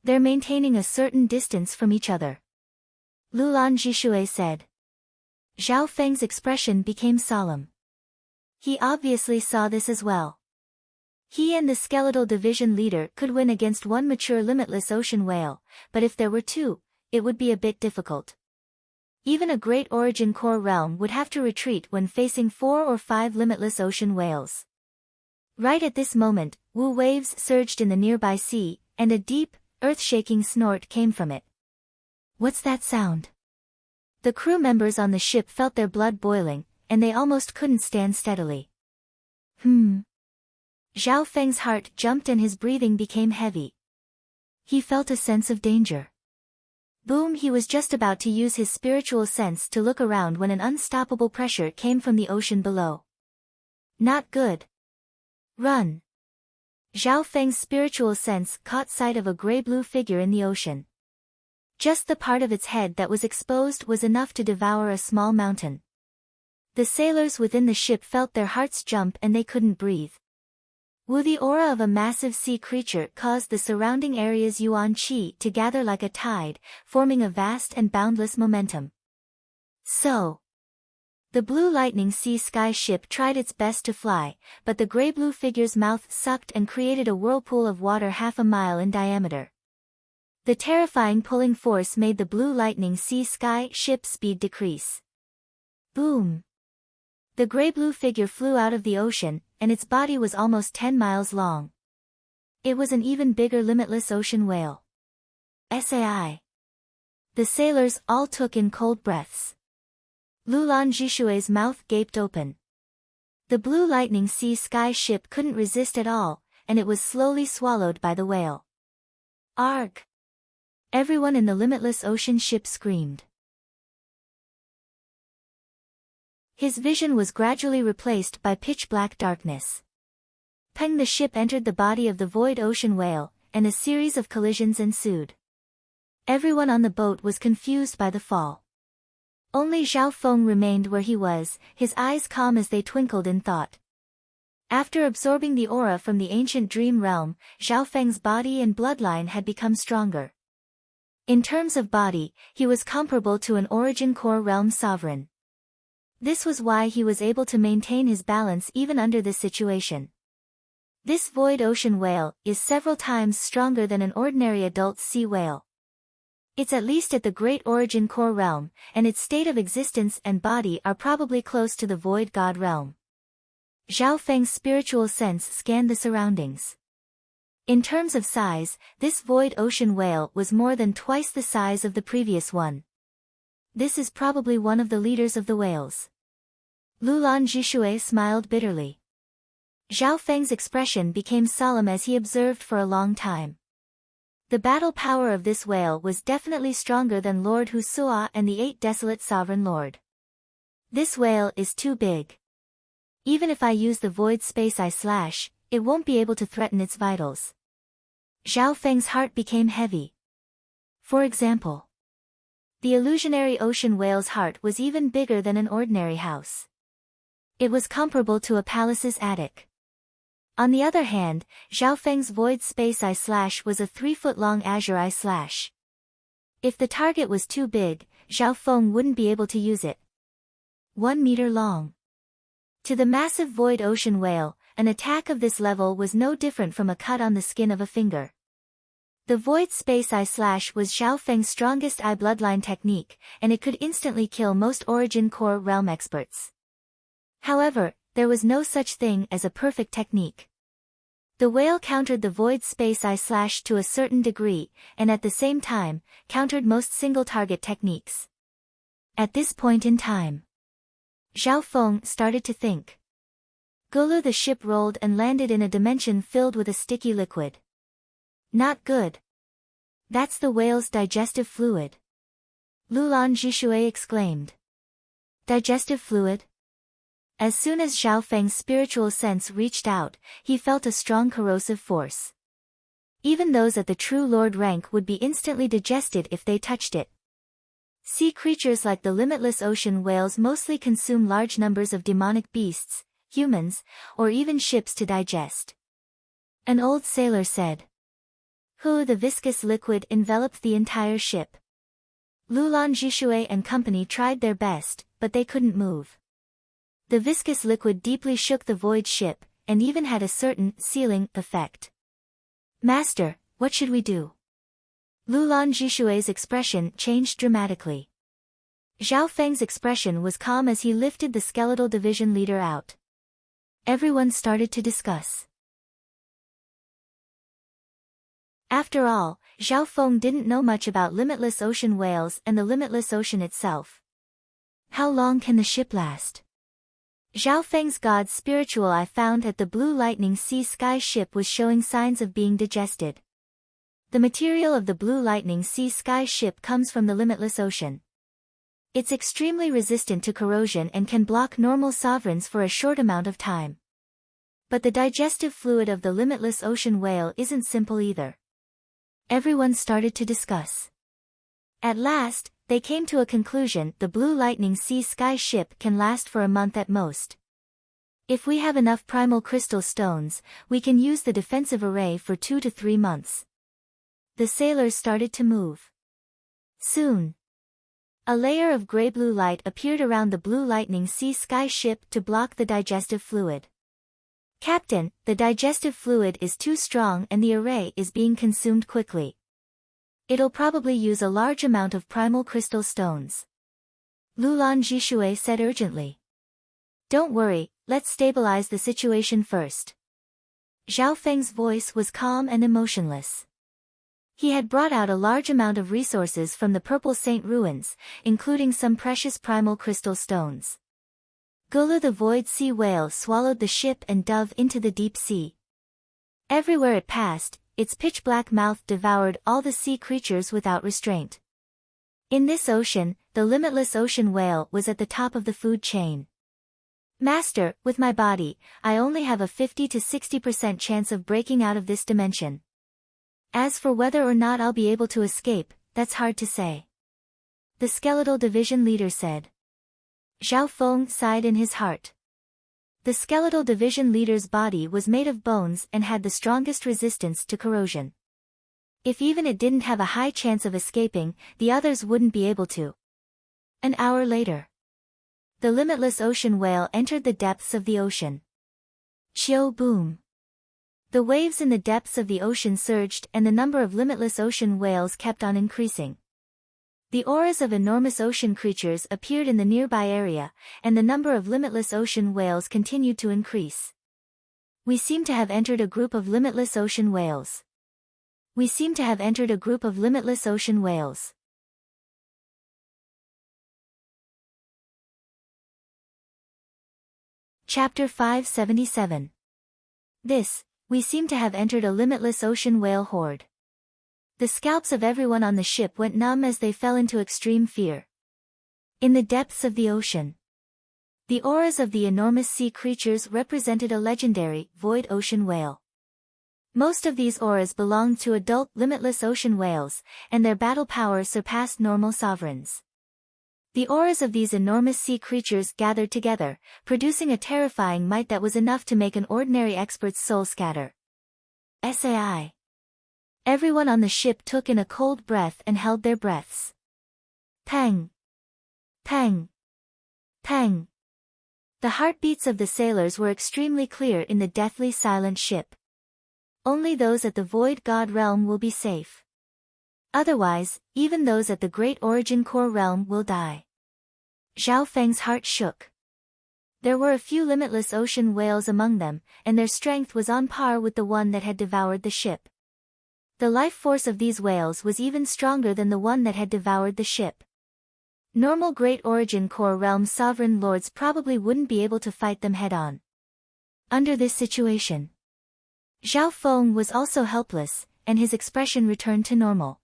They're maintaining a certain distance from each other. Lulan Jishui said. Zhao Feng's expression became solemn. He obviously saw this as well. He and the skeletal division leader could win against one mature limitless ocean whale, but if there were 2, it would be a bit difficult. Even a great origin core realm would have to retreat when facing 4 or 5 limitless ocean whales. Right at this moment, Wu waves surged in the nearby sea, and a deep, earth-shaking snort came from it. What's that sound? The crew members on the ship felt their blood boiling, and they almost couldn't stand steadily. Zhao Feng's heart jumped and his breathing became heavy. He felt a sense of danger. Boom! He was just about to use his spiritual sense to look around when an unstoppable pressure came from the ocean below. Not good. Run! Zhao Feng's spiritual sense caught sight of a gray-blue figure in the ocean. Just the part of its head that was exposed was enough to devour a small mountain. The sailors within the ship felt their hearts jump and they couldn't breathe. The aura of a massive sea creature caused the surrounding area's yuan qi to gather like a tide, forming a vast and boundless momentum. So, the blue lightning sea sky ship tried its best to fly, but the gray-blue figure's mouth sucked and created a whirlpool of water half a mile in diameter. The terrifying pulling force made the blue lightning sea sky ship's speed decrease. Boom! The gray-blue figure flew out of the ocean, and its body was almost 10 miles long. It was an even bigger limitless ocean whale. Sai. The sailors all took in cold breaths. Lulan Jishui's mouth gaped open. The blue lightning sea sky ship couldn't resist at all, and it was slowly swallowed by the whale. Arg! Everyone in the limitless ocean ship screamed. His vision was gradually replaced by pitch-black darkness. Peng the ship entered the body of the void ocean whale, and a series of collisions ensued. Everyone on the boat was confused by the fall. Only Zhao Feng remained where he was, his eyes calm as they twinkled in thought. After absorbing the aura from the ancient dream realm, Zhao Feng's body and bloodline had become stronger. In terms of body, he was comparable to an origin core realm sovereign. This was why he was able to maintain his balance even under this situation. This void ocean whale is several times stronger than an ordinary adult sea whale. It's at least at the great origin core realm, and its state of existence and body are probably close to the void god realm. Zhao Feng's spiritual sense scanned the surroundings. In terms of size, this void ocean whale was more than twice the size of the previous one. This is probably one of the leaders of the whales. Lulan Zhishui smiled bitterly. Zhao Feng's expression became solemn as he observed for a long time. The battle power of this whale was definitely stronger than Lord Husua and the 8 Desolate Sovereign Lord. This whale is too big. Even if I use the void space I slash, it won't be able to threaten its vitals. Zhao Feng's heart became heavy. For example, the illusionary ocean whale's heart was even bigger than an ordinary house. It was comparable to a palace's attic. On the other hand, Zhao Feng's void space I slash was a 3-foot-long azure I slash. If the target was too big, Zhao Feng wouldn't be able to use it. 1 meter long. To the massive void ocean whale, an attack of this level was no different from a cut on the skin of a finger. The void space I slash was Zhao Feng's strongest eye bloodline technique, and it could instantly kill most origin core realm experts. However, there was no such thing as a perfect technique. The whale countered the void space I slash to a certain degree, and at the same time, countered most single-target techniques. At this point in time, Zhao Feng started to think. Gulu the ship rolled and landed in a dimension filled with a sticky liquid. Not good. That's the whale's digestive fluid. Lulan Zhishui exclaimed. Digestive fluid? As soon as Zhao Feng's spiritual sense reached out, he felt a strong corrosive force. Even those at the true lord rank would be instantly digested if they touched it. Sea creatures like the limitless ocean whales mostly consume large numbers of demonic beasts, humans, or even ships to digest. An old sailor said. The viscous liquid enveloped the entire ship. Lulan Zhishui and company tried their best, but they couldn't move. The viscous liquid deeply shook the void ship, and even had a certain sealing effect. Master, what should we do? Lulan Zhishui's expression changed dramatically. Zhao Feng's expression was calm as he lifted the skeletal division leader out. Everyone started to discuss. After all, Zhao Feng didn't know much about limitless ocean whales and the limitless ocean itself. How long can the ship last? Zhao Feng's god's spiritual eye found at the Blue Lightning Sea Sky ship was showing signs of being digested. The material of the Blue Lightning Sea Sky ship comes from the limitless ocean. It's extremely resistant to corrosion and can block normal sovereigns for a short amount of time. But the digestive fluid of the limitless ocean whale isn't simple either. Everyone started to discuss. At last, they came to a conclusion: the Blue Lightning Sea Sky ship can last for a month at most. If we have enough primal crystal stones, we can use the defensive array for 2 to 3 months. The sailors started to move. Soon, a layer of gray-blue light appeared around the Blue Lightning Sea Sky ship to block the digestive fluid. Captain, the digestive fluid is too strong and the array is being consumed quickly. It'll probably use a large amount of primal crystal stones. Lulan Zhishui said urgently. Don't worry, let's stabilize the situation first. Zhao Feng's voice was calm and emotionless. He had brought out a large amount of resources from the Purple Saint ruins, including some precious primal crystal stones. Gulu the void sea whale swallowed the ship and dove into the deep sea. Everywhere it passed, its pitch-black mouth devoured all the sea creatures without restraint. In this ocean, the limitless ocean whale was at the top of the food chain. Master, with my body, I only have a 50 to 60% chance of breaking out of this dimension. As for whether or not I'll be able to escape, that's hard to say. The skeletal division leader said. Zhao Feng sighed in his heart. The skeletal division leader's body was made of bones and had the strongest resistance to corrosion. If even it didn't have a high chance of escaping, the others wouldn't be able to. An hour later. The limitless ocean whale entered the depths of the ocean. Chio boom. The waves in the depths of the ocean surged and the number of limitless ocean whales kept on increasing. The auras of enormous ocean creatures appeared in the nearby area, and the number of limitless ocean whales continued to increase. We seem to have entered a group of limitless ocean whales. We seem to have entered a group of limitless ocean whales. Chapter 577. We seem to have entered a limitless ocean whale horde. The scalps of everyone on the ship went numb as they fell into extreme fear. In the depths of the ocean. The auras of the enormous sea creatures represented a legendary, void ocean whale. Most of these auras belonged to adult, limitless ocean whales, and their battle power surpassed normal sovereigns. The auras of these enormous sea creatures gathered together, producing a terrifying might that was enough to make an ordinary expert's soul scatter. Sai. Everyone on the ship took in a cold breath and held their breaths. Pang! Pang! Pang! The heartbeats of the sailors were extremely clear in the deathly silent ship. Only those at the Void God realm will be safe. Otherwise, even those at the Great Origin Core realm will die. Zhao Feng's heart shook. There were a few limitless ocean whales among them, and their strength was on par with the one that had devoured the ship. The life force of these whales was even stronger than the one that had devoured the ship. Normal Great Origin Core realm sovereign lords probably wouldn't be able to fight them head-on. Under this situation, Zhao Feng was also helpless, and his expression returned to normal.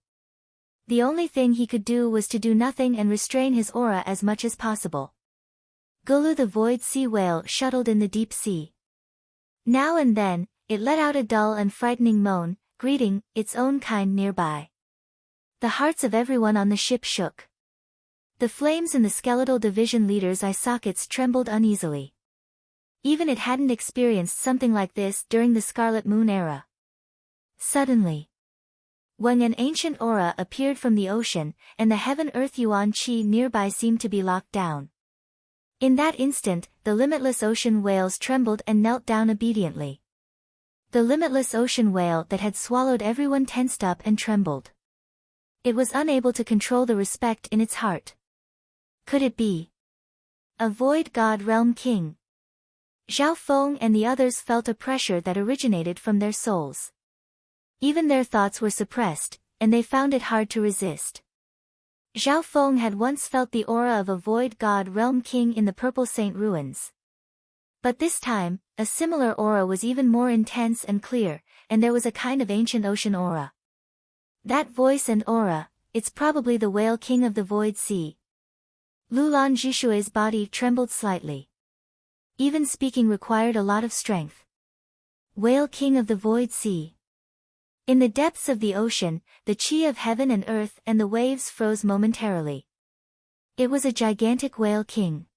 The only thing he could do was to do nothing and restrain his aura as much as possible. Gulu the void sea whale shuttled in the deep sea. Now and then, it let out a dull and frightening moan, greeting its own kind nearby. The hearts of everyone on the ship shook. The flames in the skeletal division leader's eye sockets trembled uneasily. Even it hadn't experienced something like this during the Scarlet Moon era. Suddenly, when an ancient aura appeared from the ocean, and the heaven-earth yuan qi nearby seemed to be locked down. In that instant, the limitless ocean whales trembled and knelt down obediently. The limitless ocean whale that had swallowed everyone tensed up and trembled. It was unable to control the respect in its heart. Could it be a Void God Realm King? Zhao Feng and the others felt a pressure that originated from their souls. Even their thoughts were suppressed, and they found it hard to resist. Zhao Feng had once felt the aura of a Void God Realm King in the Purple Saint ruins. But this time, a similar aura was even more intense and clear, and there was a kind of ancient ocean aura. That voice and aura, it's probably the Whale King of the Void Sea. Lulan Zhishui's body trembled slightly. Even speaking required a lot of strength. Whale King of the Void Sea. In the depths of the ocean, the chi of heaven and earth and the waves froze momentarily. It was a gigantic Whale King.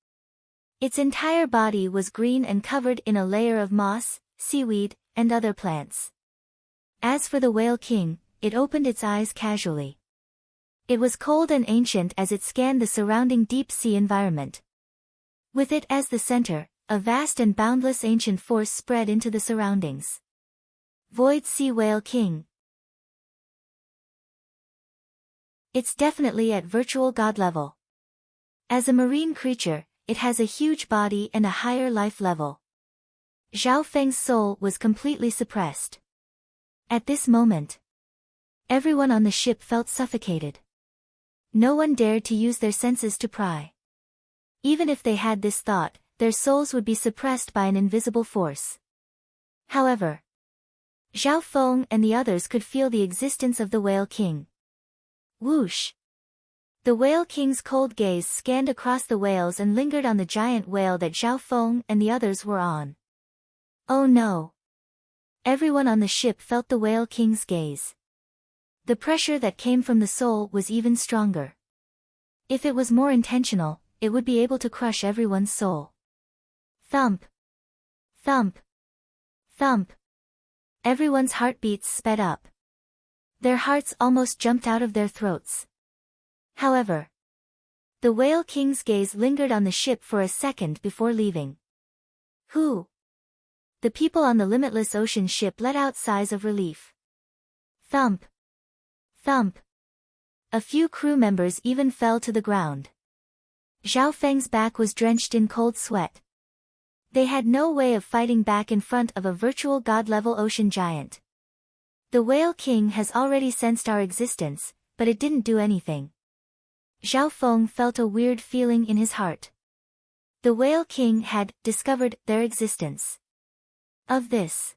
Its entire body was green and covered in a layer of moss, seaweed, and other plants. As for the Whale King, it opened its eyes casually. It was cold and ancient as it scanned the surrounding deep sea environment. With it as the center, a vast and boundless ancient force spread into the surroundings. Void Sea Whale King. It's definitely at virtual god level. As a marine creature, it has a huge body and a higher life level. Zhao Feng's soul was completely suppressed. At this moment, everyone on the ship felt suffocated. No one dared to use their senses to pry. Even if they had this thought, their souls would be suppressed by an invisible force. However, Zhao Feng and the others could feel the existence of the Whale King. Whoosh! The Whale King's cold gaze scanned across the whales and lingered on the giant whale that Zhao Feng and the others were on. Oh no! Everyone on the ship felt the Whale King's gaze. The pressure that came from the soul was even stronger. If it was more intentional, it would be able to crush everyone's soul. Thump! Thump! Thump! Everyone's heartbeats sped up. Their hearts almost jumped out of their throats. However, the Whale King's gaze lingered on the ship for a second before leaving. Who? The people on the Limitless Ocean ship let out sighs of relief. Thump! Thump! A few crew members even fell to the ground. Zhao Feng's back was drenched in cold sweat. They had no way of fighting back in front of a virtual god-level ocean giant. The Whale King has already sensed our existence, but it didn't do anything. Zhao Feng felt a weird feeling in his heart. The Whale King had discovered their existence. Of this,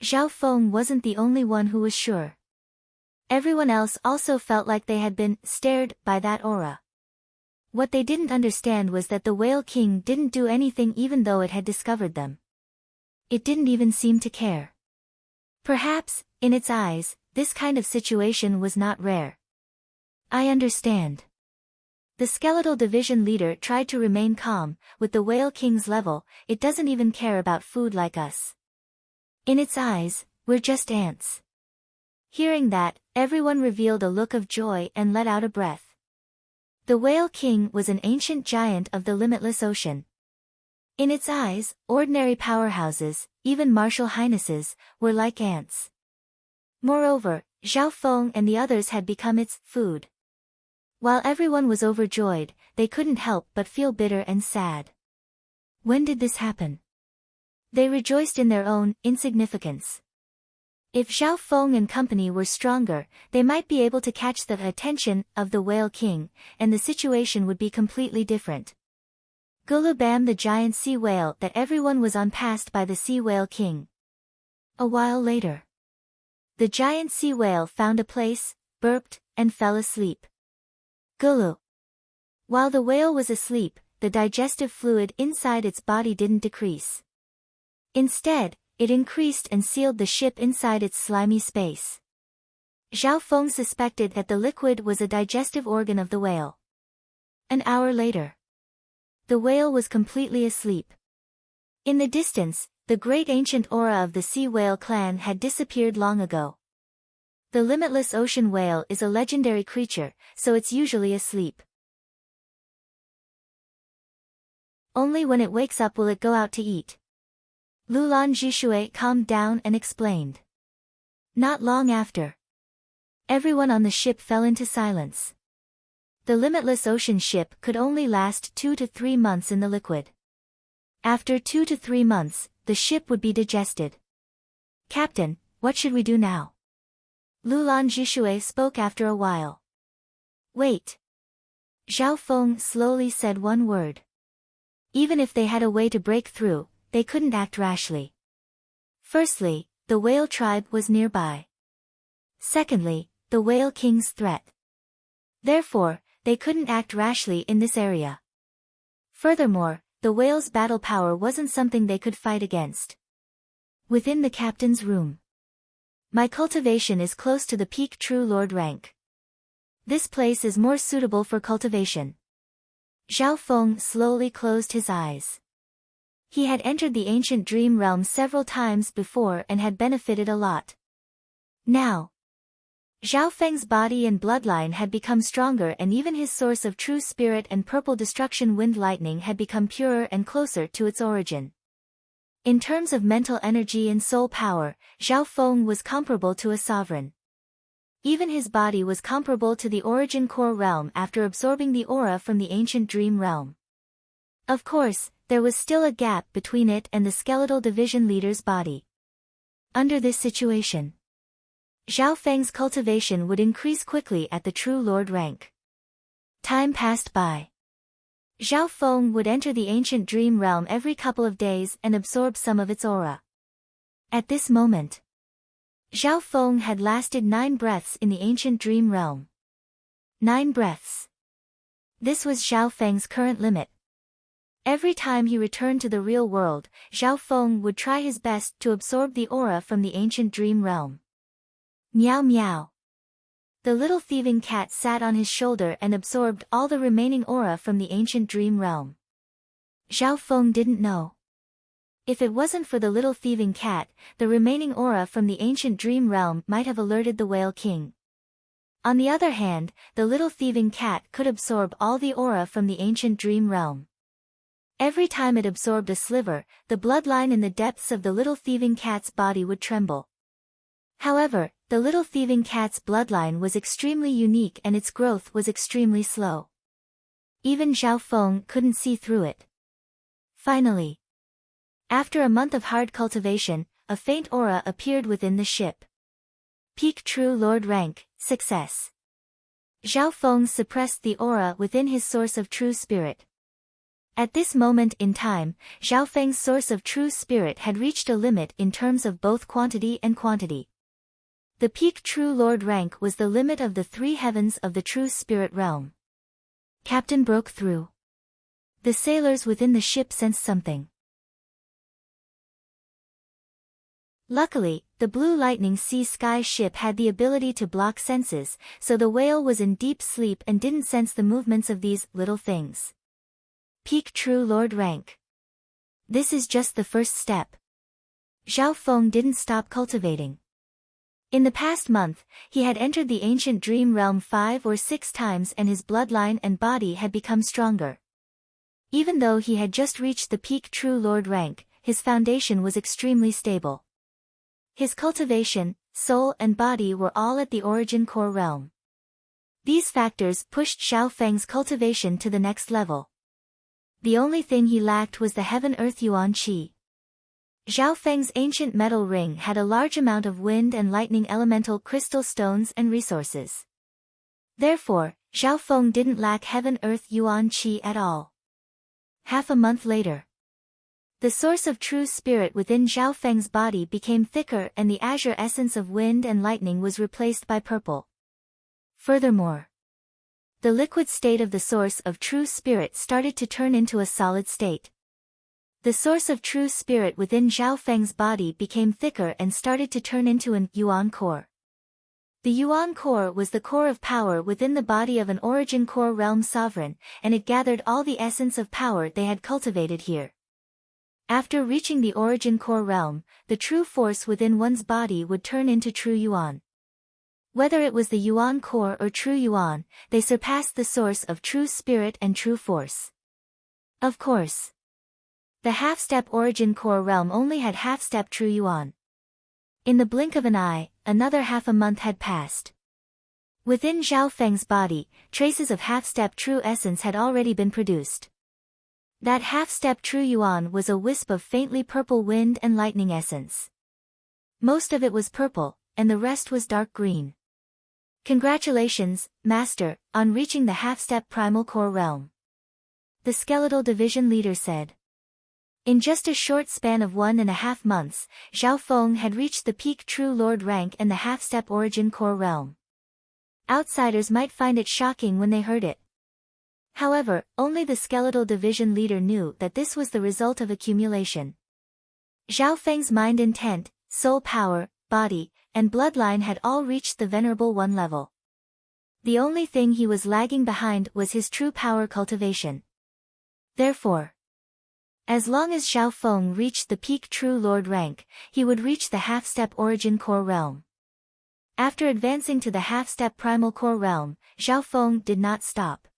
Zhao Feng wasn't the only one who was sure. Everyone else also felt like they had been stared by that aura. What they didn't understand was that the Whale King didn't do anything even though it had discovered them. It didn't even seem to care. Perhaps, in its eyes, this kind of situation was not rare. I understand. The skeletal division leader tried to remain calm. With the Whale King's level, it doesn't even care about food like us. In its eyes, we're just ants. Hearing that, everyone revealed a look of joy and let out a breath. The Whale King was an ancient giant of the Limitless Ocean. In its eyes, ordinary powerhouses, even martial highnesses, were like ants. Moreover, Zhao Feng and the others had become its food. While everyone was overjoyed, they couldn't help but feel bitter and sad. When did this happen? They rejoiced in their own insignificance. If Zhao Feng and company were stronger, they might be able to catch the attention of the Whale King, and the situation would be completely different. Gulubam, the giant sea whale that everyone was on, passed by the Sea Whale King. A while later, the giant sea whale found a place, burped, and fell asleep. Gulu. While the whale was asleep, the digestive fluid inside its body didn't decrease. Instead, it increased and sealed the ship inside its slimy space. Zhao Feng suspected that the liquid was a digestive organ of the whale. An hour later, the whale was completely asleep. In the distance, the great ancient aura of the sea whale clan had disappeared long ago. The Limitless Ocean whale is a legendary creature, so it's usually asleep. Only when it wakes up will it go out to eat. Lulan Zhishui calmed down and explained. Not long after, everyone on the ship fell into silence. The Limitless Ocean ship could only last 2 to 3 months in the liquid. After 2 to 3 months, the ship would be digested. Captain, what should we do now? Lulan Zhishui spoke after a while. Wait. Zhao Feng slowly said one word. Even if they had a way to break through, they couldn't act rashly. Firstly, the whale tribe was nearby. Secondly, the Whale King's threat. Therefore, they couldn't act rashly in this area. Furthermore, the whale's battle power wasn't something they could fight against. Within the captain's room. My cultivation is close to the peak True Lord rank. This place is more suitable for cultivation. Zhao Feng slowly closed his eyes. He had entered the ancient dream realm several times before and had benefited a lot. Now, Zhao Feng's body and bloodline had become stronger, and even his source of true spirit and purple destruction wind lightning had become purer and closer to its origin. In terms of mental energy and soul power, Zhao Feng was comparable to a sovereign. Even his body was comparable to the origin core realm after absorbing the aura from the ancient dream realm. Of course, there was still a gap between it and the skeletal division leader's body. Under this situation, Zhao Feng's cultivation would increase quickly at the True Lord rank. Time passed by. Zhao Feng would enter the ancient dream realm every couple of days and absorb some of its aura. At this moment, Zhao Feng had lasted 9 breaths in the ancient dream realm. 9 breaths. This was Xiao Feng's current limit. Every time he returned to the real world, Xiao Feng would try his best to absorb the aura from the ancient dream realm. Meow meow. The little thieving cat sat on his shoulder and absorbed all the remaining aura from the ancient dream realm. Xiao Feng didn't know. If it wasn't for the little thieving cat, the remaining aura from the ancient dream realm might have alerted the Whale King. On the other hand, the little thieving cat could absorb all the aura from the ancient dream realm. Every time it absorbed a sliver, the bloodline in the depths of the little thieving cat's body would tremble. However, the little thieving cat's bloodline was extremely unique and its growth was extremely slow. Even Xiao Feng couldn't see through it. Finally, after a month of hard cultivation, a faint aura appeared within the ship. Peak True Lord rank, success. Xiao Feng suppressed the aura within his source of true spirit. At this moment in time, Xiao Feng's source of true spirit had reached a limit in terms of both quantity and quantity. The peak True Lord rank was the limit of the three heavens of the true spirit realm. Captain broke through. The sailors within the ship sensed something. Luckily, the Blue Lightning Sea Sky ship had the ability to block senses, so the whale was in deep sleep and didn't sense the movements of these little things. Peak True Lord rank. This is just the first step. Xiao Feng didn't stop cultivating. In the past month, he had entered the ancient dream realm 5 or 6 times and his bloodline and body had become stronger. Even though he had just reached the peak True Lord rank, his foundation was extremely stable. His cultivation, soul and body were all at the origin core realm. These factors pushed Xiao Feng's cultivation to the next level. The only thing he lacked was the Heaven-Earth Yuan Qi. Xiao Feng's ancient metal ring had a large amount of wind and lightning elemental crystal stones and resources. Therefore, Xiao Feng didn't lack Heaven-Earth Yuan Qi at all. Half a month later, the source of true spirit within Xiao Feng's body became thicker and the azure essence of wind and lightning was replaced by purple. Furthermore, the liquid state of the source of true spirit started to turn into a solid state. The source of true spirit within Xiao Feng's body became thicker and started to turn into an Yuan core. The Yuan core was the core of power within the body of an origin core realm sovereign, and it gathered all the essence of power they had cultivated here. After reaching the origin core realm, the true force within one's body would turn into true Yuan. Whether it was the Yuan core or true Yuan, they surpassed the source of true spirit and true force. Of course, the half-step origin core realm only had half-step true Yuan. In the blink of an eye, another half a month had passed. Within Xiao Feng's body, traces of half-step true essence had already been produced. That half-step true Yuan was a wisp of faintly purple wind and lightning essence. Most of it was purple, and the rest was dark green. Congratulations, Master, on reaching the half-step primal core realm. The skeletal division leader said. In just a short span of 1.5 months, Xiao Feng had reached the peak True Lord rank and the half-step origin core realm. Outsiders might find it shocking when they heard it. However, only the skeletal division leader knew that this was the result of accumulation. Xiao Feng's mind intent, soul power, body, and bloodline had all reached the Venerable One level. The only thing he was lagging behind was his true power cultivation. Therefore, as long as Xiao Feng reached the peak True Lord rank, he would reach the half-step origin core realm. After advancing to the half-step primal core realm, Xiao Feng did not stop.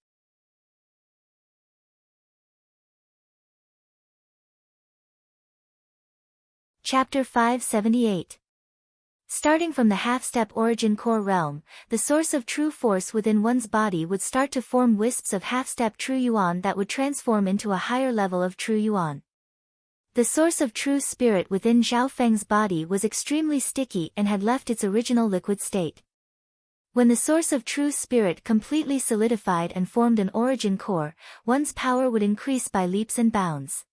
Chapter 578. Starting from the half-step origin core realm, the source of true force within one's body would start to form wisps of half-step true Yuan that would transform into a higher level of true Yuan. The source of true spirit within Xiao Feng's body was extremely sticky and had left its original liquid state. When the source of true spirit completely solidified and formed an origin core, one's power would increase by leaps and bounds.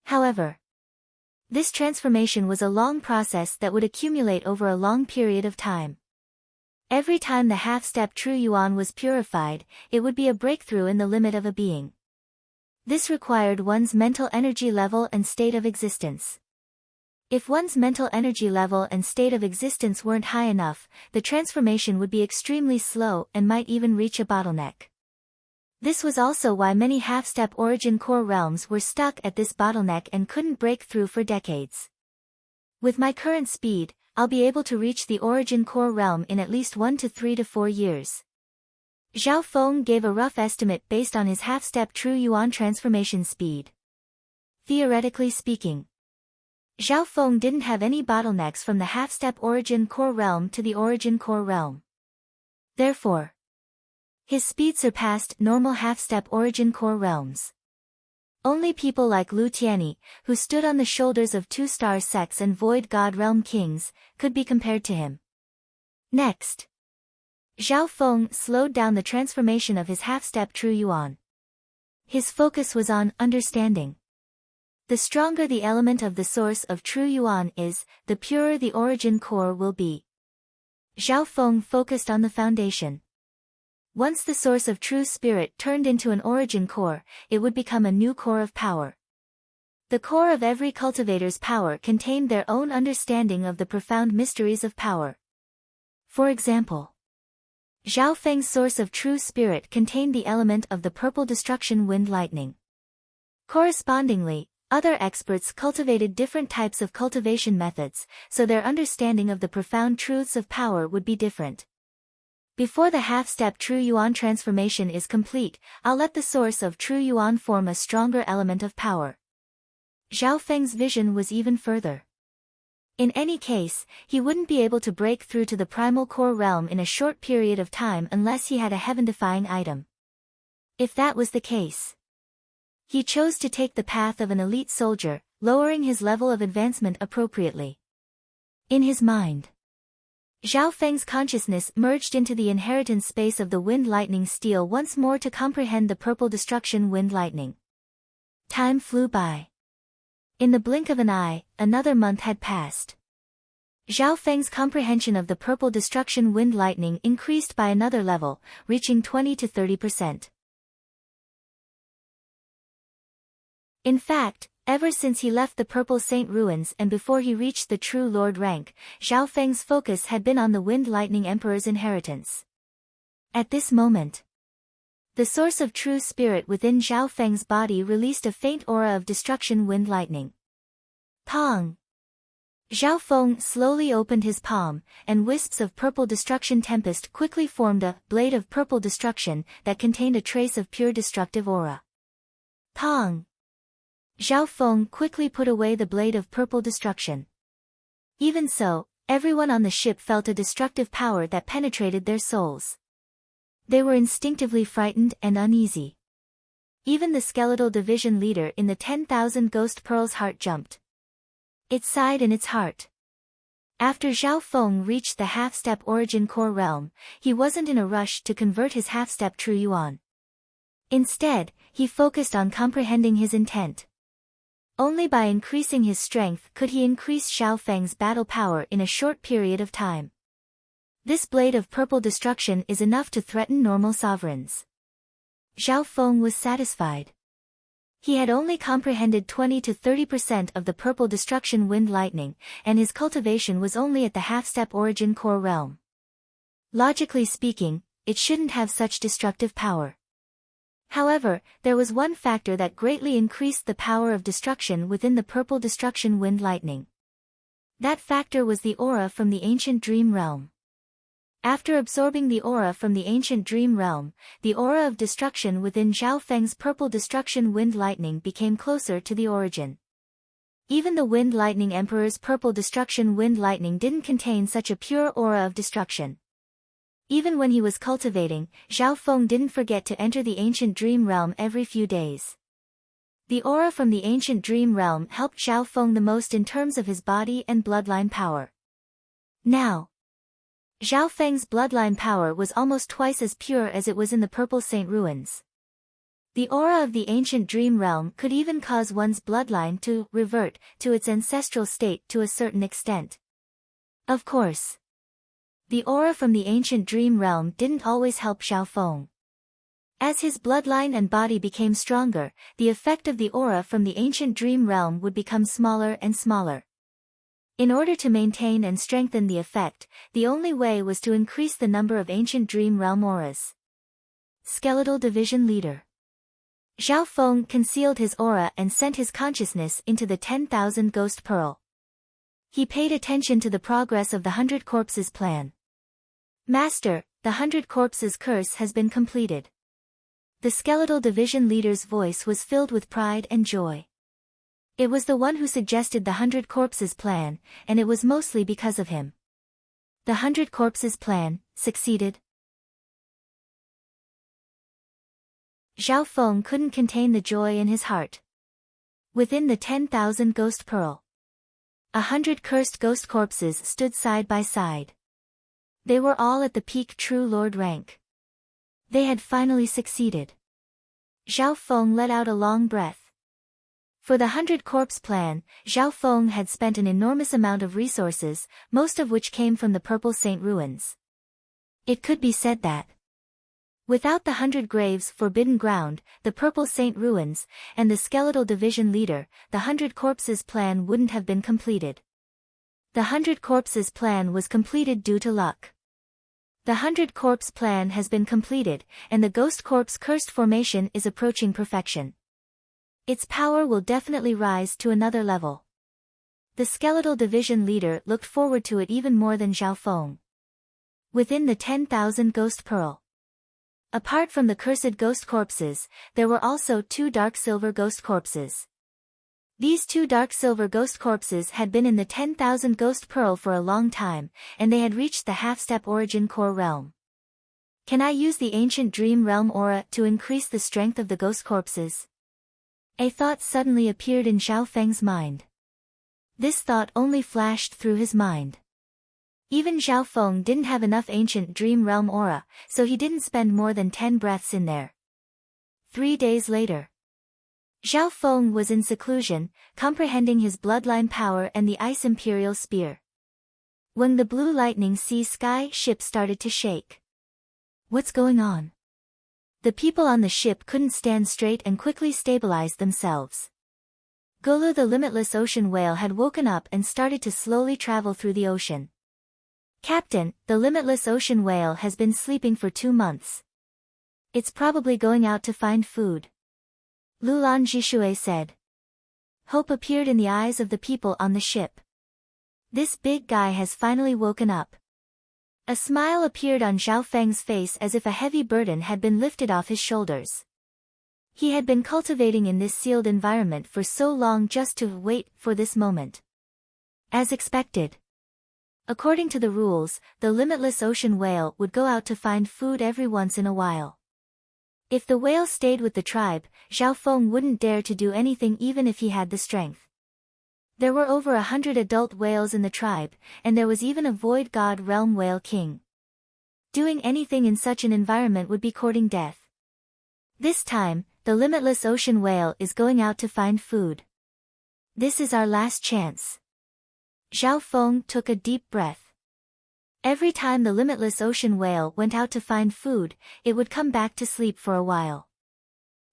However, this transformation was a long process that would accumulate over a long period of time. Every time the half-step true yuan was purified, it would be a breakthrough in the limit of a being. This required one's mental energy level and state of existence. If one's mental energy level and state of existence weren't high enough, the transformation would be extremely slow and might even reach a bottleneck. This was also why many half-step origin core realms were stuck at this bottleneck and couldn't break through for decades. With my current speed, I'll be able to reach the origin core realm in at least 1 to 3 to 4 years. Zhao Feng gave a rough estimate based on his half-step true yuan transformation speed. Theoretically speaking, Zhao Feng didn't have any bottlenecks from the half-step origin core realm to the origin core realm. Therefore, his speed surpassed normal half-step origin core realms. Only people like Lu Tianyi, who stood on the shoulders of two-star sects and void god realm kings, could be compared to him. Next, Zhao Feng slowed down the transformation of his half-step true yuan. His focus was on understanding. The stronger the element of the source of true yuan is, the purer the origin core will be. Zhao Feng focused on the foundation. Once the source of true spirit turned into an origin core, it would become a new core of power. The core of every cultivator's power contained their own understanding of the profound mysteries of power. For example, Zhao Feng's source of true spirit contained the element of the purple destruction wind lightning. Correspondingly, other experts cultivated different types of cultivation methods, so their understanding of the profound truths of power would be different. Before the half-step true yuan transformation is complete, I'll let the source of true yuan form a stronger element of power. Zhao Feng's vision was even further. In any case, he wouldn't be able to break through to the primal core realm in a short period of time unless he had a heaven-defying item. If that was the case, he chose to take the path of an elite soldier, lowering his level of advancement appropriately. In his mind, Zhao Feng's consciousness merged into the inheritance space of the wind lightning steel once more to comprehend the purple destruction wind lightning. Time flew by. In the blink of an eye, another month had passed. Zhao Feng's comprehension of the purple destruction wind lightning increased by another level, reaching 20 to 30%. In fact, ever since he left the Purple Saint Ruins and before he reached the True Lord rank, Zhao Feng's focus had been on the Wind Lightning Emperor's inheritance. At this moment, the source of true spirit within Zhao Feng's body released a faint aura of destruction wind lightning. Pong! Zhao Feng slowly opened his palm, and wisps of purple destruction tempest quickly formed a blade of purple destruction that contained a trace of pure destructive aura. Pong! Zhao Feng quickly put away the blade of purple destruction. Even so, everyone on the ship felt a destructive power that penetrated their souls. They were instinctively frightened and uneasy. Even the skeletal division leader in the 10,000 Ghost Pearl's heart jumped. It sighed in its heart. After Zhao Feng reached the half-step origin core realm, he wasn't in a rush to convert his half-step true yuan. Instead, he focused on comprehending his intent. Only by increasing his strength could he increase Zhao Feng's battle power in a short period of time. This blade of purple destruction is enough to threaten normal sovereigns. Zhao Feng was satisfied. He had only comprehended 20 to 30% of the purple destruction wind lightning, and his cultivation was only at the half-step origin core realm. Logically speaking, it shouldn't have such destructive power. However, there was one factor that greatly increased the power of destruction within the purple destruction wind lightning. That factor was the aura from the ancient dream realm. After absorbing the aura from the ancient dream realm, the aura of destruction within Zhao Feng's purple destruction wind lightning became closer to the origin. Even the Wind Lightning Emperor's purple destruction wind lightning didn't contain such a pure aura of destruction. Even when he was cultivating, Zhao Feng didn't forget to enter the ancient dream realm every few days. The aura from the ancient dream realm helped Zhao Feng the most in terms of his body and bloodline power. Now, Zhao Feng's bloodline power was almost twice as pure as it was in the Purple Saint Ruins. The aura of the ancient dream realm could even cause one's bloodline to revert to its ancestral state to a certain extent. Of course, The aura from the ancient dream realm didn't always help Xiaofeng. As his bloodline and body became stronger, the effect of the aura from the ancient dream realm would become smaller and smaller. In order to maintain and strengthen the effect, the only way was to increase the number of ancient dream realm auras. Skeletal Division Leader Xiaofeng concealed his aura and sent his consciousness into the 10,000 Ghost Pearl. He paid attention to the progress of the 100 Corpses plan. Master, the 100 Corpses curse has been completed. The Skeletal Division Leader's voice was filled with pride and joy. It was the one who suggested the 100 Corpses plan, and it was mostly because of him. The 100 Corpses plan succeeded. Xiaofeng couldn't contain the joy in his heart. Within the 10,000 Ghost Pearl, 100 cursed ghost corpses stood side by side. They were all at the peak True Lord rank. They had finally succeeded. Xiaofeng let out a long breath. For the 100 Corpse plan, Xiaofeng had spent an enormous amount of resources, most of which came from the Purple Saint ruins. It could be said that without the 100 Graves Forbidden Ground, the Purple Saint ruins, and the Skeletal Division Leader, the 100 Corpses plan wouldn't have been completed. The 100 Corpses plan was completed due to luck. The 100 Corpse plan has been completed, and the Ghost Corpse cursed formation is approaching perfection. Its power will definitely rise to another level. The Skeletal Division Leader looked forward to it even more than Xiaofeng. Within the 10,000 Ghost Pearl, apart from the cursed ghost corpses, there were also 2 dark silver ghost corpses. These 2 dark silver ghost corpses had been in the 10,000 Ghost Pearl for a long time, and they had reached the half-step origin core realm. Can I use the ancient dream realm aura to increase the strength of the ghost corpses? A thought suddenly appeared in Xiaofeng's mind. This thought only flashed through his mind. Even Xiaofeng didn't have enough ancient dream realm aura, so he didn't spend more than 10 breaths in there. 3 days later, Xiaofeng was in seclusion, comprehending his bloodline power and the Ice Imperial Spear. When the Blue Lightning Sea Sky ship started to shake. What's going on? The people on the ship couldn't stand straight and quickly stabilized themselves. Golu the limitless ocean whale had woken up and started to slowly travel through the ocean. Captain, the limitless ocean whale has been sleeping for 2 months. It's probably going out to find food. Lulan Jishui said. Hope appeared in the eyes of the people on the ship. This big guy has finally woken up. A smile appeared on Xiaofeng's face as if a heavy burden had been lifted off his shoulders. He had been cultivating in this sealed environment for so long just to wait for this moment. As expected. According to the rules, the limitless ocean whale would go out to find food every once in a while. If the whale stayed with the tribe, Xiaofeng wouldn't dare to do anything even if he had the strength. There were over 100 adult whales in the tribe, and there was even a void god realm whale king. Doing anything in such an environment would be courting death. This time, the limitless ocean whale is going out to find food. This is our last chance. Xiaofeng took a deep breath. Every time the limitless ocean whale went out to find food, it would come back to sleep for a while.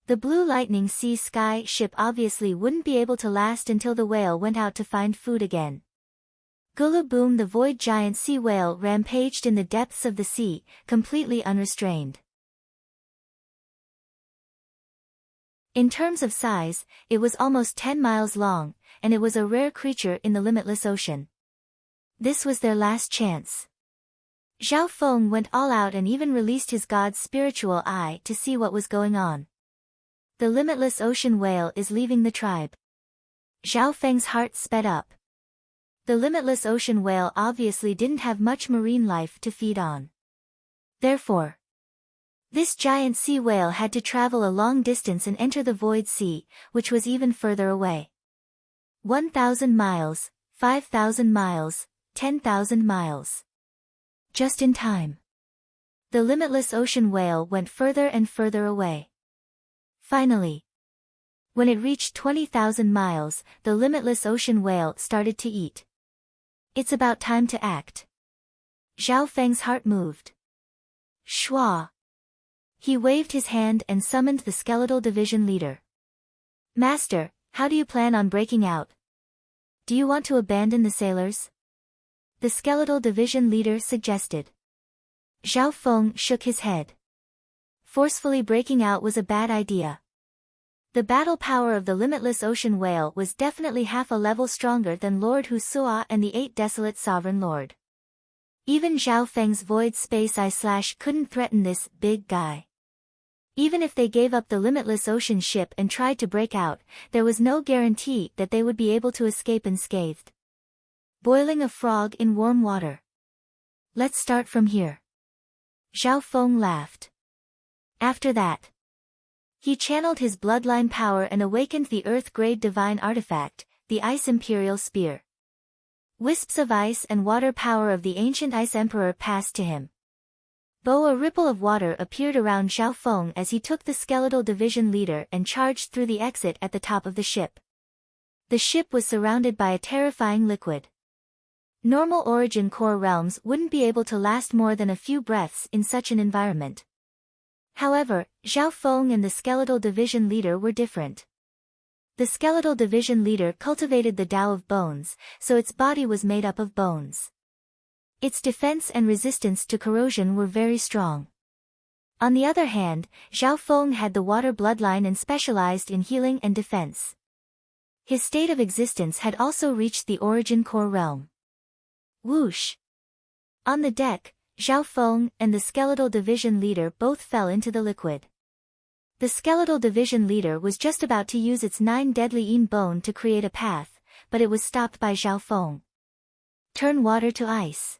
The Blue Lightning Sea Sky ship obviously wouldn't be able to last until the whale went out to find food again. Guluboom the void giant sea whale rampaged in the depths of the sea, completely unrestrained. In terms of size, it was almost 10 miles long, and it was a rare creature in the limitless ocean. This was their last chance. Xiaofeng went all out and even released his god's spiritual eye to see what was going on. The limitless ocean whale is leaving the tribe. Xiaofeng's heart sped up. The limitless ocean whale obviously didn't have much marine life to feed on. Therefore, this giant sea whale had to travel a long distance and enter the void sea, which was even further away. 1,000 miles, 5,000 miles, 10,000 miles. Just in time. The limitless ocean whale went further and further away. Finally, when it reached 20,000 miles, the limitless ocean whale started to eat. It's about time to act. Zhao Feng's heart moved. Shua. He waved his hand and summoned the skeletal division leader. Master, how do you plan on breaking out? Do you want to abandon the sailors? The skeletal division leader suggested. Zhao Feng shook his head. Forcefully breaking out was a bad idea. The battle power of the limitless ocean whale was definitely half a level stronger than Lord Husua and the 8 desolate sovereign lord. Even Zhao Feng's void space eye/ couldn't threaten this big guy. Even if they gave up the limitless ocean ship and tried to break out, there was no guarantee that they would be able to escape unscathed. Boiling a frog in warm water. Let's start from here. Zhao Feng laughed. After that, he channeled his bloodline power and awakened the Earth-grade divine artifact, the Ice Imperial Spear. Wisps of ice and water power of the ancient Ice Emperor passed to him. A ripple of water appeared around Zhao Feng as he took the skeletal division leader and charged through the exit at the top of the ship. The ship was surrounded by a terrifying liquid. Normal origin core realms wouldn't be able to last more than a few breaths in such an environment. However, Zhao Feng and the skeletal division leader were different. The skeletal division leader cultivated the Tao of bones, so its body was made up of bones. Its defense and resistance to corrosion were very strong. On the other hand, Zhao Feng had the water bloodline and specialized in healing and defense. His state of existence had also reached the origin core realm. Whoosh! On the deck, Zhao Feng and the skeletal division leader both fell into the liquid. The skeletal division leader was just about to use its 9 deadly Yin bone to create a path, but it was stopped by Zhao Feng. Turn water to ice.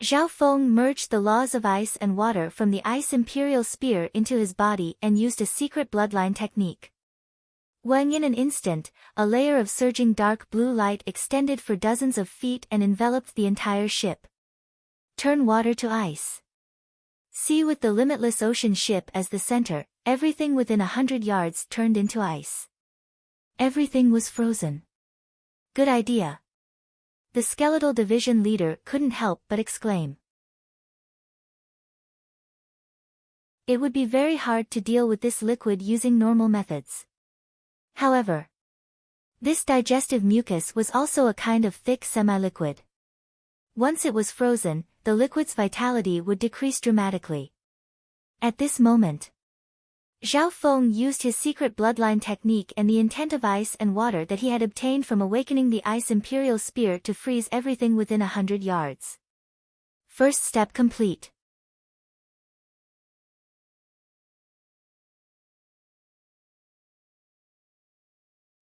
Zhao Feng merged the laws of ice and water from the Ice Imperial Spear into his body and used a secret bloodline technique. When in an instant, a layer of surging dark blue light extended for dozens of feet and enveloped the entire ship. Turn water to ice. See, with the limitless ocean ship as the center, everything within 100 yards turned into ice. Everything was frozen. Good idea. The skeletal division leader couldn't help but exclaim. It would be very hard to deal with this liquid using normal methods. However, this digestive mucus was also a kind of thick semi-liquid. Once it was frozen, the liquid's vitality would decrease dramatically. At this moment, Zhao Feng used his secret bloodline technique and the intent of ice and water that he had obtained from awakening the Ice Imperial Spear to freeze everything within 100 yards. First step complete.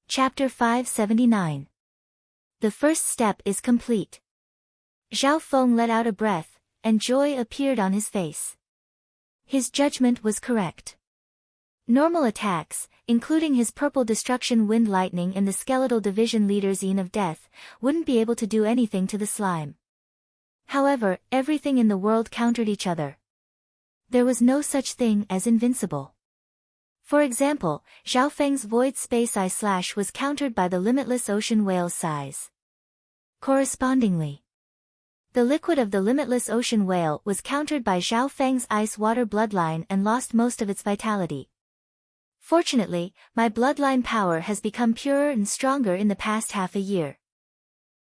Chapter 579. The first step is complete. Zhao Feng let out a breath, and joy appeared on his face. His judgment was correct. Normal attacks, including his purple destruction wind lightning and the skeletal division leader's Yin of death, wouldn't be able to do anything to the slime. However, everything in the world countered each other. There was no such thing as invincible. For example, Zhao Feng's void space eye/ was countered by the limitless ocean whale's size. Correspondingly, the liquid of the limitless ocean whale was countered by Zhao Feng's ice-water bloodline and lost most of its vitality. Fortunately, my bloodline power has become purer and stronger in the past half a year.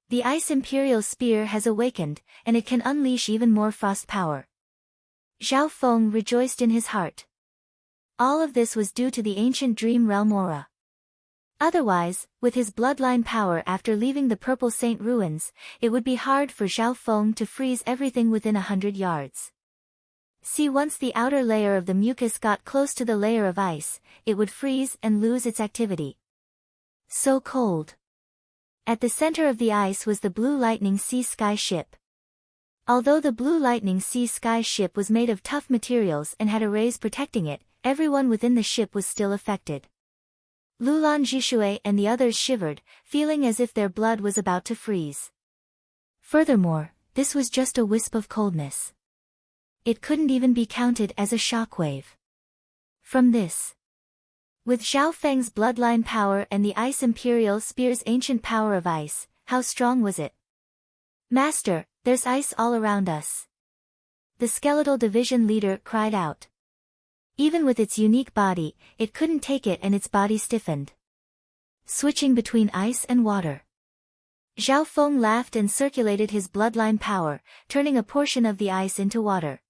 The Ice Imperial Spear has awakened, and it can unleash even more frost power. Zhao Feng rejoiced in his heart. All of this was due to the ancient dream realm aura. Otherwise, with his bloodline power after leaving the Purple Saint ruins, it would be hard for Zhao Feng to freeze everything within 100 yards. See, once the outer layer of the mucus got close to the layer of ice, it would freeze and lose its activity. So cold. At the center of the ice was the Blue Lightning Sea Sky ship. Although the Blue Lightning Sea Sky ship was made of tough materials and had arrays protecting it, everyone within the ship was still affected. Lulan Jishui and the others shivered, feeling as if their blood was about to freeze. Furthermore, this was just a wisp of coldness. It couldn't even be counted as a shockwave. From this, with Zhao Feng's bloodline power and the Ice Imperial Spear's ancient power of ice, how strong was it? Master, There's ice all around us. The skeletal division leader cried out. Even with its unique body, it couldn't take it and its body stiffened. Switching between ice and water. Zhao Feng laughed and circulated his bloodline power, turning a portion of the ice into water.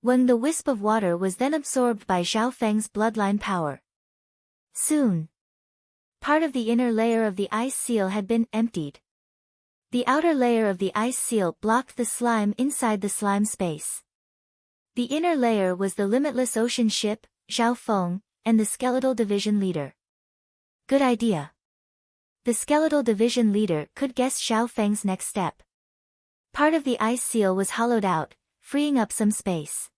When the wisp of water was then absorbed by Zhao Feng's bloodline power. Soon, part of the inner layer of the ice seal had been emptied. The outer layer of the ice seal blocked the slime inside the slime space. The inner layer was the limitless ocean ship, Zhao Feng, and the skeletal division leader. Good idea. The skeletal division leader could guess Zhao Feng's next step. Part of the ice seal was hollowed out, freeing up some space.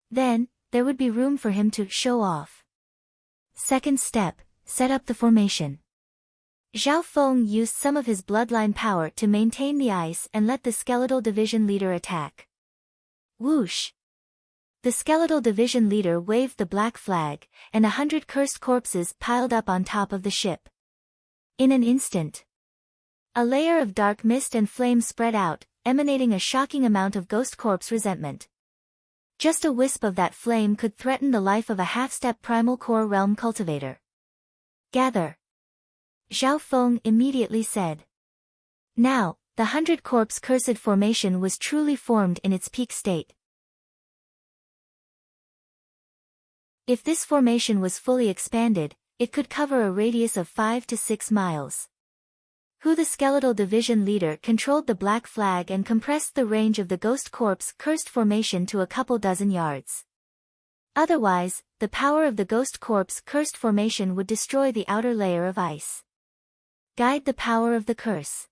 Then, there would be room for him to show off. Second step, set up the formation. Zhao Feng used some of his bloodline power to maintain the ice and let the skeletal division leader attack. Whoosh! The skeletal division leader waved the black flag, and 100 cursed corpses piled up on top of the ship. In an instant, a layer of dark mist and flame spread out, emanating a shocking amount of ghost corpse resentment. Just a wisp of that flame could threaten the life of a half-step primal core realm cultivator. Gather. Zhao Feng immediately said. Now, the 100 corpse cursed formation was truly formed in its peak state. If this formation was fully expanded, it could cover a radius of 5 to 6 miles. The skeletal division leader controlled the black flag and compressed the range of the ghost corpse cursed formation to a couple dozen yards. Otherwise, the power of the ghost corpse cursed formation would destroy the outer layer of ice. Guide the power of the curse.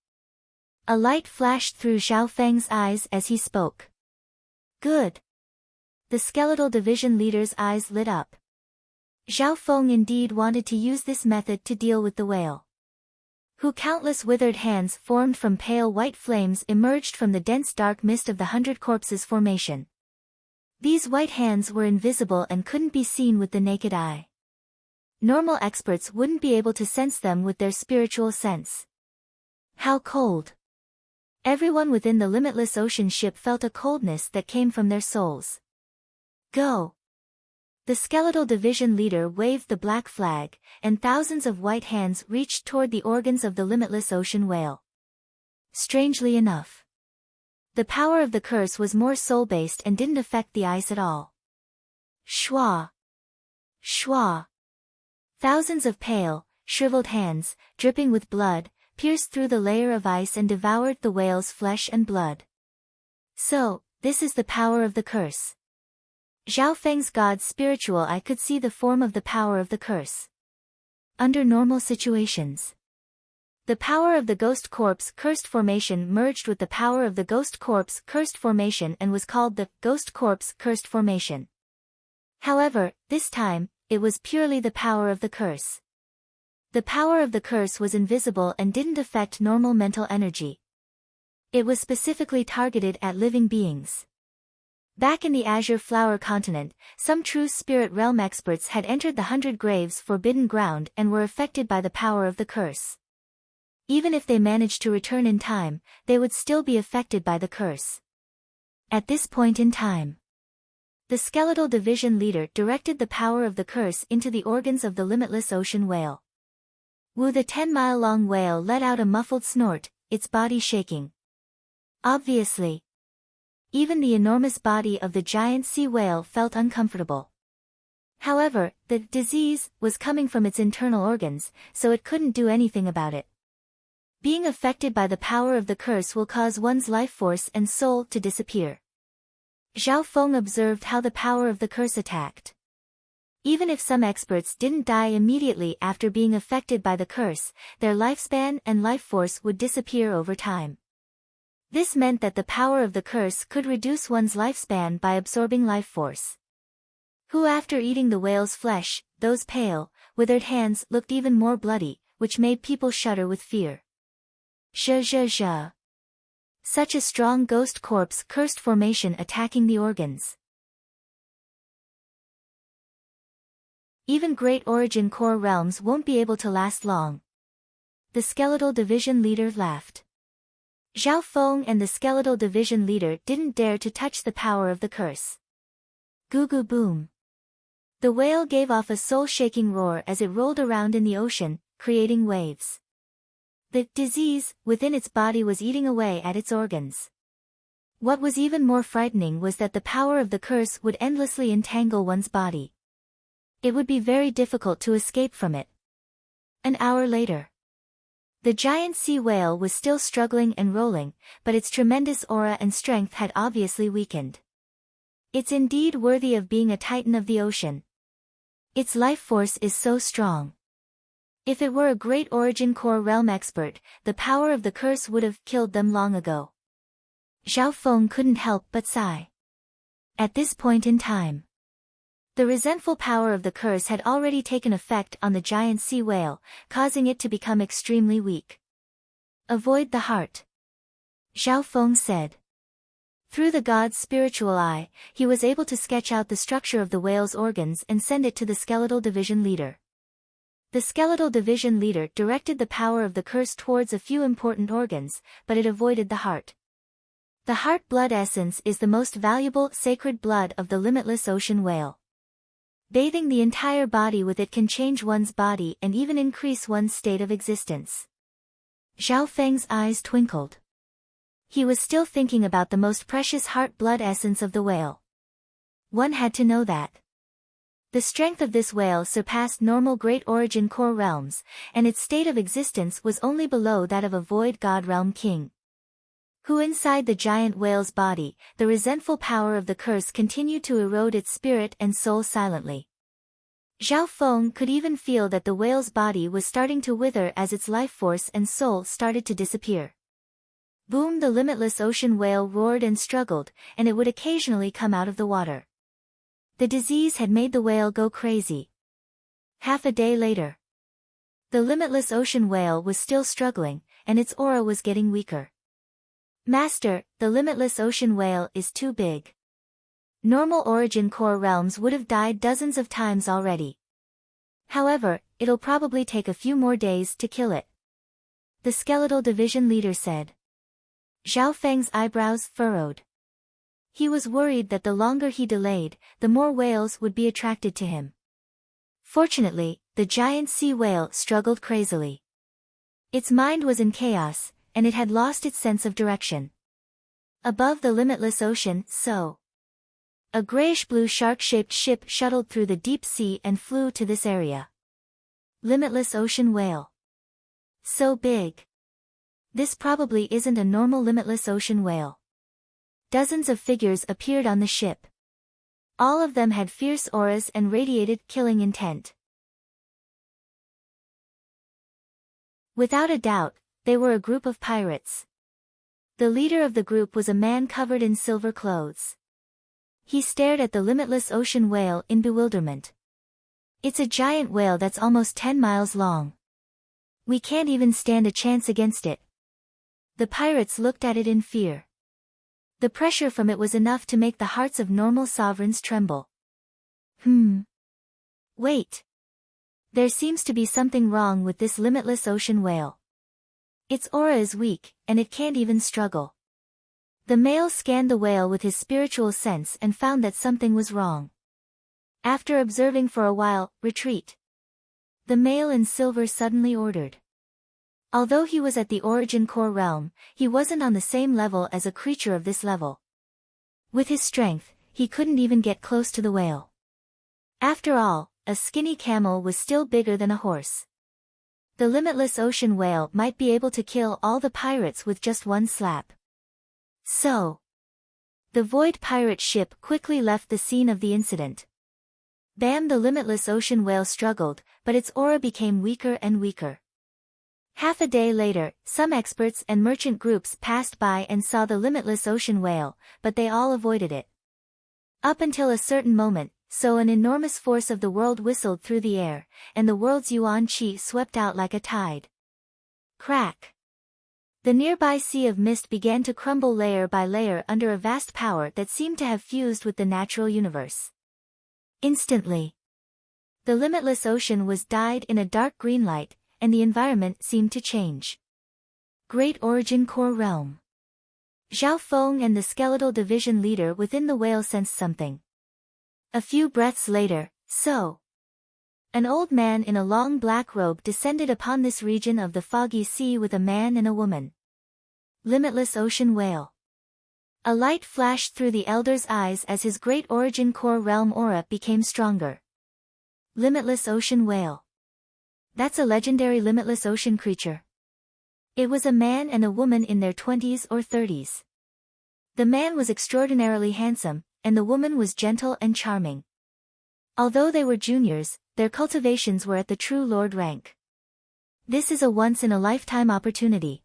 A light flashed through Zhao Feng's eyes as he spoke. Good. The skeletal division leader's eyes lit up. Zhao Feng indeed wanted to use this method to deal with the whale. Countless withered hands formed from pale white flames emerged from the dense dark mist of the 100 corpses formation. These white hands were invisible and couldn't be seen with the naked eye. Normal experts wouldn't be able to sense them with their spiritual sense. How cold! Everyone within the limitless ocean ship felt a coldness that came from their souls. Go! The skeletal division leader waved the black flag, and thousands of white hands reached toward the organs of the limitless ocean whale. Strangely enough, the power of the curse was more soul-based and didn't affect the ice at all. Shwa! Shwa! Thousands of pale, shriveled hands, dripping with blood, pierced through the layer of ice and devoured the whale's flesh and blood. So, this is the power of the curse. Zhao Feng's god's spiritual eye could see the form of the power of the curse. Under normal situations, the power of the ghost corpse cursed formation merged with the power of the ghost corpse cursed formation and was called the ghost corpse cursed formation. However, this time, it was purely the power of the curse. The power of the curse was invisible and didn't affect normal mental energy. It was specifically targeted at living beings. Back in the Azure Flower continent, some true spirit realm experts had entered the 100 Graves forbidden ground and were affected by the power of the curse. Even if they managed to return in time, they would still be affected by the curse. At this point in time, the skeletal division leader directed the power of the curse into the organs of the limitless ocean whale. The 10-mile-long whale let out a muffled snort, its body shaking. Obviously, even the enormous body of the giant sea whale felt uncomfortable. However, the disease was coming from its internal organs, so it couldn't do anything about it. Being affected by the power of the curse will cause one's life force and soul to disappear. Zhao Feng observed how the power of the curse attacked. Even if some experts didn't die immediately after being affected by the curse, their lifespan and life force would disappear over time. This meant that the power of the curse could reduce one's lifespan by absorbing life force. After eating the whale's flesh, those pale, withered hands looked even more bloody, which made people shudder with fear. Zha. Such a strong ghost corpse cursed formation attacking the organs. Even great origin core realms won't be able to last long. The skeletal division leader laughed. Zhao Feng and the skeletal division leader didn't dare to touch the power of the curse. Goo goo boom. The whale gave off a soul-shaking roar as it rolled around in the ocean, creating waves. The disease within its body was eating away at its organs. What was even more frightening was that the power of the curse would endlessly entangle one's body. It would be very difficult to escape from it. An hour later. The giant sea whale was still struggling and rolling, but its tremendous aura and strength had obviously weakened. It's indeed worthy of being a titan of the ocean. Its life force is so strong. If it were a great origin core realm expert, the power of the curse would have killed them long ago. Zhao Feng couldn't help but sigh. At this point in time, the resentful power of the curse had already taken effect on the giant sea whale, causing it to become extremely weak. Avoid the heart, Zhao Feng said. Through the god's spiritual eye, he was able to sketch out the structure of the whale's organs and send it to the skeletal division leader. The skeletal division leader directed the power of the curse towards a few important organs, but it avoided the heart. The heart blood essence is the most valuable sacred blood of the limitless ocean whale. Bathing the entire body with it can change one's body and even increase one's state of existence. Zhao Feng's eyes twinkled. He was still thinking about the most precious heart blood essence of the whale. One had to know that. The strength of this whale surpassed normal great origin core realms, and its state of existence was only below that of a void god realm king. Who inside the giant whale's body, the resentful power of the curse continued to erode its spirit and soul silently. Zhao Feng could even feel that the whale's body was starting to wither as its life force and soul started to disappear. Boom! The limitless ocean whale roared and struggled, and it would occasionally come out of the water. The disease had made the whale go crazy. Half a day later, the limitless ocean whale was still struggling, and its aura was getting weaker. Master, the limitless ocean whale is too big. Normal origin core realms would have died dozens of times already. However, it'll probably take a few more days to kill it, the skeletal division leader said. Zhao Feng's eyebrows furrowed. He was worried that the longer he delayed, the more whales would be attracted to him. Fortunately, the giant sea whale struggled crazily. Its mind was in chaos, and it had lost its sense of direction. Above the limitless ocean, a grayish-blue shark-shaped ship shuttled through the deep sea and flew to this area. Limitless ocean whale. So big. This probably isn't a normal limitless ocean whale. Dozens of figures appeared on the ship. All of them had fierce auras and radiated killing intent. Without a doubt, they were a group of pirates. The leader of the group was a man covered in silver clothes. He stared at the limitless ocean whale in bewilderment. It's a giant whale that's almost 10 miles long. We can't even stand a chance against it. The pirates looked at it in fear. The pressure from it was enough to make the hearts of normal sovereigns tremble. Wait. There seems to be something wrong with this limitless ocean whale. Its aura is weak, and it can't even struggle. The male scanned the whale with his spiritual sense and found that something was wrong. After observing for a while, retreat. The male in silver suddenly ordered. Although he was at the origin core realm, he wasn't on the same level as a creature of this level. With his strength, he couldn't even get close to the whale. After all, a skinny camel was still bigger than a horse. The limitless ocean whale might be able to kill all the pirates with just one slap. So, the void pirate ship quickly left the scene of the incident. Bam! The limitless ocean whale struggled, but its aura became weaker and weaker. Half a day later, some experts and merchant groups passed by and saw the limitless ocean whale, but they all avoided it. Up until a certain moment, an enormous force of the world whistled through the air, and the world's yuan qi swept out like a tide. Crack! The nearby sea of mist began to crumble layer by layer under a vast power that seemed to have fused with the natural universe. Instantly, the limitless ocean was dyed in a dark green light, and the environment seemed to change. Great origin core realm. Zhao Feng and the skeletal division leader within the whale sensed something. A few breaths later, an old man in a long black robe descended upon this region of the foggy sea with a man and a woman. Limitless ocean whale. A light flashed through the elder's eyes as his great origin core realm aura became stronger. Limitless ocean whale. That's a legendary limitless ocean creature. It was a man and a woman in their 20s or 30s. The man was extraordinarily handsome, and the woman was gentle and charming. Although they were juniors, their cultivations were at the true lord rank. This is a once-in-a-lifetime opportunity.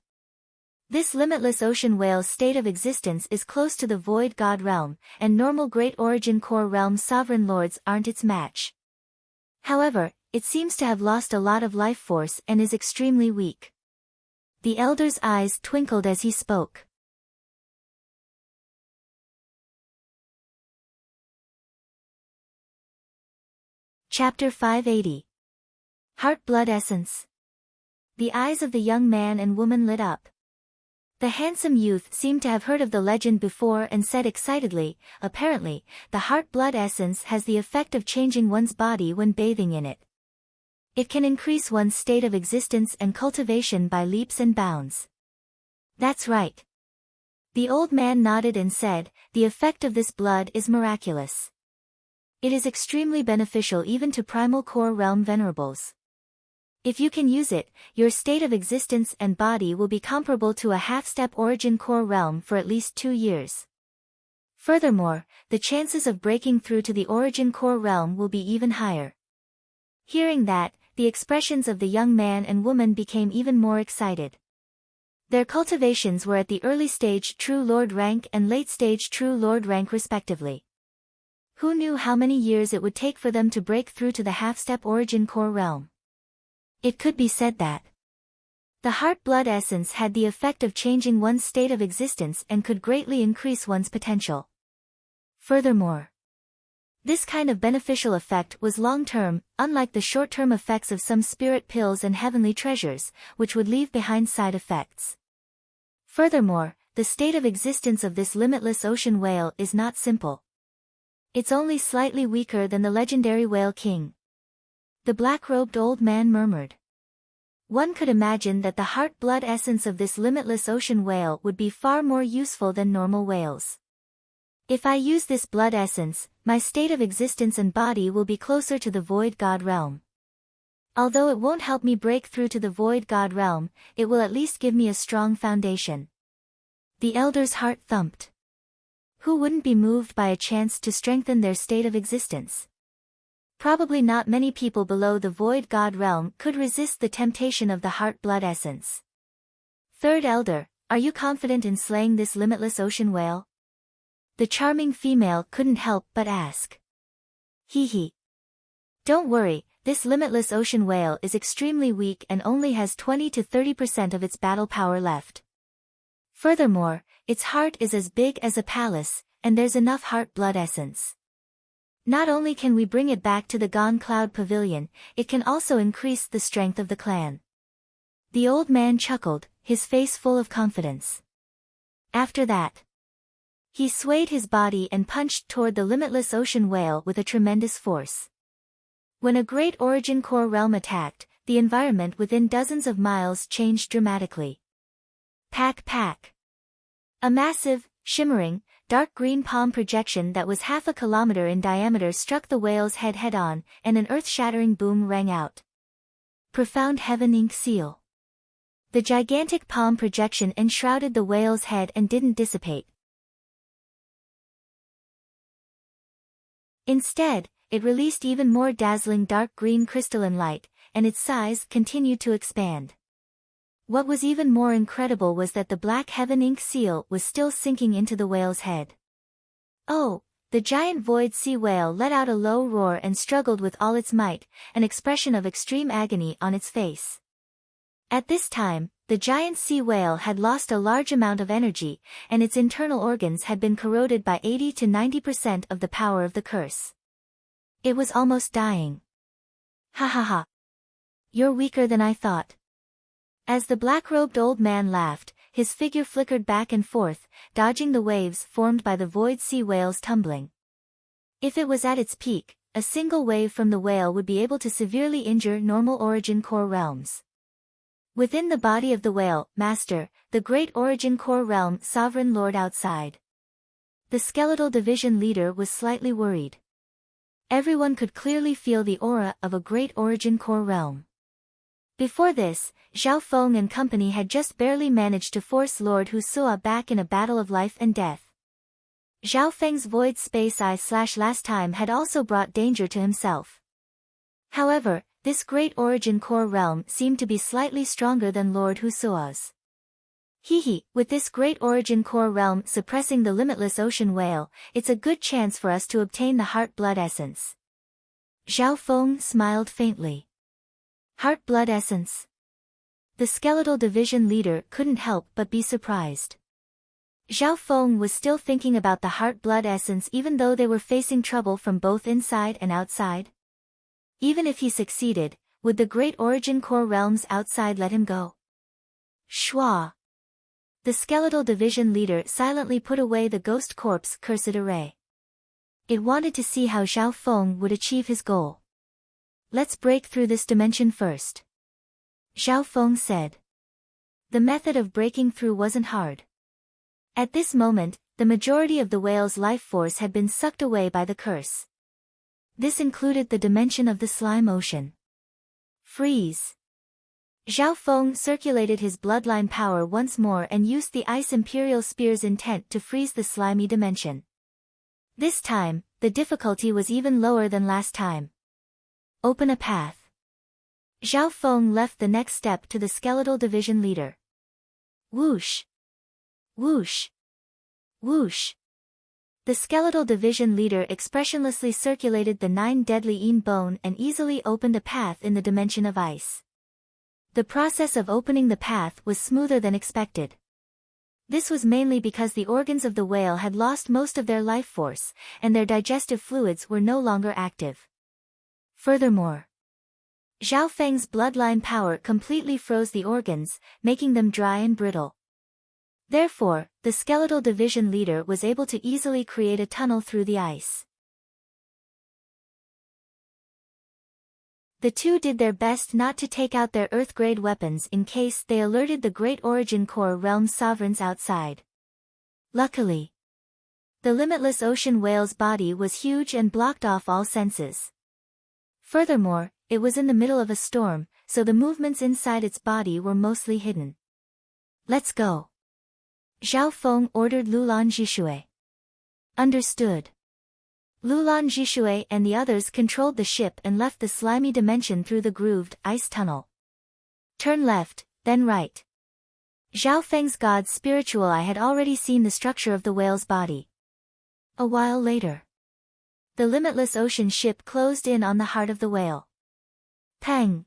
This limitless ocean whale's state of existence is close to the void god realm, and normal great origin core realm sovereign lords aren't its match. However, it seems to have lost a lot of life force and is extremely weak. The elder's eyes twinkled as he spoke. Chapter 580. Heart Blood Essence. The eyes of the young man and woman lit up. The handsome youth seemed to have heard of the legend before and said excitedly, apparently, the heart blood essence has the effect of changing one's body when bathing in it. It can increase one's state of existence and cultivation by leaps and bounds. That's right. The old man nodded and said, the effect of this blood is miraculous. It is extremely beneficial even to primal core realm venerables. If you can use it, your state of existence and body will be comparable to a half-step origin core realm for at least 2 years. Furthermore, the chances of breaking through to the origin core realm will be even higher. Hearing that, the expressions of the young man and woman became even more excited. Their cultivations were at the early stage True Lord rank and late stage True Lord rank respectively. Who knew how many years it would take for them to break through to the half-step origin core realm? It could be said that the heart blood essence had the effect of changing one's state of existence and could greatly increase one's potential. Furthermore, this kind of beneficial effect was long-term, unlike the short-term effects of some spirit pills and heavenly treasures, which would leave behind side effects. Furthermore, the state of existence of this limitless ocean whale is not simple. It's only slightly weaker than the legendary whale king. The black-robed old man murmured. One could imagine that the heart blood essence of this limitless ocean whale would be far more useful than normal whales. If I use this blood essence, my state of existence and body will be closer to the void god realm. Although it won't help me break through to the void god realm, it will at least give me a strong foundation. The elder's heart thumped. Who wouldn't be moved by a chance to strengthen their state of existence? Probably not many people below the void god realm could resist the temptation of the heart blood essence. Third elder, are you confident in slaying this limitless ocean whale? The charming female couldn't help but ask. Hee. Don't worry, this limitless ocean whale is extremely weak and only has 20 to 30% of its battle power left. Furthermore, its heart is as big as a palace, and there's enough heart blood essence. Not only can we bring it back to the Gone Cloud Pavilion, it can also increase the strength of the clan. The old man chuckled, his face full of confidence. After that, he swayed his body and punched toward the limitless ocean whale with a tremendous force. When a great origin core realm attacked, the environment within dozens of miles changed dramatically. Pack. A massive, shimmering, dark green palm projection that was half a kilometer in diameter struck the whale's head head-on, and an earth-shattering boom rang out. Profound Heaven Ink Seal. The gigantic palm projection enshrouded the whale's head and didn't dissipate. Instead, it released even more dazzling dark green crystalline light, and its size continued to expand. What was even more incredible was that the black heaven ink seal was still sinking into the whale's head. Oh! The giant void sea whale let out a low roar and struggled with all its might, an expression of extreme agony on its face. At this time, the giant sea whale had lost a large amount of energy, and its internal organs had been corroded by 80 to 90% of the power of the curse. It was almost dying. Ha. You're weaker than I thought. As the black-robed old man laughed, his figure flickered back and forth, dodging the waves formed by the void sea whales tumbling. If it was at its peak, a single wave from the whale would be able to severely injure normal origin core realms. Within the body of the whale, Master, the great origin core realm sovereign lord outside. The skeletal division leader was slightly worried. Everyone could clearly feel the aura of a great origin core realm. Before this, Zhao Feng and company had just barely managed to force Lord Husua back in a battle of life and death. Zhao Feng's void space eye/last time had also brought danger to himself. However, this great origin core realm seemed to be slightly stronger than Lord Husua's. With this great origin core realm suppressing the limitless ocean whale, it's a good chance for us to obtain the heart blood essence. Zhao Feng smiled faintly. Heart blood essence? The skeletal division leader couldn't help but be surprised. Zhao Feng was still thinking about the heart blood essence even though they were facing trouble from both inside and outside. Even if he succeeded, would the great origin core realms outside let him go? Shua. The skeletal division leader silently put away the ghost corpse cursed array. It wanted to see how Zhao Feng would achieve his goal. Let's break through this dimension first. Zhao Feng said. The method of breaking through wasn't hard. At this moment, the majority of the whale's life force had been sucked away by the curse. This included the dimension of the slime ocean. Freeze. Zhao Feng circulated his bloodline power once more and used the Ice Imperial Spear's intent to freeze the slimy dimension. This time, the difficulty was even lower than last time. Open a path. Zhao Feng left the next step to the skeletal division leader. Whoosh. Whoosh. Whoosh. The skeletal division leader expressionlessly circulated the 9 deadly Yin bone and easily opened a path in the dimension of ice. The process of opening the path was smoother than expected. This was mainly because the organs of the whale had lost most of their life force, and their digestive fluids were no longer active. Furthermore, Zhao Feng's bloodline power completely froze the organs, making them dry and brittle. Therefore, the skeletal division leader was able to easily create a tunnel through the ice. The two did their best not to take out their Earth-grade weapons in case they alerted the Great Origin Core realm sovereigns outside. Luckily, the limitless ocean whale's body was huge and blocked off all senses. Furthermore, it was in the middle of a storm, so the movements inside its body were mostly hidden. Let's go. Zhao Feng ordered Lulan Jishui. Understood. Lulan Jishui and the others controlled the ship and left the slimy dimension through the grooved ice tunnel. Turn left, then right. Zhao Feng's god's spiritual eye had already seen the structure of the whale's body. A while later, the limitless ocean ship closed in on the heart of the whale. Pang!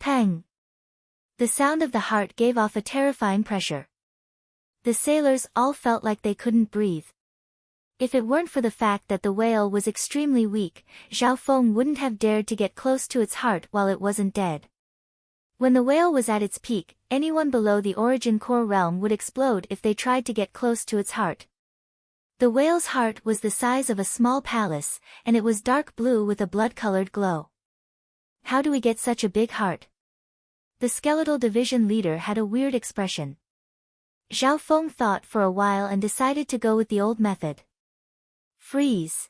Pang! The sound of the heart gave off a terrifying pressure. The sailors all felt like they couldn't breathe. If it weren't for the fact that the whale was extremely weak, Zhao Feng wouldn't have dared to get close to its heart while it wasn't dead. When the whale was at its peak, anyone below the origin core realm would explode if they tried to get close to its heart. The whale's heart was the size of a small palace, and it was dark blue with a blood-colored glow. How do we get such a big heart? The skeletal division leader had a weird expression. Zhao Feng thought for a while and decided to go with the old method. Freeze.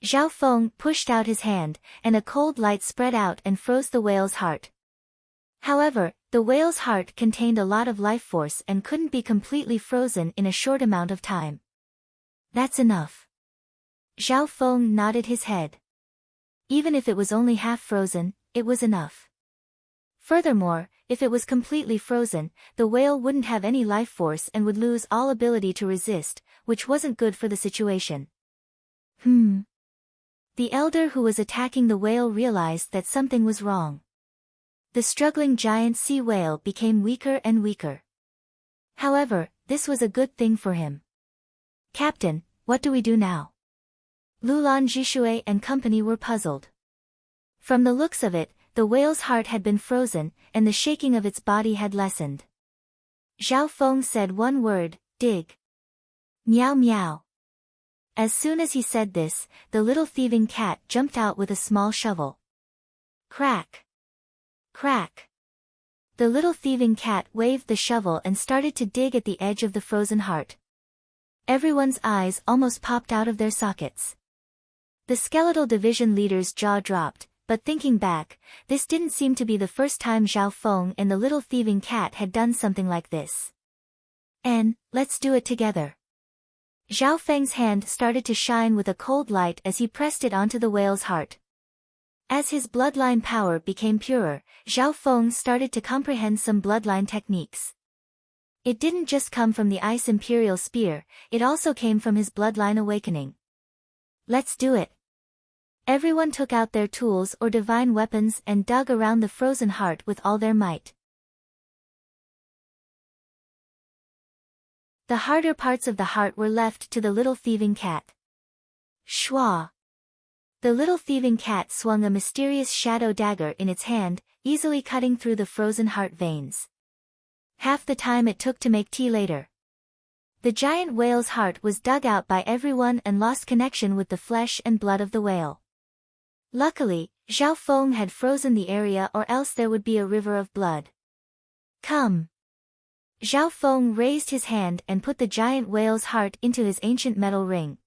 Zhao Feng pushed out his hand, and a cold light spread out and froze the whale's heart. However, the whale's heart contained a lot of life force and couldn't be completely frozen in a short amount of time. That's enough. Zhao Feng nodded his head. Even if it was only half frozen, it was enough. Furthermore, if it was completely frozen, the whale wouldn't have any life force and would lose all ability to resist, which wasn't good for the situation. The elder who was attacking the whale realized that something was wrong. The struggling giant sea whale became weaker and weaker. However, this was a good thing for him. Captain, what do we do now? Lulan Jishui and company were puzzled. From the looks of it, the whale's heart had been frozen, and the shaking of its body had lessened. Zhao Feng said one word, dig. Meow meow. As soon as he said this, the little thieving cat jumped out with a small shovel. Crack! Crack! The little thieving cat waved the shovel and started to dig at the edge of the frozen heart. Everyone's eyes almost popped out of their sockets. The skeletal division leader's jaw dropped, but thinking back, this didn't seem to be the first time Zhao Feng and the little thieving cat had done something like this. And, let's do it together. Zhao Feng's hand started to shine with a cold light as he pressed it onto the whale's heart. As his bloodline power became purer, Zhao Feng started to comprehend some bloodline techniques. It didn't just come from the Ice Imperial Spear, it also came from his bloodline awakening. Let's do it. Everyone took out their tools or divine weapons and dug around the frozen heart with all their might. The harder parts of the heart were left to the little thieving cat. Shwa! The little thieving cat swung a mysterious shadow dagger in its hand, easily cutting through the frozen heart veins. Half the time it took to make tea later. The giant whale's heart was dug out by everyone and lost connection with the flesh and blood of the whale. Luckily, Zhao Feng had frozen the area, or else there would be a river of blood. Come! Zhao Feng raised his hand and put the giant whale's heart into his ancient metal ring.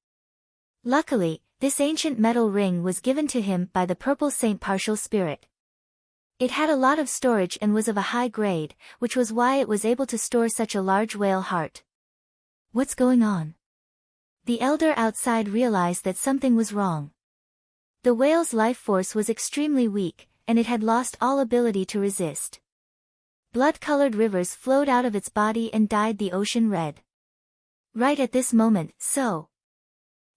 Luckily, this ancient metal ring was given to him by the purple Saint Partial Spirit. It had a lot of storage and was of a high grade, which was why it was able to store such a large whale heart. What's going on? The elder outside realized that something was wrong. The whale's life force was extremely weak, and it had lost all ability to resist. Blood-colored rivers flowed out of its body and dyed the ocean red. Right at this moment,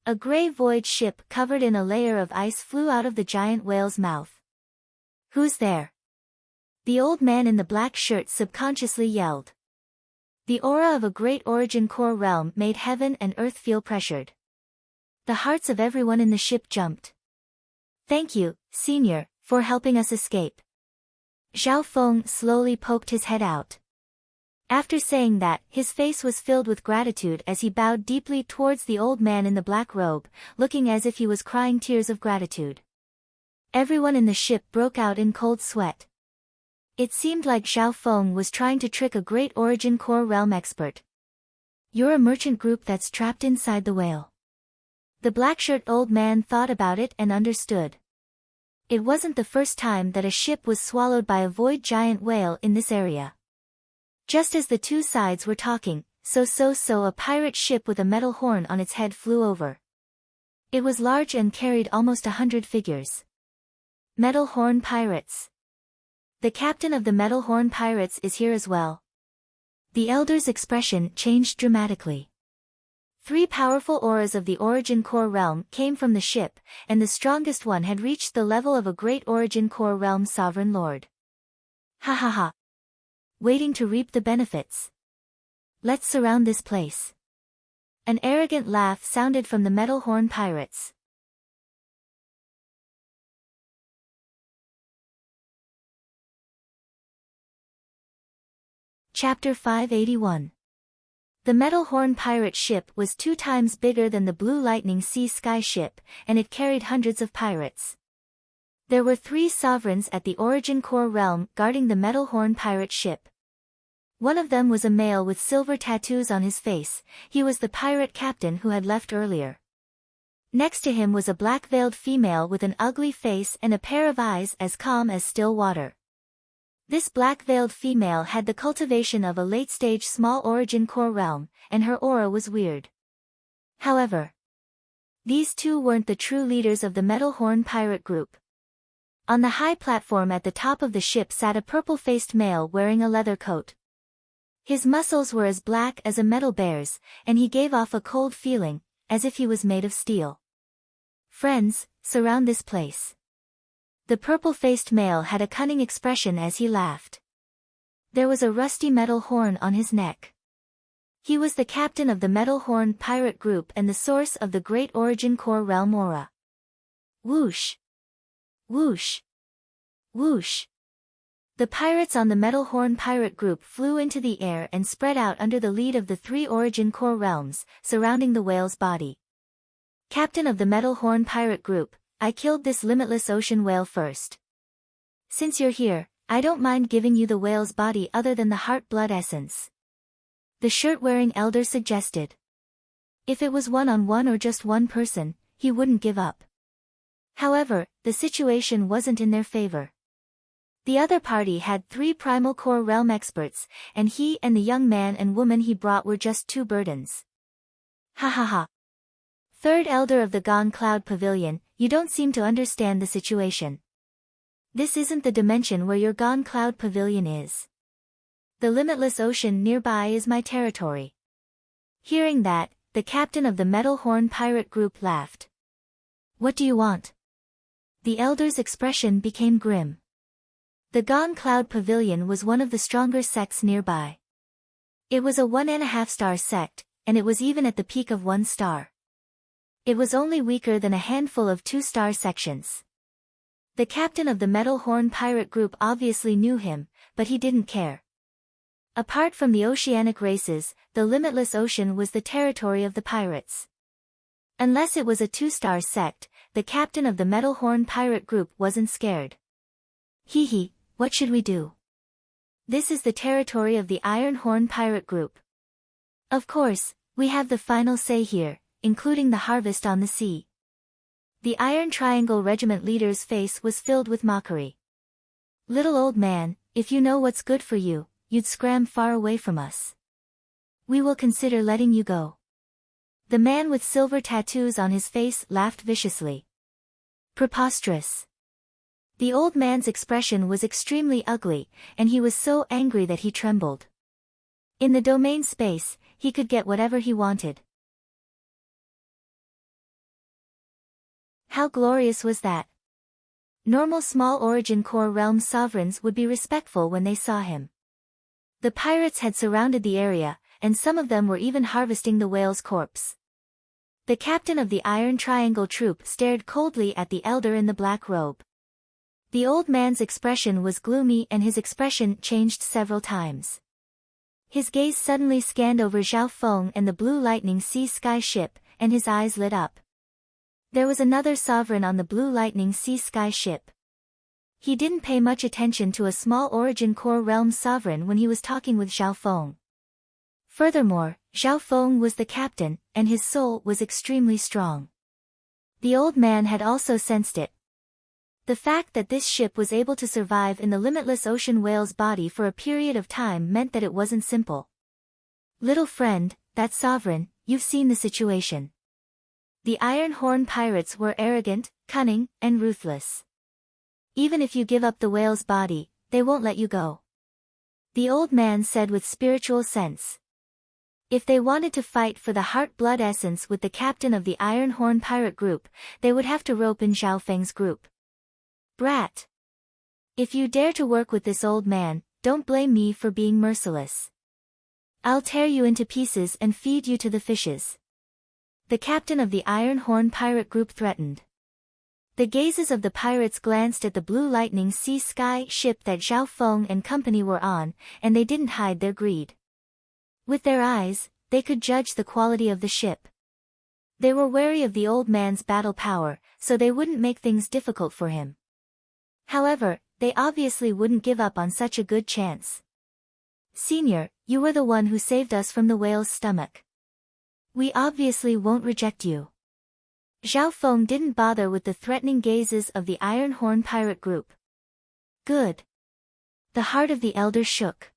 a gray void ship covered in a layer of ice flew out of the giant whale's mouth. Who's there? The old man in the black shirt subconsciously yelled. The aura of a great origin core realm made heaven and earth feel pressured. The hearts of everyone in the ship jumped. Thank you, Senior, for helping us escape. Zhao Feng slowly poked his head out. After saying that, his face was filled with gratitude as he bowed deeply towards the old man in the black robe, looking as if he was crying tears of gratitude. Everyone in the ship broke out in cold sweat. It seemed like Zhao Feng was trying to trick a great origin core realm expert. You're a merchant group that's trapped inside the whale. The black-shirt old man thought about it and understood. It wasn't the first time that a ship was swallowed by a void giant whale in this area. Just as the two sides were talking, a pirate ship with a metal horn on its head flew over. It was large and carried almost 100 figures. Metal Horn Pirates. The captain of the Metal Horn Pirates is here as well. The elder's expression changed dramatically. 3 powerful auras of the Origin Core Realm came from the ship, and the strongest one had reached the level of a great Origin Core Realm Sovereign Lord. Ha ha ha. Waiting to reap the benefits. Let's surround this place. An arrogant laugh sounded from the Metal Horn Pirates. Chapter 581. The Metal Horn pirate ship was 2 times bigger than the Blue Lightning Sea Sky ship, and it carried hundreds of pirates. There were 3 sovereigns at the Origin Core Realm guarding the Metal Horn pirate ship. One of them was a male with silver tattoos on his face. He was the pirate captain who had left earlier. Next to him was a black-veiled female with an ugly face and a pair of eyes as calm as still water. This black-veiled female had the cultivation of a late-stage small Origin Core realm, and her aura was weird. However, these 2 weren't the true leaders of the Metal Horn pirate group. On the high platform at the top of the ship sat a purple-faced male wearing a leather coat. His muscles were as black as a metal bear's, and he gave off a cold feeling, as if he was made of steel. Friends, surround this place. The purple-faced male had a cunning expression as he laughed. There was a rusty metal horn on his neck. He was the captain of the Metal Horn pirate group and the source of the great Origin Core realm aura. Whoosh! Whoosh! Whoosh! The pirates on the Metal Horn pirate group flew into the air and spread out under the lead of the 3 origin core realms, surrounding the whale's body. Captain of the Metal Horn pirate group, I killed this limitless ocean whale first. Since you're here, I don't mind giving you the whale's body other than the heart blood essence. The shirt-wearing elder suggested. If it was one-on-one or just one person, he wouldn't give up. However, the situation wasn't in their favor. The other party had 3 primal core realm experts, and he and the young man and woman he brought were just 2 burdens. Ha ha ha. Third elder of the Gone Cloud Pavilion, you don't seem to understand the situation. This isn't the dimension where your Gone Cloud Pavilion is. The limitless ocean nearby is my territory. Hearing that, the captain of the Metal Horn pirate group laughed. What do you want? The elder's expression became grim. The Gone Cloud Pavilion was one of the stronger sects nearby. It was a 1.5-star sect, and it was even at the peak of 1 star. It was only weaker than a handful of 2-star sections. The captain of the Metal Horn pirate group obviously knew him, but he didn't care. Apart from the oceanic races, the limitless ocean was the territory of the pirates. Unless it was a 2-star sect, the captain of the Metal Horn pirate group wasn't scared. Hee hee, what should we do? This is the territory of the Iron Horn pirate group. Of course, we have the final say here, including the harvest on the sea. The Iron Triangle Regiment leader's face was filled with mockery. Little old man, if you know what's good for you, you'd scram far away from us. We will consider letting you go. The man with silver tattoos on his face laughed viciously. Preposterous. The old man's expression was extremely ugly, and he was so angry that he trembled. In the domain space, he could get whatever he wanted. How glorious was that? Normal small origin core realm sovereigns would be respectful when they saw him. The pirates had surrounded the area, and some of them were even harvesting the whale's corpse. The captain of the Iron Triangle troop stared coldly at the elder in the black robe. The old man's expression was gloomy and his expression changed several times. His gaze suddenly scanned over Zhao Feng and the Blue Lightning Sea Sky ship, and his eyes lit up. There was another sovereign on the Blue Lightning Sea Sky ship. He didn't pay much attention to a small origin core realm sovereign when he was talking with Zhao Feng. Furthermore, Zhao Feng was the captain, and his soul was extremely strong. The old man had also sensed it. The fact that this ship was able to survive in the limitless ocean whale's body for a period of time meant that it wasn't simple. Little friend, that sovereign, you've seen the situation. The Iron Horn pirates were arrogant, cunning, and ruthless. Even if you give up the whale's body, they won't let you go. The old man said with spiritual sense. If they wanted to fight for the heart blood essence with the captain of the Iron Horn pirate group, they would have to rope in Zhao Feng's group. Brat! If you dare to work with this old man, don't blame me for being merciless. I'll tear you into pieces and feed you to the fishes. The captain of the Iron Horn pirate group threatened. The gazes of the pirates glanced at the Blue Lightning Sea Sky ship that Zhao Feng and company were on, and they didn't hide their greed. With their eyes, they could judge the quality of the ship. They were wary of the old man's battle power, so they wouldn't make things difficult for him. However, they obviously wouldn't give up on such a good chance. Senior, you were the one who saved us from the whale's stomach. We obviously won't reject you. Zhao Feng didn't bother with the threatening gazes of the Iron Horn pirate group. Good. The heart of the elder shook.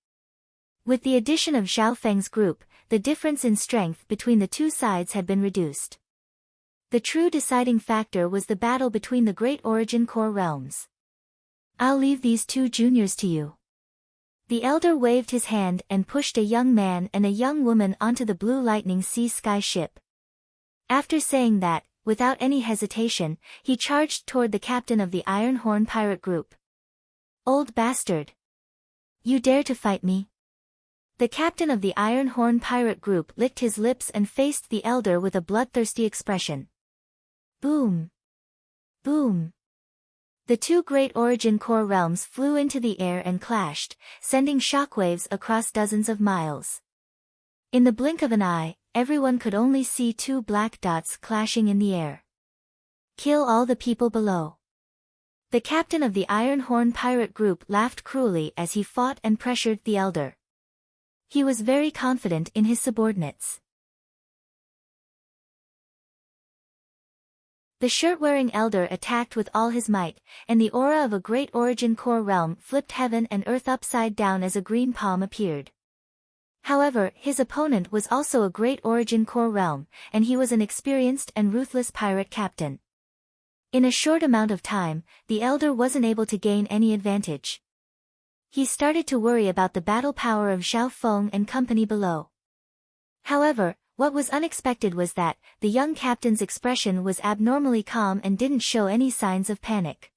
With the addition of Zhao Feng's group, the difference in strength between the two sides had been reduced. The true deciding factor was the battle between the great origin core realms. I'll leave these 2 juniors to you. The elder waved his hand and pushed a young man and a young woman onto the Blue Lightning Sea Sky ship. After saying that, without any hesitation, he charged toward the captain of the Iron Horn pirate group. Old bastard! You dare to fight me? The captain of the Iron Horn pirate group licked his lips and faced the elder with a bloodthirsty expression. Boom! Boom! The two great origin core realms flew into the air and clashed, sending shockwaves across dozens of miles. In the blink of an eye, everyone could only see two black dots clashing in the air. Kill all the people below. The captain of the Iron Horn pirate group laughed cruelly as he fought and pressured the elder. He was very confident in his subordinates. The shirt-wearing elder attacked with all his might, and the aura of a great origin core realm flipped heaven and earth upside down as a green palm appeared. However, his opponent was also a great origin core realm, and he was an experienced and ruthless pirate captain. In a short amount of time, the elder wasn't able to gain any advantage. He started to worry about the battle power of Zhao Feng and company below. However, what was unexpected was that the young captain's expression was abnormally calm and didn't show any signs of panic.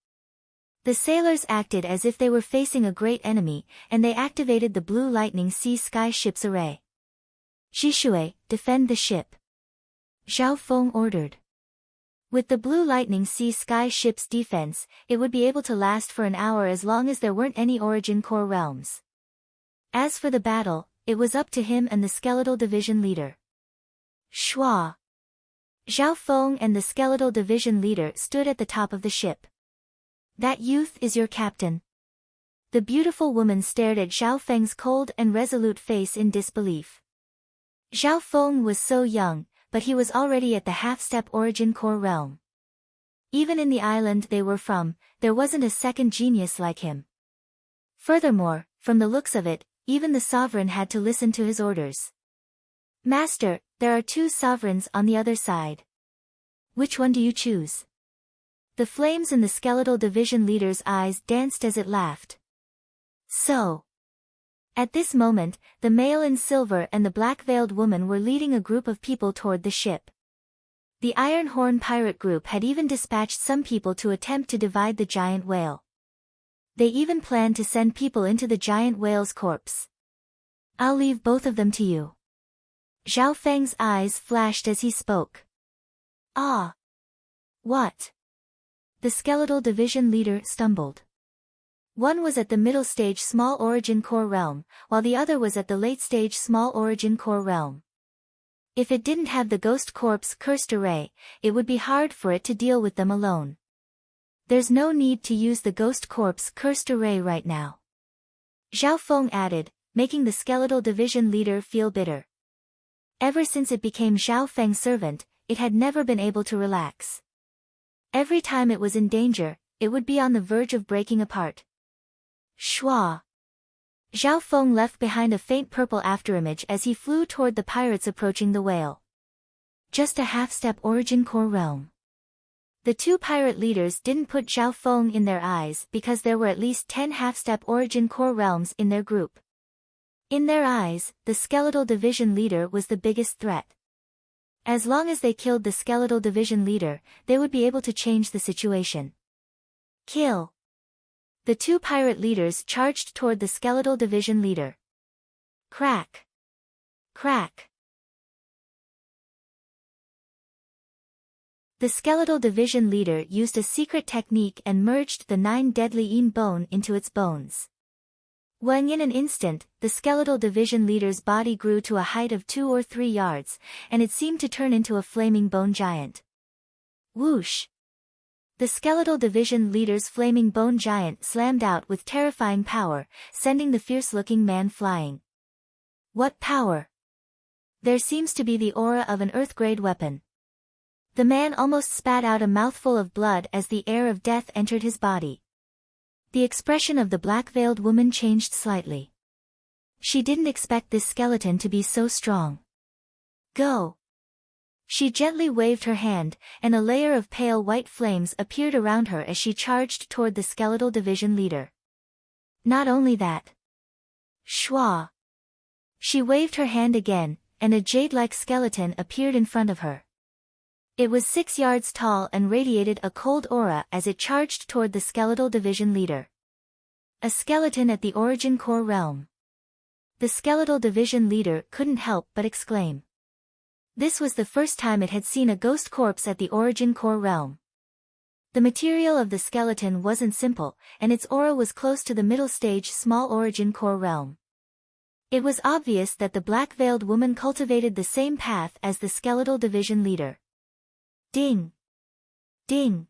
The sailors acted as if they were facing a great enemy, and they activated the Blue Lightning Sea Sky Ships Array. Zhishui, defend the ship. Zhao Feng ordered. With the Blue Lightning Sea Sky Ships defense, it would be able to last for an hour as long as there weren't any origin core realms. As for the battle, it was up to him and the Skeletal Division leader. Shua. Zhao Feng and the Skeletal Division leader stood at the top of the ship. That youth is your captain. The beautiful woman stared at Zhao Feng's cold and resolute face in disbelief. Zhao Feng was so young, but he was already at the half-step origin core realm. Even in the island they were from, there wasn't a second genius like him. Furthermore, from the looks of it, even the sovereign had to listen to his orders. Master, there are two sovereigns on the other side. Which one do you choose? The flames in the Skeletal Division leader's eyes danced as it laughed. So. At this moment, the male in silver and the black-veiled woman were leading a group of people toward the ship. The Iron Horn pirate group had even dispatched some people to attempt to divide the giant whale. They even planned to send people into the giant whale's corpse. I'll leave both of them to you. Zhao Feng's eyes flashed as he spoke. Ah! What? The Skeletal Division leader stumbled. One was at the middle stage small origin core realm, while the other was at the late stage small origin core realm. If it didn't have the Ghost Corpse cursed array, it would be hard for it to deal with them alone. There's no need to use the Ghost Corpse cursed array right now. Zhao Feng added, making the Skeletal Division leader feel bitter. Ever since it became Zhao Feng's servant, it had never been able to relax. Every time it was in danger, it would be on the verge of breaking apart. Shua. Zhao Feng left behind a faint purple afterimage as he flew toward the pirates approaching the whale. Just a half-step origin core realm. The two pirate leaders didn't put Zhao Feng in their eyes because there were at least 10 half-step origin core realms in their group. In their eyes, the Skeletal Division leader was the biggest threat. As long as they killed the Skeletal Division leader, they would be able to change the situation. Kill. The two pirate leaders charged toward the Skeletal Division leader. Crack. Crack. The Skeletal Division leader used a secret technique and merged the 9 deadly yin bone into its bones. When in an instant, the Skeletal Division leader's body grew to a height of 2 or 3 yards, and it seemed to turn into a flaming bone giant. Whoosh! The Skeletal Division leader's flaming bone giant slammed out with terrifying power, sending the fierce-looking man flying. What power! There seems to be the aura of an Earth-grade weapon. The man almost spat out a mouthful of blood as the air of death entered his body. The expression of the black-veiled woman changed slightly. She didn't expect this skeleton to be so strong. Go! She gently waved her hand, and a layer of pale white flames appeared around her as she charged toward the Skeletal Division leader. Not only that. Shua! She waved her hand again, and a jade-like skeleton appeared in front of her. It was 6 yards tall and radiated a cold aura as it charged toward the Skeletal Division leader. A skeleton at the origin core realm. The Skeletal Division leader couldn't help but exclaim. This was the first time it had seen a ghost corpse at the origin core realm. The material of the skeleton wasn't simple, and its aura was close to the middle stage small origin core realm. It was obvious that the black-veiled woman cultivated the same path as the skeletal division leader. Ding! Ding!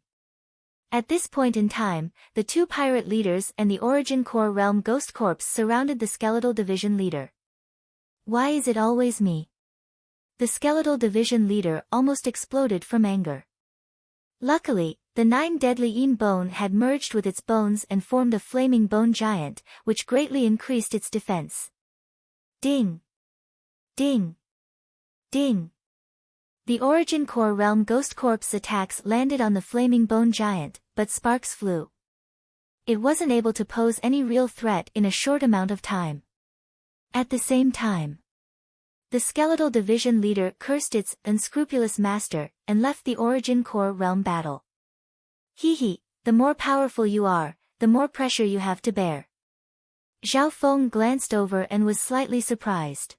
At this point in time, the two pirate leaders and the origin core realm ghost corpse surrounded the skeletal division leader. Why is it always me? The skeletal division leader almost exploded from anger. Luckily, the 9 deadly Een bone had merged with its bones and formed a flaming bone giant, which greatly increased its defense. Ding! Ding! Ding! The origin core realm ghost corpse attacks landed on the flaming bone giant, but sparks flew. It wasn't able to pose any real threat in a short amount of time. At the same time, the skeletal division leader cursed its unscrupulous master and left the origin core realm battle. Hee, the more powerful you are, the more pressure you have to bear. Zhao Feng glanced over and was slightly surprised.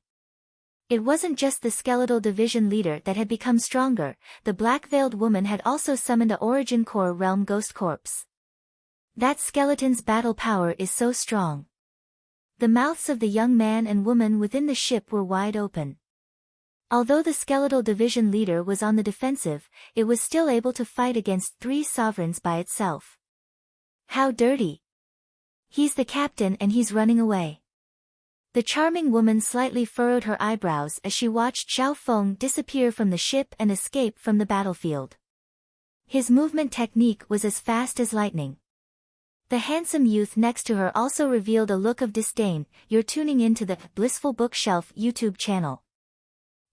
It wasn't just the skeletal division leader that had become stronger, the black-veiled woman had also summoned a origin core realm ghost corpse. That skeleton's battle power is so strong. The mouths of the young man and woman within the ship were wide open. Although the skeletal division leader was on the defensive, it was still able to fight against 3 sovereigns by itself. How dirty! He's the captain and he's running away. The charming woman slightly furrowed her eyebrows as she watched Zhao Feng disappear from the ship and escape from the battlefield. His movement technique was as fast as lightning. The handsome youth next to her also revealed a look of disdain. You're tuning into the Blissful Bookshelf YouTube channel.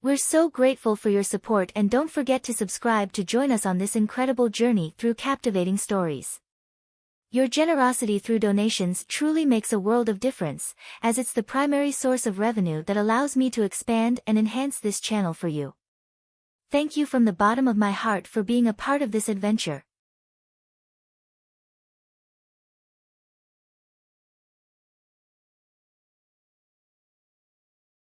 We're so grateful for your support, and don't forget to subscribe to join us on this incredible journey through captivating stories. Your generosity through donations truly makes a world of difference, as it's the primary source of revenue that allows me to expand and enhance this channel for you. Thank you from the bottom of my heart for being a part of this adventure.